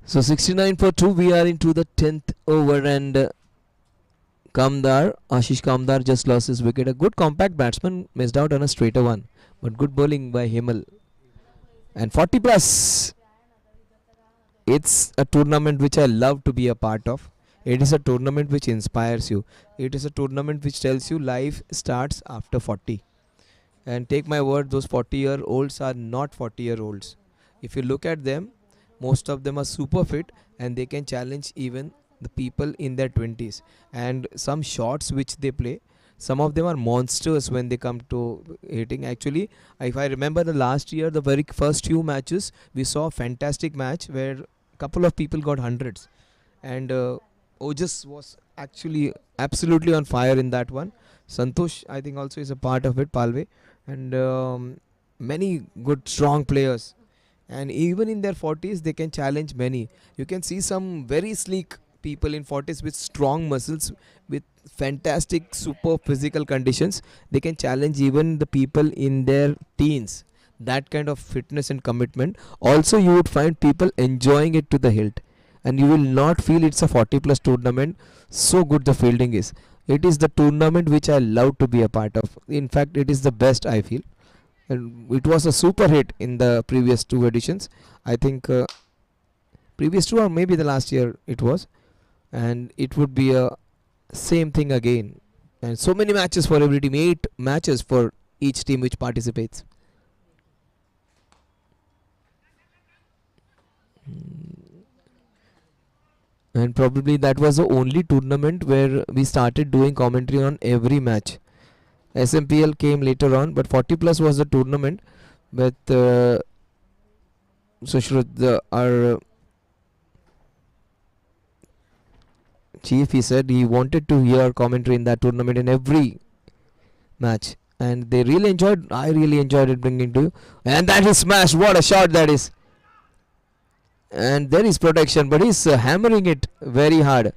So 69 for 2. We are into the 10th over, and Ashish Kamdar just lost his wicket. A good compact batsman missed out on a straighter one, but good bowling by Himal. And 40 plus. It's a tournament which I love to be a part of. It is a tournament which inspires you. It is a tournament which tells you life starts after 40. And take my word, those 40-year-olds are not 40-year-olds. If you look at them, most of them are super fit and they can challenge even the people in their 20s. And some shots which they play, some of them are monsters when they come to hitting. Actually, if I remember the last year, the very first few matches, we saw a fantastic match where a couple of people got hundreds. And Ojas was actually absolutely on fire in that one. Santosh, I think, also is a part of it, Palve. And many good, strong players. And even in their 40s, they can challenge many. You can see some very sleek people in 40s with strong muscles, with fantastic, super physical conditions. They can challenge even the people in their teens. That kind of fitness and commitment. Also, you would find people enjoying it to the hilt, and you will not feel it's a 40 plus tournament. So good the fielding is. It is the tournament which I love to be a part of. In fact, it is the best, I feel. And it was a super hit in the previous two editions. I think previous two, or maybe the last year it was, and it would be a same thing again. And so many matches for every team, 8 matches for each team which participates. And probably that was the only tournament where we started doing commentary on every match. SMPL came later on, but 40 plus was the tournament with our chief. He said he wanted to hear commentary in that tournament in every match, and they really enjoyed. I really enjoyed it bringing to you. And that is smashed. What a shot that is! And there is protection, but he's hammering it very hard.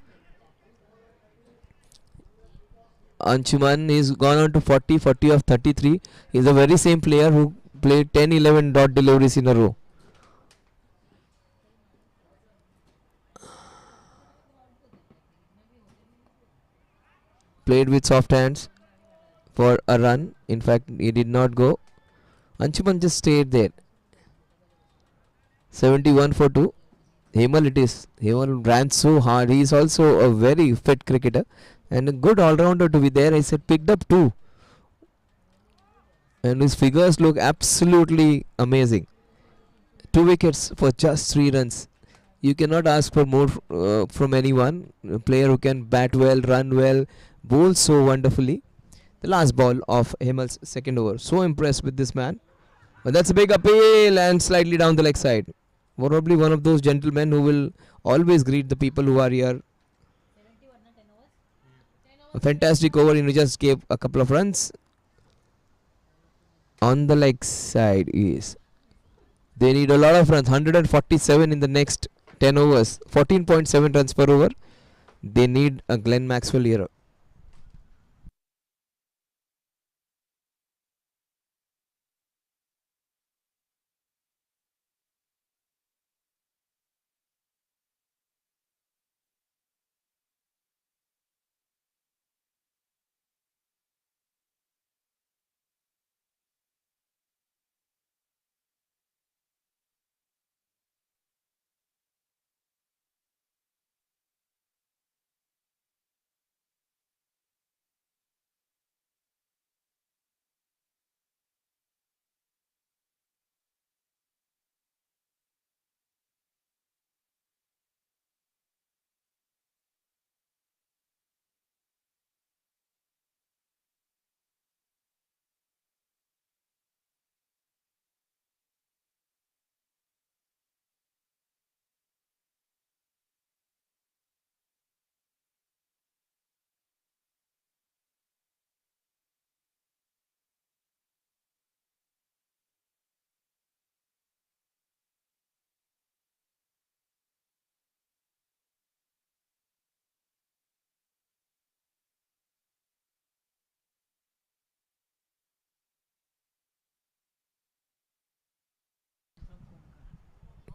Anshuman is gone on to 40, 40 of 33. He's the very same player who played 10, 11 dot deliveries in a row. Played with soft hands for a run. In fact, he did not go. Anshuman just stayed there. 71 for 2. Hemal it is. Hemal ran so hard. He is also a very fit cricketer and a good all-rounder to be there. I said picked up 2. And his figures look absolutely amazing. 2 wickets for just 3 runs. You cannot ask for more from anyone. A player who can bat well, run well, bowl so wonderfully. The last ball of Himal's second over. So impressed with this man. But that's a big appeal and slightly down the leg side. Probably one of those gentlemen who will always greet the people who are here. A fantastic over, and he just gave a couple of runs on the leg side. Is They need a lot of runs, 147 in the next 10 overs, 14.7 runs per over. They need a Glenn Maxwell era.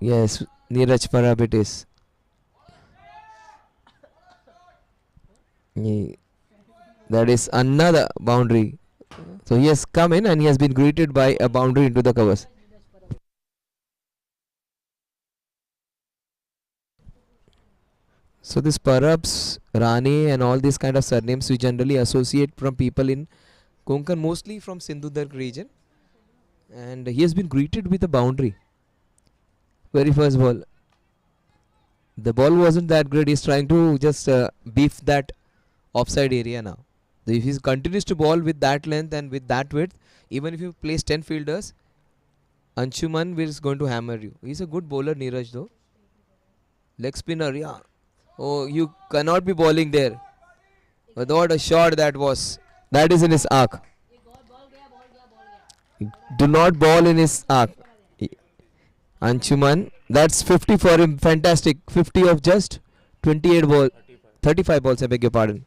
Yes, Neeraj Parab it is. Ye- That is another boundary. So he has come in and he has been greeted by a boundary into the covers. So this Parabs, Rane and all these kind of surnames we generally associate from people in Konkan, mostly from Sindhudurg region. And he has been greeted with a boundary. Very first ball. The ball wasn't that great. He's trying to just beef that offside area now. If he continues to ball with that length and with that width, even if you place 10 fielders, Anshuman is going to hammer you. He's a good bowler, Neeraj, though. Leg spinner, yeah. Oh, you cannot be bowling there. But what a shot that was. That is in his arc. Do not ball in his arc. Anshuman, that's 50 for him. Fantastic. 50 of just 28 ball, 35. 35 balls. I beg your pardon.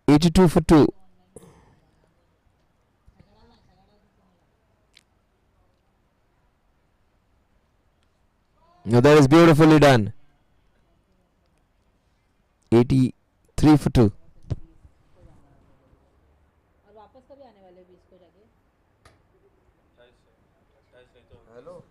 82 for 2. Now that is beautifully done. 83 for 2. और वापस कभी आने वाले 20 को जाके 28 से 28 नहीं तो Hello.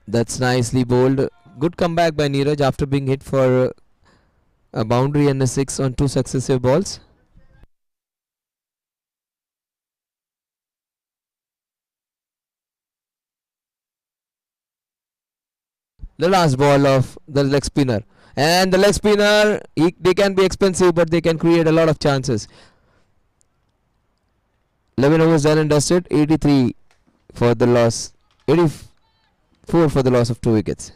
That's nicely bowled. Good comeback by Neeraj after being hit for a boundary and a 6 on 2 successive balls. The last ball of the leg spinner. And the leg spinner, they can be expensive, but they can create a lot of chances. 11 overs done and dusted. 83 for the loss. 84 for the loss of 2 wickets.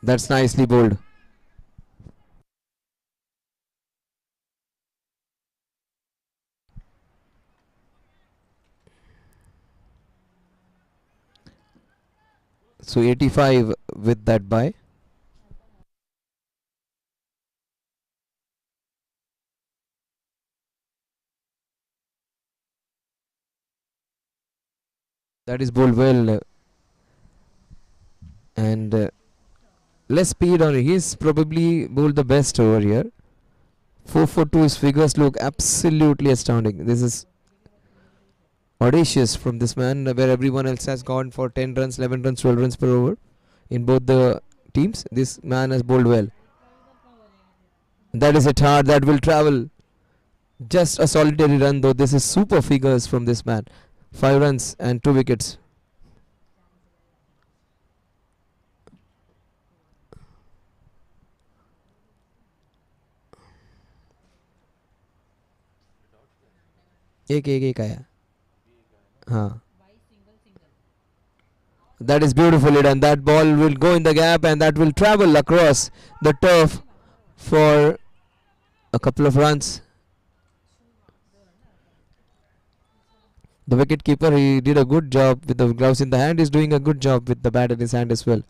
That's nicely bowled. So 85 with that bye. That is bowled well, and less speed on it. He's probably bowled the best over here. 4 for 2. His figures look absolutely astounding. This is audacious from this man, where everyone else has gone for 10 runs, 11 runs, 12 runs per over in both the teams. This man has bowled well. That is hit hard. That will travel. Just a solitary run, though. This is super figures from this man. 5 runs and 2 wickets. एक एक एक आया हाँ. Why single single? That is beautifully done. That ball will go in the gap and that will travel across the turf for a couple of runs. The wicket keeper, he did a good job with the gloves in the hand. He's doing a good job with the bat in his hand as well.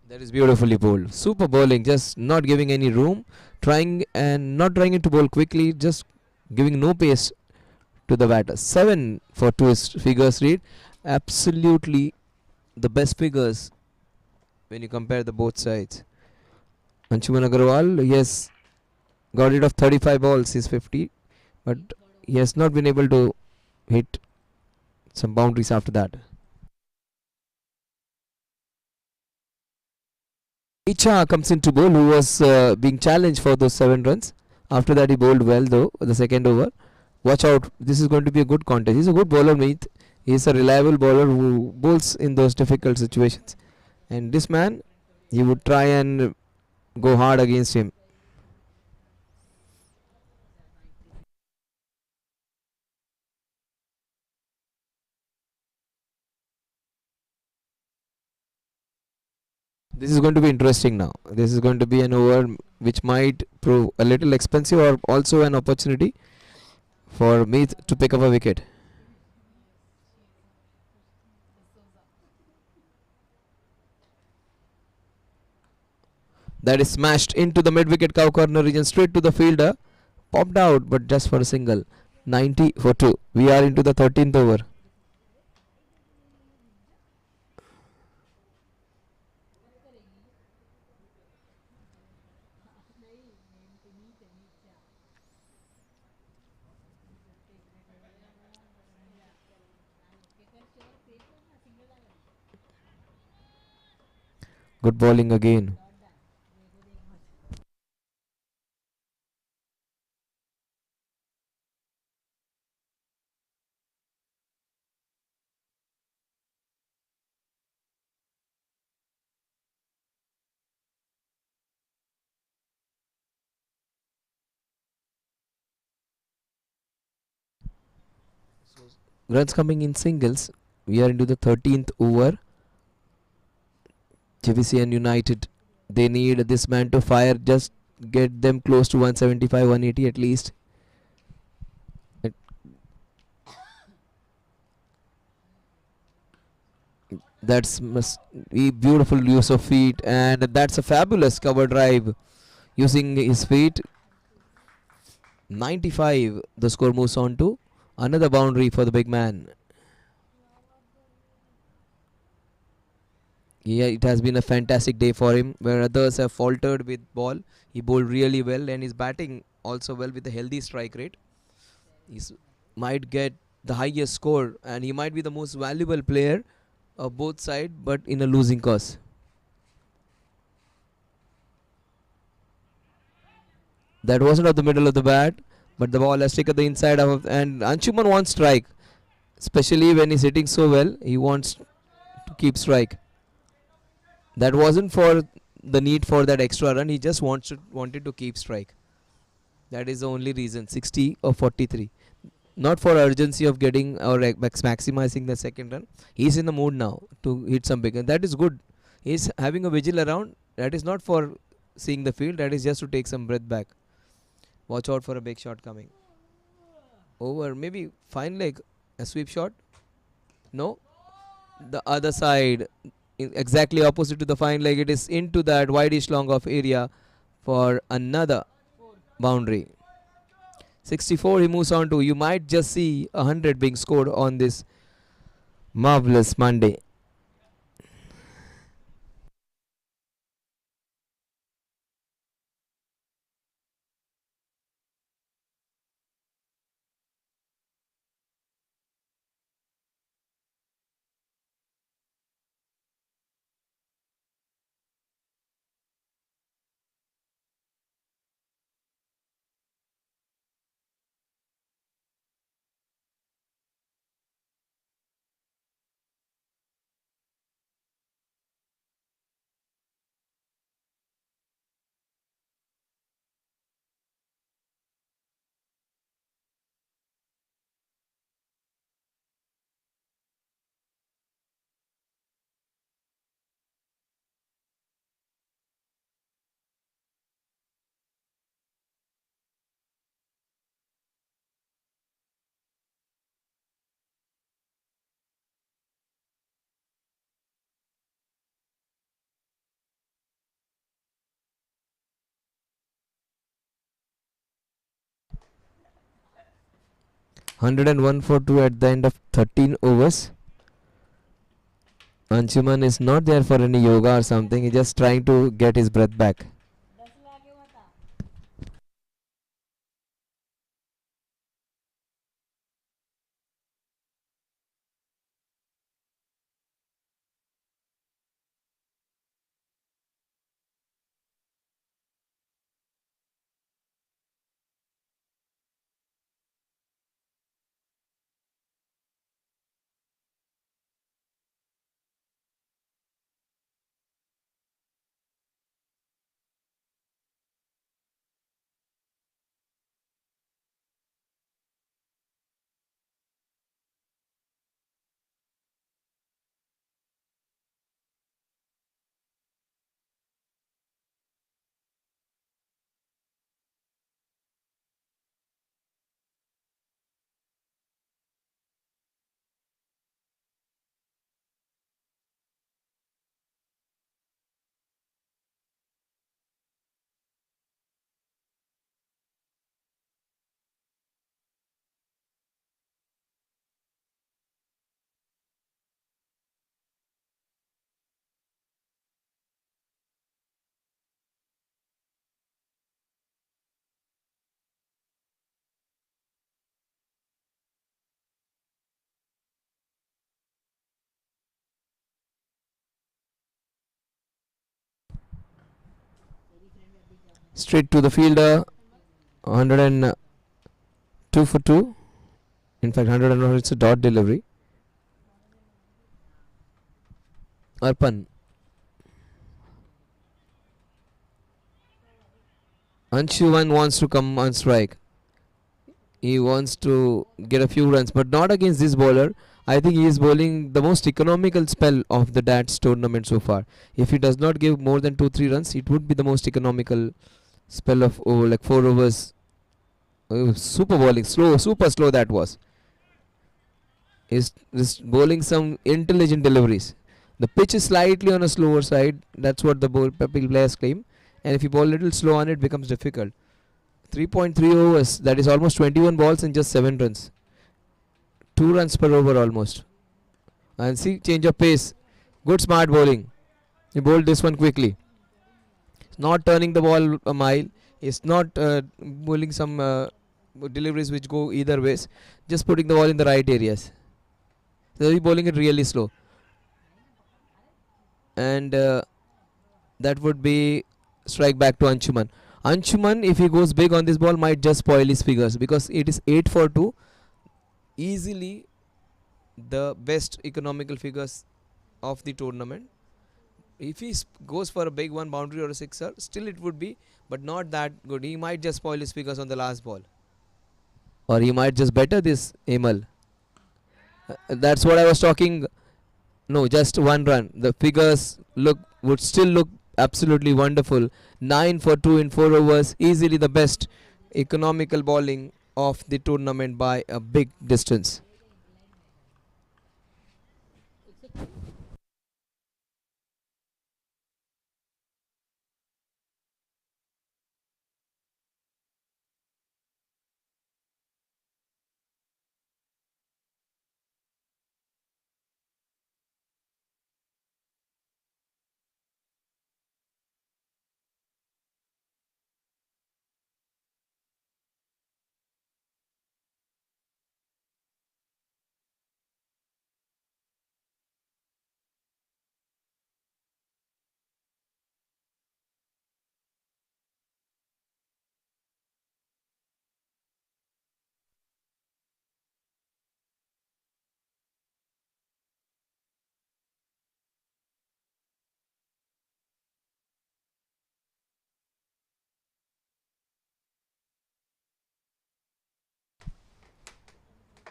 That is beautifully bowled. Super bowling, just not giving any room, trying and not trying to bowl quickly, just giving no pace to the batter. 7 for 2 is figures read. Absolutely the best figures when you compare the both sides. Anshuman Agarwal, he has got rid of 35 balls, he's 50, but he has not been able to hit some boundaries after that. Icha comes into bowl, who was being challenged for those 7 runs. After that, he bowled well, though, the second over. Watch out, this is going to be a good contest. He's a good bowler, Meet. He's a reliable bowler who bowls in those difficult situations. And this man, he would try and go hard against him. This is going to be interesting now. This is going to be an over which might prove a little expensive or also an opportunity for Meath to pick up a wicket. That is smashed into the mid-wicket cow corner region, straight to the fielder. Popped out, but just for a single. 90 for 2. We are into the 13th over. Good bowling again. Runs coming in singles. We are into the 13th over. Jbcn United, they need this man to fire, just get them close to 175, 180 at least. That's must be beautiful use of feet, and that's a fabulous cover drive using his feet. 95. The score moves on to another boundary for the big man. Yeah, it has been a fantastic day for him, where others have faltered with ball. He bowled really well and is batting also well with a healthy strike rate. He's might get the highest score, and he might be the most valuable player of both sides, but in a losing cause. That wasn't at the middle of the bat, but the ball has taken the inside of, and Anshuman wants strike, especially when he's hitting so well. He wants to keep strike. That wasn't for the need for that extra run. He just wanted to keep strike. That is the only reason. 60 or 43. Not for urgency of getting or maximizing the second run. He's in the mood now to hit some big, and that is good. He's having a vigil around. That is not for seeing the field. That is just to take some breath back. Watch out for a big shot coming. Over, maybe fine leg, a sweep shot. No, the other side, exactly opposite to the fine leg. It is into that wideish long of area for another boundary. 64 he moves on to. You might just see 100 being scored on this marvelous Monday. (101 for 2 at the end of 13 overs. Anshuman is not there for any yoga or something. He's just trying to get his breath back. Straight to the fielder. 102 for 2. In fact, 101, it's a dot delivery. Arpan. Anshuman wants to come on strike. He wants to get a few runs, but not against this bowler. I think he is bowling the most economical spell of the DATS tournament so far. If he does not give more than 2-3 runs, it would be the most economical spell of like 4 overs. Super bowling, slow, super slow that was. Is bowling some intelligent deliveries. The pitch is slightly on a slower side. That's what the players claim. And if you bowl a little slow on it, becomes difficult. 3.3 overs. That is almost 21 balls and just 7 runs. 2 runs per over almost. And see, change of pace. Good smart bowling. He bowled this one quickly. It's not turning the ball a mile. It's not bowling some deliveries which go either ways, just putting the ball in the right areas. So he's bowling it really slow, and that would be strike back to Anshuman. Anshuman, if he goes big on this ball, might just spoil his figures because it is 8 for 2, easily the best economical figures of the tournament. If he goes for a big one, boundary or a sixer, still it would be, but not that good. He might just spoil his figures on the last ball, or he might just better this Amal. That's what I was talking. No, just one run. The figures would still look absolutely wonderful. 9 for 2 in 4 overs, easily the best economical bowling of the tournament by a big distance.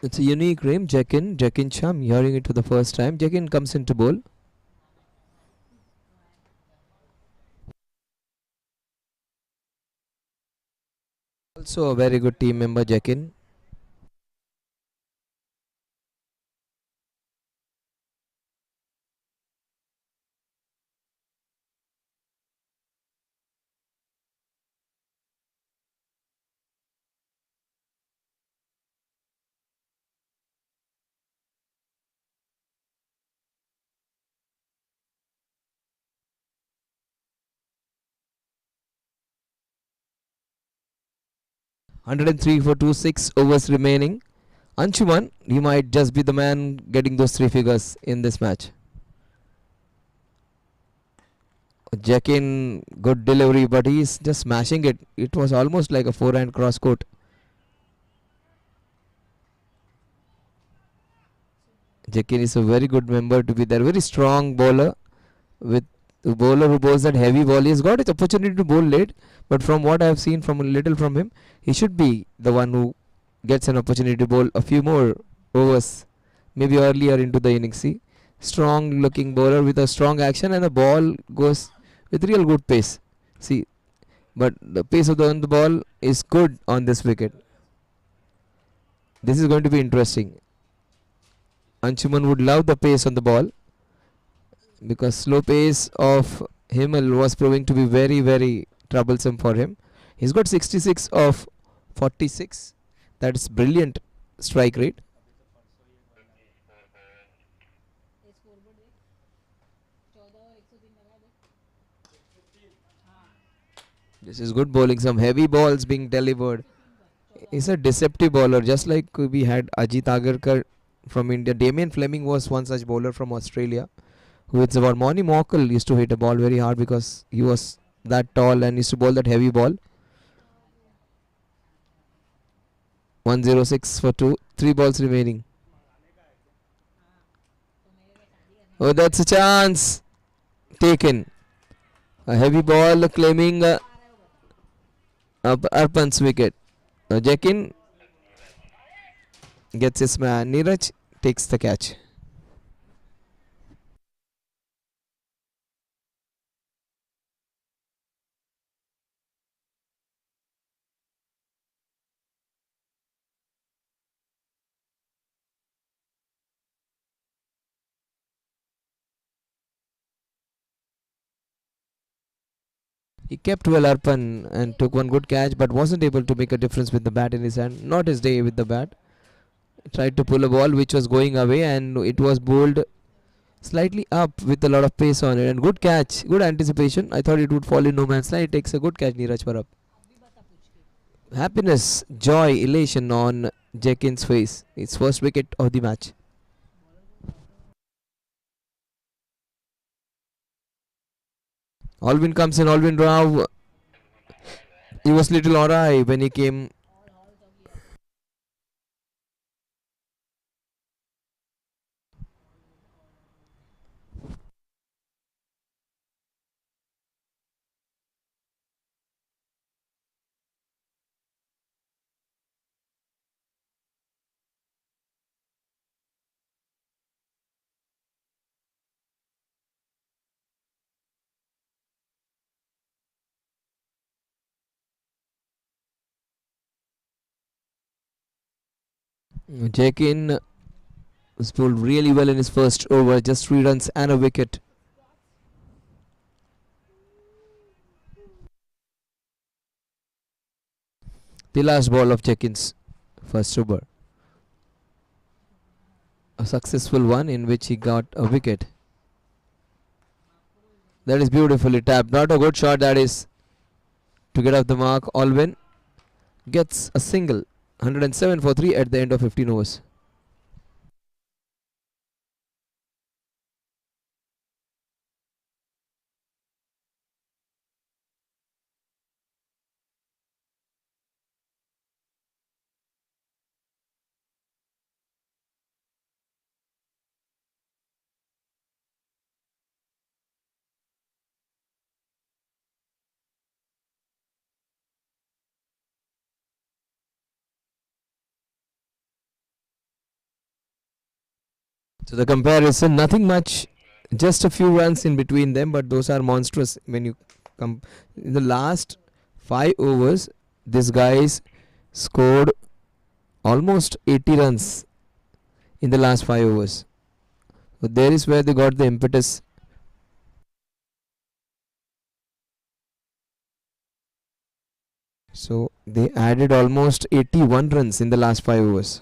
It's a unique name, Jbcn Cham. Hearing it for the first time. Jbcn comes into bowl. Also a very good team member, Jbcn. 103 for 2, 6 overs remaining. Anshuman, he might just be the man getting those 3 figures in this match. Jbcn, good delivery, but he's just smashing it. It was almost like a forehand cross court. Jbcn is a very good member to be there. Very strong bowler, with a bowler who bowls that heavy ball. He's got his opportunity to bowl late, but from what I have seen from a little from him, he should be the one who gets an opportunity to bowl a few more overs, maybe earlier into the innings. See, strong looking bowler with a strong action, and the ball goes with real good pace. See, but the pace of the ball is good on this wicket. This is going to be interesting. Anshuman would love the pace on the ball, because slow pace of Himal was proving to be very, very troublesome for him. He's got 66 of 46. That's brilliant strike rate. ये scoreboard देख 14 और 103 लगा दे हाँ This is good bowling. Some heavy balls being delivered. 14 He's a deceptive bowler, just like we had Ajit Agarkar from India. Damien Fleming was one such bowler from Australia, who it's about Moni Mockle used to hit a ball very hard because he was that tall and used to bowl that heavy ball. 106 for 2, 3 balls remaining. तो मेरे में शादी करने Oh, that's a chance taken. A heavy ball claiming Arpan's wicket. Jbcn gets his man. Neeraj takes the catch. He kept well Arpan and took one good catch, but wasn't able to make a difference with the bat in his hand. Not his day with the bat. Tried to pull a ball which was going away, and it was bowled slightly up with a lot of pace on it. And good catch, good anticipation. I thought it would fall in no man's land. It takes a good catch, Neeraj Parab. अभी बता पूछ के Happiness, joy, elation on Jbcn's face. His first wicket of the match. Alvin comes in. Alvin Rao. He was little awry when he came. Jbcn was bowled really well in his first over. Just 3 runs and a wicket. The last ball of Jbcn's first over. A successful one in which he got a wicket. That is beautifully tapped. Not a good shot, that is, to get off the mark. Alvin gets a single. 107 for 3 at the end of 15 overs. So the comparison, nothing much, just a few runs in between them, but those are monstrous when you come. In the last 5 overs, this guys scored almost 80 runs in the last 5 overs. So there is where they got the impetus. So they added almost 81 runs in the last 5 overs.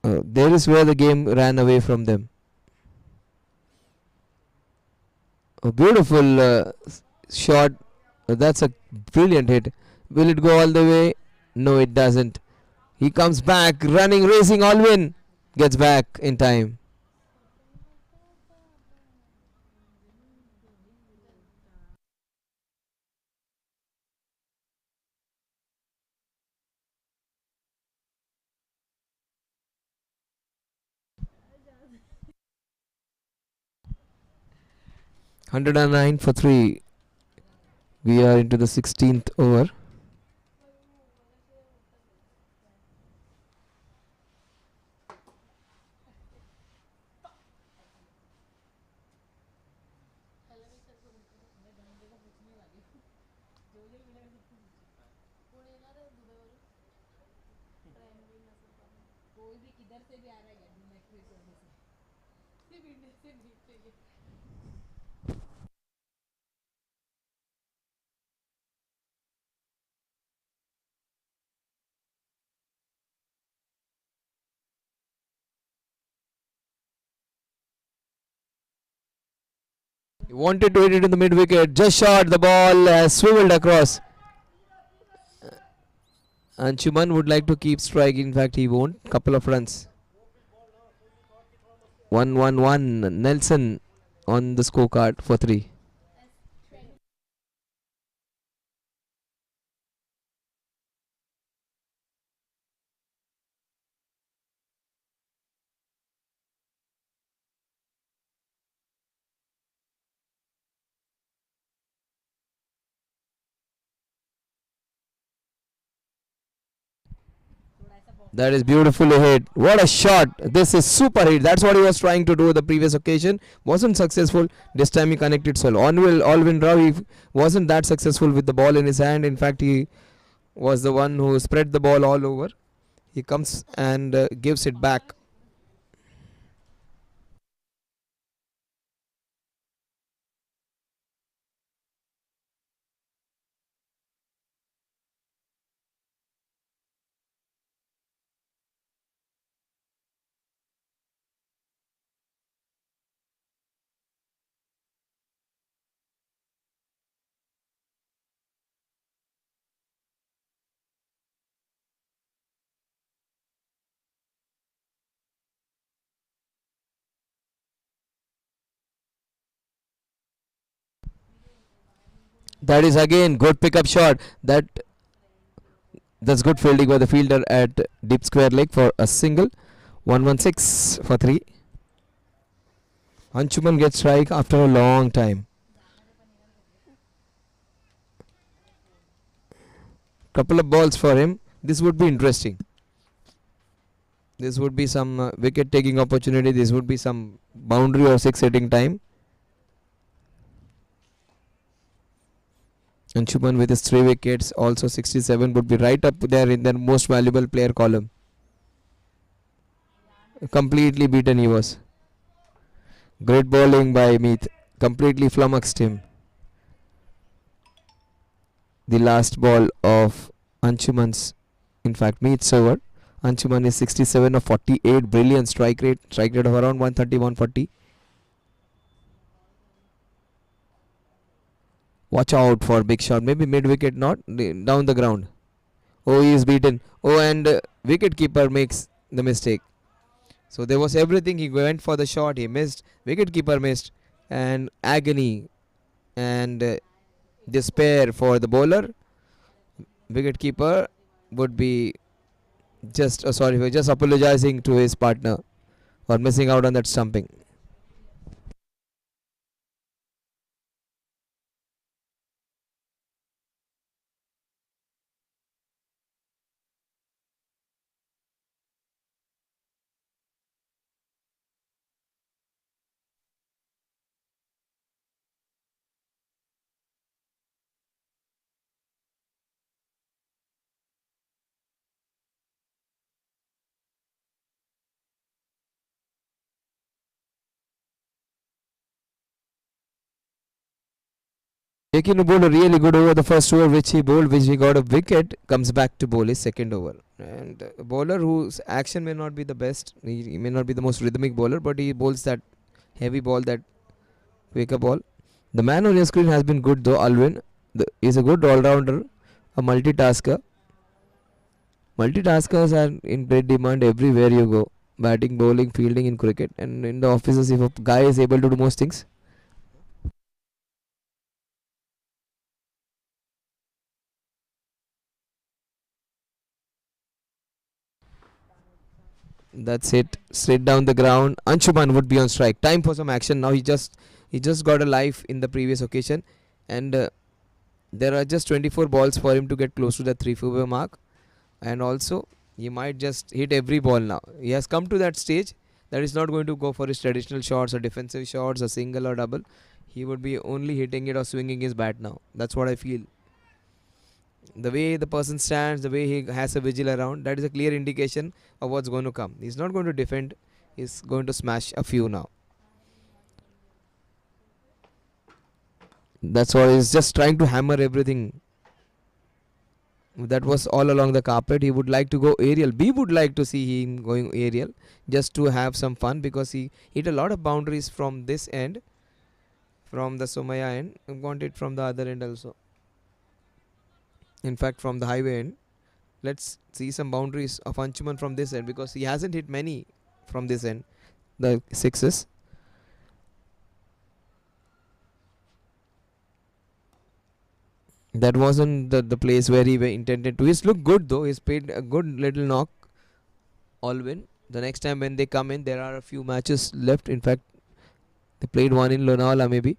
There is where the game ran away from them. A beautiful shot. That's a brilliant hit. Will it go all the way? No, it doesn't. He comes back, running, racing. Alvin gets back in time. Hundred and nine for three. We are into the 16th over. कोई भी किधर से भी आ रहा है next week से सिर्फ India से नहीं चाहिए He wanted to hit it in the mid wicket, just shot. The ball has swiveled across. Anshuman would like to keep striking. In fact, he won't. Couple of runs. 1-1-1. Nelson on the scorecard for 3. That is beautifully hit. What a shot. This is super hit. That's what he was trying to do the previous occasion. Wasn't successful. This time he connected so well. Alvin Rao, he wasn't that successful with the ball in his hand. In fact, he was the one who spread the ball all over. He comes and gives it back. That is again good pickup shot. That's good fielding by the fielder at deep square leg for a single. 116 for 3. Anchuman gets strike after a long time. Couple of balls for him. This would be interesting. This would be some wicket taking opportunity. This would be some boundary or six hitting time. Anshuman with his 3 wickets, also 67, would be right up there in their most valuable player column. Completely beaten he was. Great bowling by Meath. Completely flummoxed him. The last ball of Anshuman's, in fact, Meath's over. Anshuman is 67 of 48. Brilliant strike rate. Strike rate of around 130, 140. Watch out for big shot. Maybe mid wicket, not down the ground. Oh, he is beaten. Oh, and wicket keeper makes the mistake. So there was everything. He went for the shot. He missed. Wicket keeper missed. And agony and despair for the bowler. Wicket keeper would be just just apologizing to his partner for missing out on that stumping. Jbcn bowled a really good over the first over, which he bowled, which he got a wicket. Comes back to bowl his second over, and a bowler whose action may not be the best. He may not be the most rhythmic bowler, but he bowls that heavy ball, that quicker ball. The man on your screen has been good though. Alvin is a good all-rounder, a multitasker. Multitaskers are in great demand everywhere you go. Batting, bowling, fielding in cricket, and in the offices, if a guy is able to do most things. That's it. Straight down the ground. Anshuman would be on strike. Time for some action. Now he just got a life in the previous occasion, and there are just 24 balls for him to get close to the 3 mark, and also he might just hit every ball now. He has come to that stage that is not going to go for his traditional shots or defensive shots, a single or double. He would be only hitting it or swinging his bat now. That's what I feel. The way the person stands, the way he has a vigil around, that is a clear indication of what's going to come. He's not going to defend, he's going to smash a few now. That's why he's just trying to hammer everything. That was all along the carpet. He would like to go aerial. We would like to see him going aerial just to have some fun, because he hit a lot of boundaries from this end, from the Somaya end. I want it from the other end also. In fact, from the highway end. Let's see some boundaries of Anchuman from this end, because he hasn't hit many from this end. The sixes. That wasn't the place where he intended to. He's looked good though. He's paid a good little knock. All win. The next time when they come in, there are a few matches left. In fact, they played one in Lonavala maybe.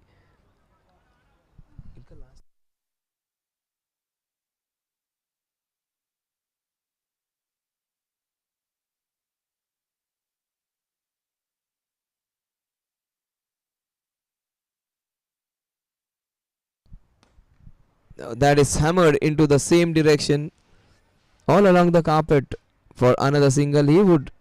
That is hammered into the same direction all along the carpet for another single. He would.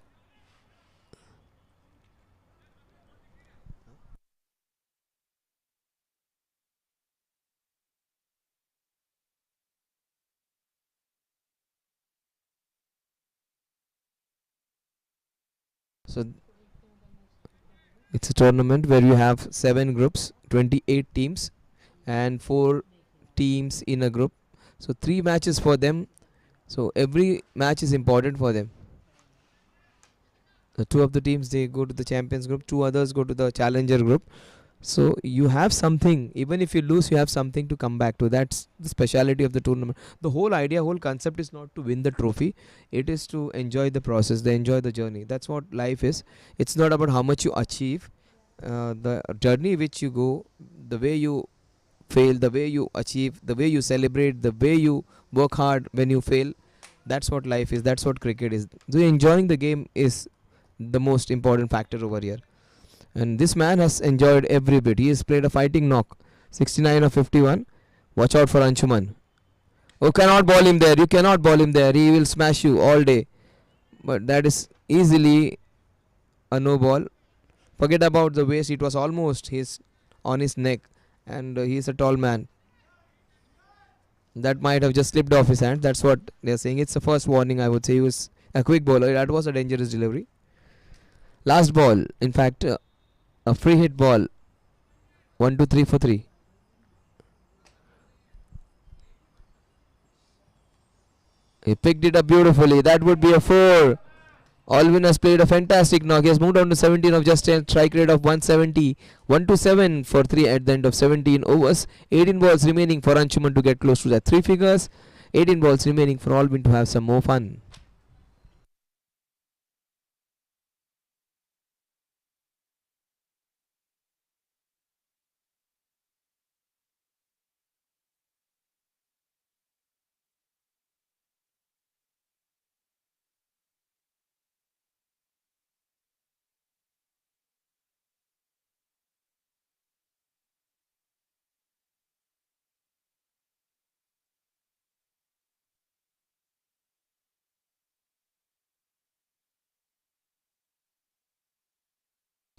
So it's a tournament where you have 7 groups, 28 teams, and 4 teams in a group. So 3 matches for them. So every match is important for them. The 2 of the teams, they go to the champions group, 2 others go to the challenger group. So you have something, even if you lose, you have something to come back to. That's the speciality of the tournament. The whole idea, whole concept is not to win the trophy, it is to enjoy the process, they enjoy the journey. That's what life is. It's not about how much you achieve. The journey which you go, the way you fail, the way you achieve, the way you celebrate, the way you work hard when you fail, that's what life is, that's what cricket is. So enjoying the game is the most important factor over here. And this man has enjoyed every bit. He has played a fighting knock, 69 or 51. Watch out for Anshuman. Oh, cannot ball him there. You cannot ball him there. He will smash you all day. But that is easily a no ball. Forget about the waist. It was almost his on his neck, and he is a tall man. That might have just slipped off his hand. That's what they are saying. It's the first warning. I would say he was a quick bowler. That was a dangerous delivery. Last ball. In fact, a free hit ball. 1, 2, 3 for 3. He picked it up beautifully. That would be a 4. Alvin has played a fantastic knock. He has moved on to 17 of just a strike rate of 170. 1 to 7 for 3 at the end of 17 overs. 18 balls remaining for Anshuman to get close to that 3 figures. 18 balls remaining for Alvin to have some more fun.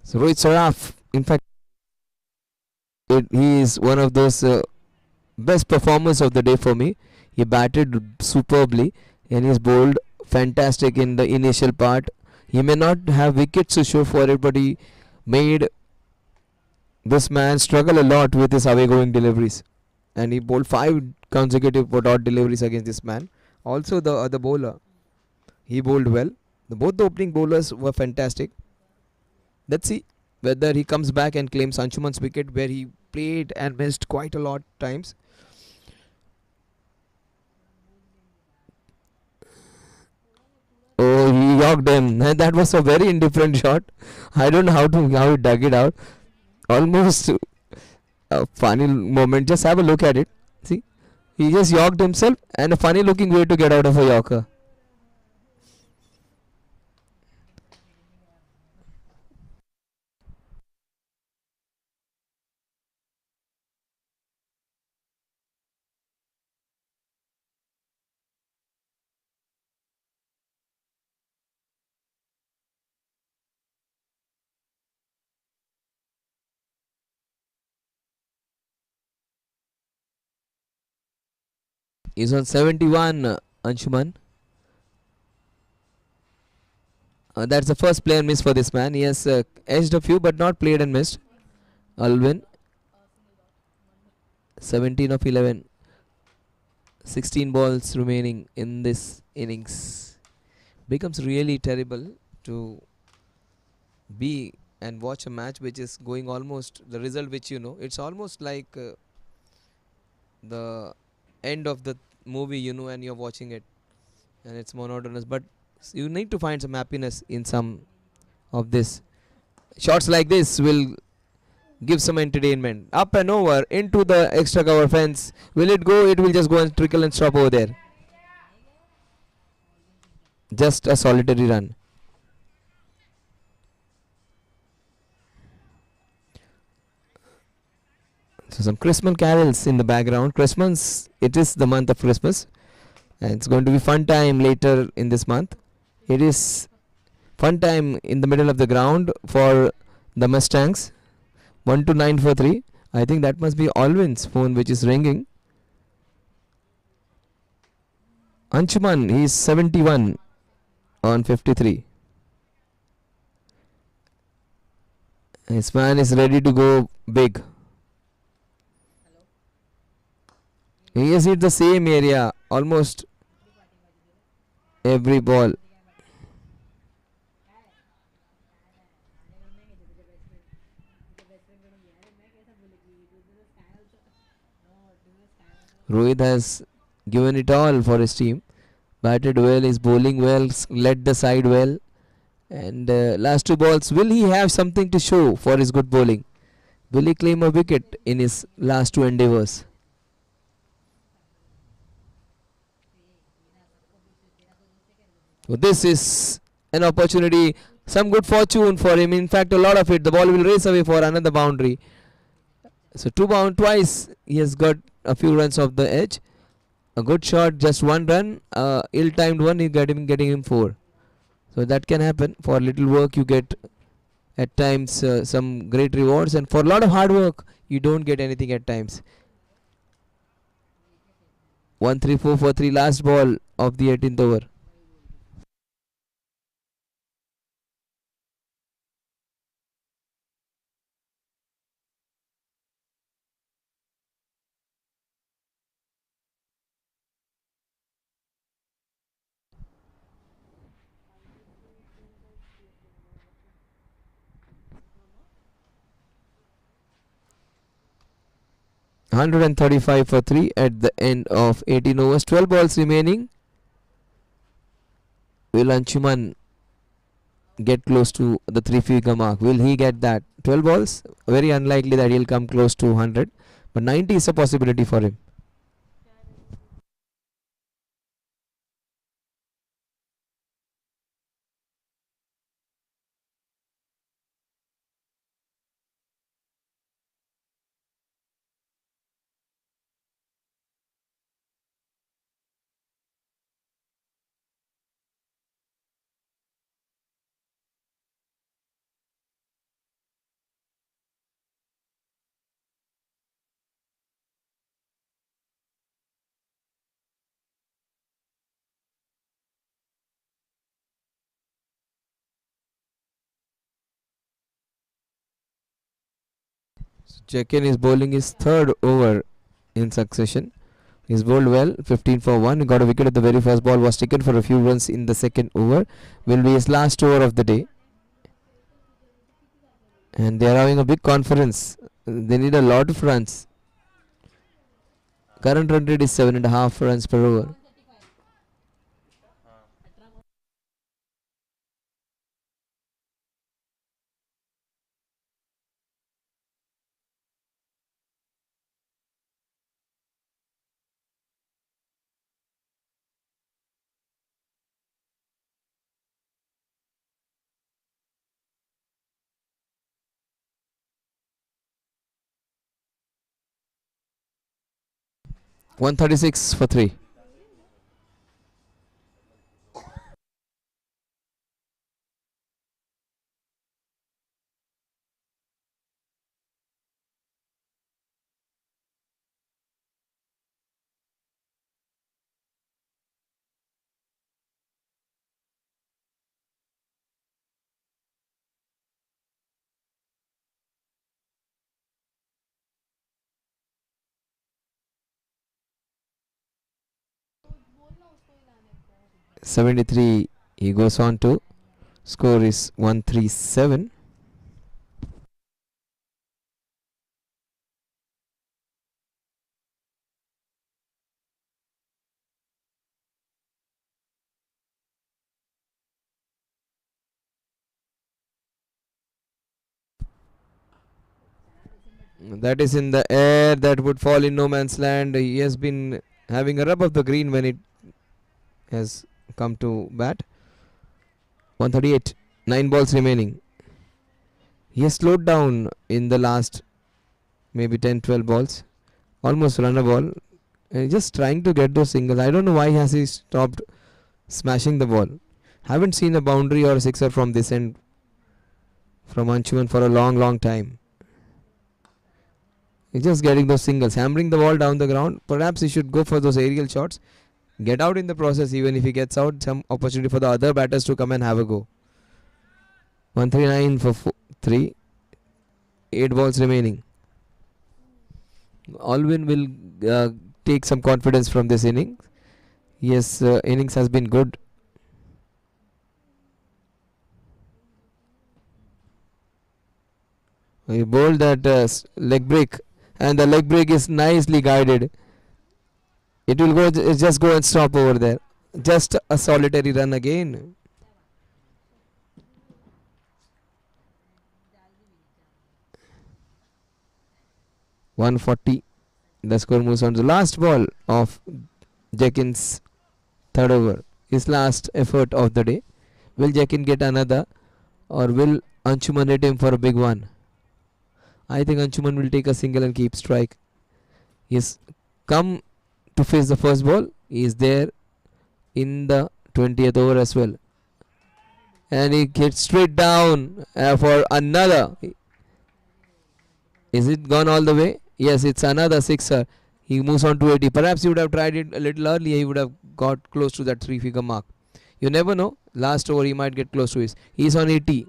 So Rohit Saraf, in fact, he is one of those best performers of the day for me. He batted superbly and he's bowled fantastic in the initial part. He may not have wickets to show for it, but he made this man struggle a lot with his away going deliveries. And he bowled 5 consecutive dot deliveries against this man. Also, the other bowler, he bowled well. Both the opening bowlers were fantastic. Let's see whether he comes back and claims Anshuman's wicket, where he played and missed quite a lot times. Oh, he yorked him. That was a very indifferent shot. I don't know how he dug it out. Almost a funny moment. Just have a look at it. See, he just yorked himself, and a funny looking way to get out of a yorker. He's on 71, Anshuman. That's the first player miss for this man. He has edged a few but not played and missed. Alvin, 17 of 11. 16 balls remaining in this innings. Becomes really terrible to be and watch a match which is going almost the result which you know. It's almost like the end of the movie, you know, and you're watching it and it's monotonous. But you need to find some happiness in some of this. Shots like this will give some entertainment. Up and over into the extra cover fence. Will it go? It will just go and trickle and stop over there. Just a solitary run. So some Christmas carols in the background. Christmas, it is the month of Christmas, and it's going to be fun time later in this month. It is fun time in the middle of the ground for the Mustangs. 1 to 9 for 3. I think that must be Alvin's phone which is ringing. Anshuman, he is 71 on 53. His man is ready to go big. He has hit the same area almost every ball. Rohit has given it all for his team. Batted well, is bowling well, led the side well. And last two balls, will he have something to show for his good bowling? Will he claim a wicket in his last two endeavours? So this is an opportunity, some good fortune for him. In fact, a lot of it. The ball will race away for another boundary. So twice he has got a few runs off the edge. A good shot, just one run. Ill-timed one, he getting him four. So that can happen. For little work, you get at times some great rewards, and for a lot of hard work, you don't get anything at times. 1-3-4 for 3, last ball of the 18th over. $135 for 3 at the end of 18 overs. 12 balls remaining. Will Anshuman get close to the 3-figure mark? Will he get that? 12 balls? Very unlikely that he'll come close to 100. But 90 is a possibility for him. Jbcn is bowling his third over in succession. He's bowled well, 15 for 1. He got a wicket at the very first ball, was taken for a few runs in the second over. Will be his last over of the day. And they are having a big conference. They need a lot of runs. Current run rate is 7.5 runs per over. $136 for 3. $73 he goes on to. Score is 137. That is in the air, that would fall in no man's land. He has been having a rub of the green when it has come to bat. 138, 9 balls remaining. He has slowed down in the last maybe 10-12 balls. Almost run a ball. And just trying to get those singles. I don't know why has he stopped smashing the ball. Haven't seen a boundary or a sixer from this end from Anshuman for a long time. He's just getting those singles, hammering the ball down the ground. Perhaps he should go for those aerial shots. Get out in the process. Even if he gets out, some opportunity for the other batters to come and have a go. 139 for 3. 8 balls remaining. Alvin will take some confidence from this inning. Yes, innings has been good. He bowled that leg break, and the leg break is nicely guided. It will go. Just go and stop over there. Just a solitary run again. 140. The score moves on to the last ball of Jekin's third over. His last effort of the day. Will Jekin get another, or will Anshuman hit him for a big one? I think Anshuman will take a single and keep strike. He's come to face the first ball. He is there in the 20th over as well. And he gets straight down for another. Is it gone all the way? Yes, it's another sixer. He moves on to 80. Perhaps he would have tried it a little earlier. He would have got close to that three-figure mark. You never know. Last over he might get close to his. He's on 80.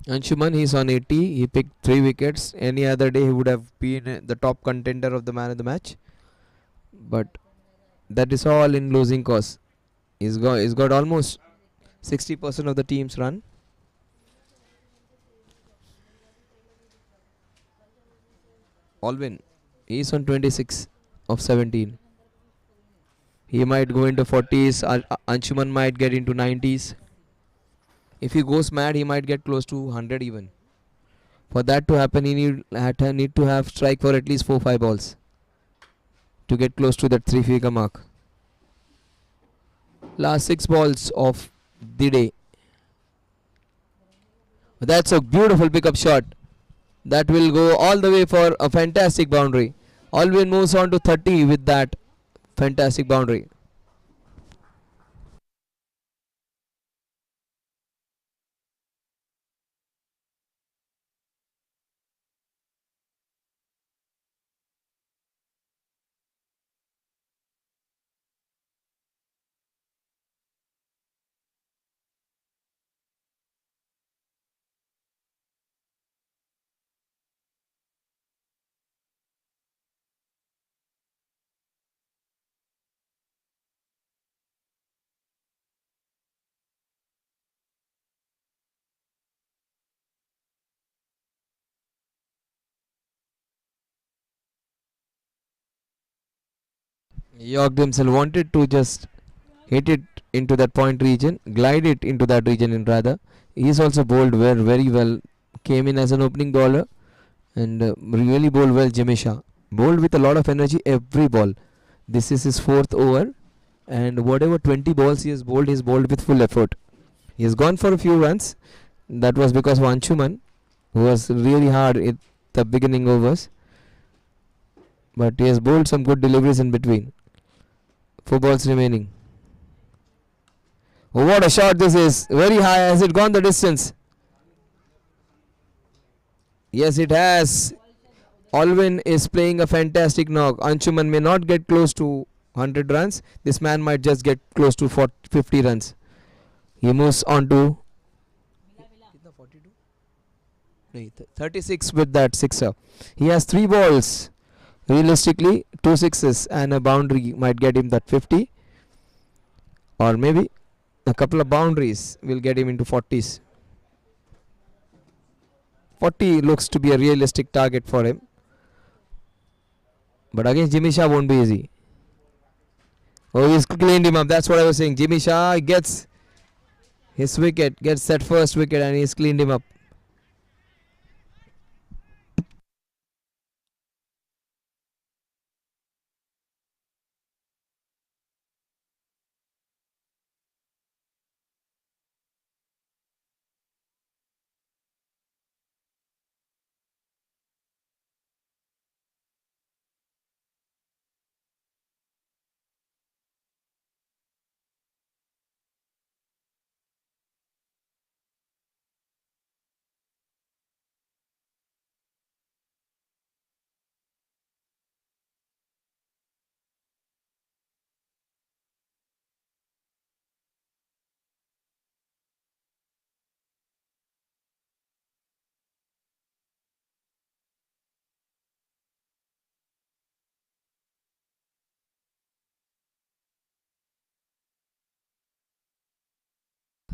Anshuman, he's on 80. He picked 3 wickets. Any other day, he would have been the top contender of the man of the match. But that is all in losing cause. He's got almost 60% of the team's run. Alvin, he's on 26 of 17. He might go into 40s. Anshuman might get into 90s. If he goes mad, he might get close to 100 even. For that to happen, he need to have strike for at least 4-5 balls to get close to that three-figure mark. Last 6 balls of the day. That's a beautiful pickup shot. That will go all the way for a fantastic boundary. Alvin moves on to 30 with that fantastic boundary. York himself wanted to just hit it into that point region, glide it into that region in rather. He's also bowled very well. Came in as an opening bowler and really bowled well. Jimisha bowled with a lot of energy every ball. This is his fourth over, and whatever 20 balls he has bowled, he's bowled with full effort. He has gone for a few runs. That was because of Anshuman, who was really hard at the beginning overs, but he has bowled some good deliveries in between. 4 balls remaining. Oh, what a shot this is! Very high. Has it gone the distance? Yes, it has. Alvin is playing a fantastic knock. Anshuman may not get close to 100 runs. This man might just get close to 40, 50 runs. He moves on to 36 with that sixer. He has 3 balls. Realistically, 2 sixes and a boundary might get him that 50. Or maybe a couple of boundaries will get him into 40s. 40 looks to be a realistic target for him. But against Jimmy Shah won't be easy. Oh, he's cleaned him up. That's what I was saying. Jimmy Shah gets his wicket, gets that first wicket, and he's cleaned him up.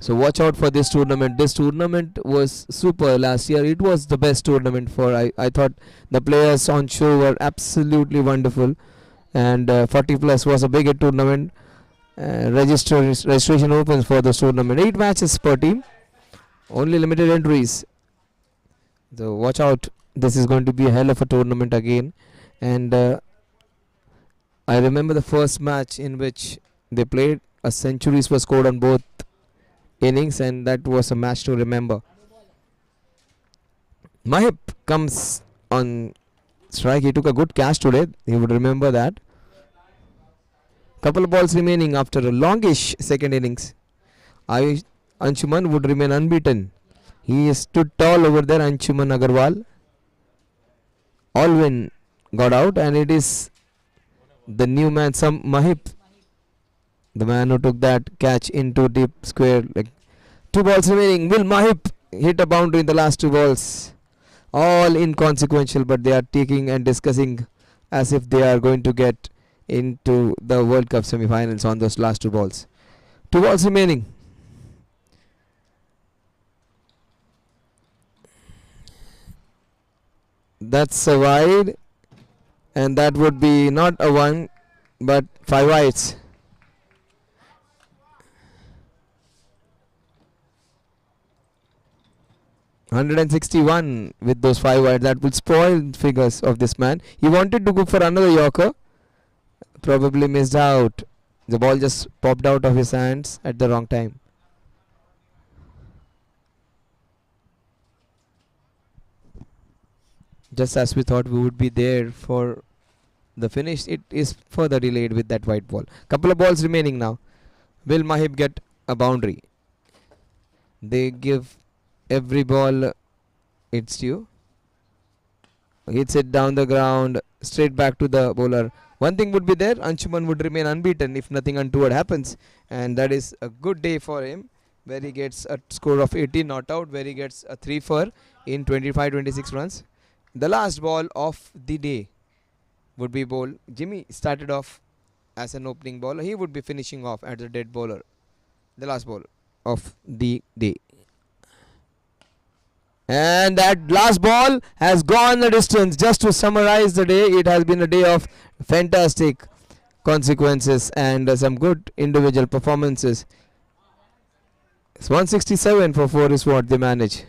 So watch out for this tournament. This tournament was super last year. It was the best tournament for. I thought the players on show were absolutely wonderful, and 40 plus was a bigger tournament. Registration opens for this tournament. 8 matches per team. Only limited entries. So watch out. This is going to be a hell of a tournament again. And I remember the first match in which they played. A centuries was scored on both innings, and that was a match to remember. Mahip comes on strike. He took a good catch today. He would remember that. Couple of balls remaining after a longish second innings. Anshuman would remain unbeaten. He stood tall over there, Anshuman Agarwal. Alwyn got out, and it is the new man, some Mahip, the man who took that catch into deep square. Like 2 balls remaining. Will Mahip hit a boundary in the last 2 balls? All inconsequential, but they are taking and discussing as if they are going to get into the World Cup semi-finals on those last 2 balls. 2 balls remaining. That's a wide, and that would be not a 1 but 5 wides. (161) with those 5 wides. That would spoil figures of this man. He wanted to go for another Yorker, probably missed out. The ball just popped out of his hands at the wrong time. Just as we thought we would be there for the finish, it is further delayed with that white ball. Couple of balls remaining now. Will Mahib get a boundary? They give every ball its due. Hits it down the ground, straight back to the bowler. One thing would be there, Anshuman would remain unbeaten if nothing untoward happens, and that is a good day for him, where he gets a score of 18 not out, where he gets a 3 for in 25-26 runs. The last ball of the day would be bowled. Jimmy started off as an opening bowler. He would be finishing off as a dead bowler. The last ball of the day. And that last ball has gone the distance. Just to summarize the day, it has been a day of fantastic consequences and some good individual performances. It's 167 for 4 is what they manage.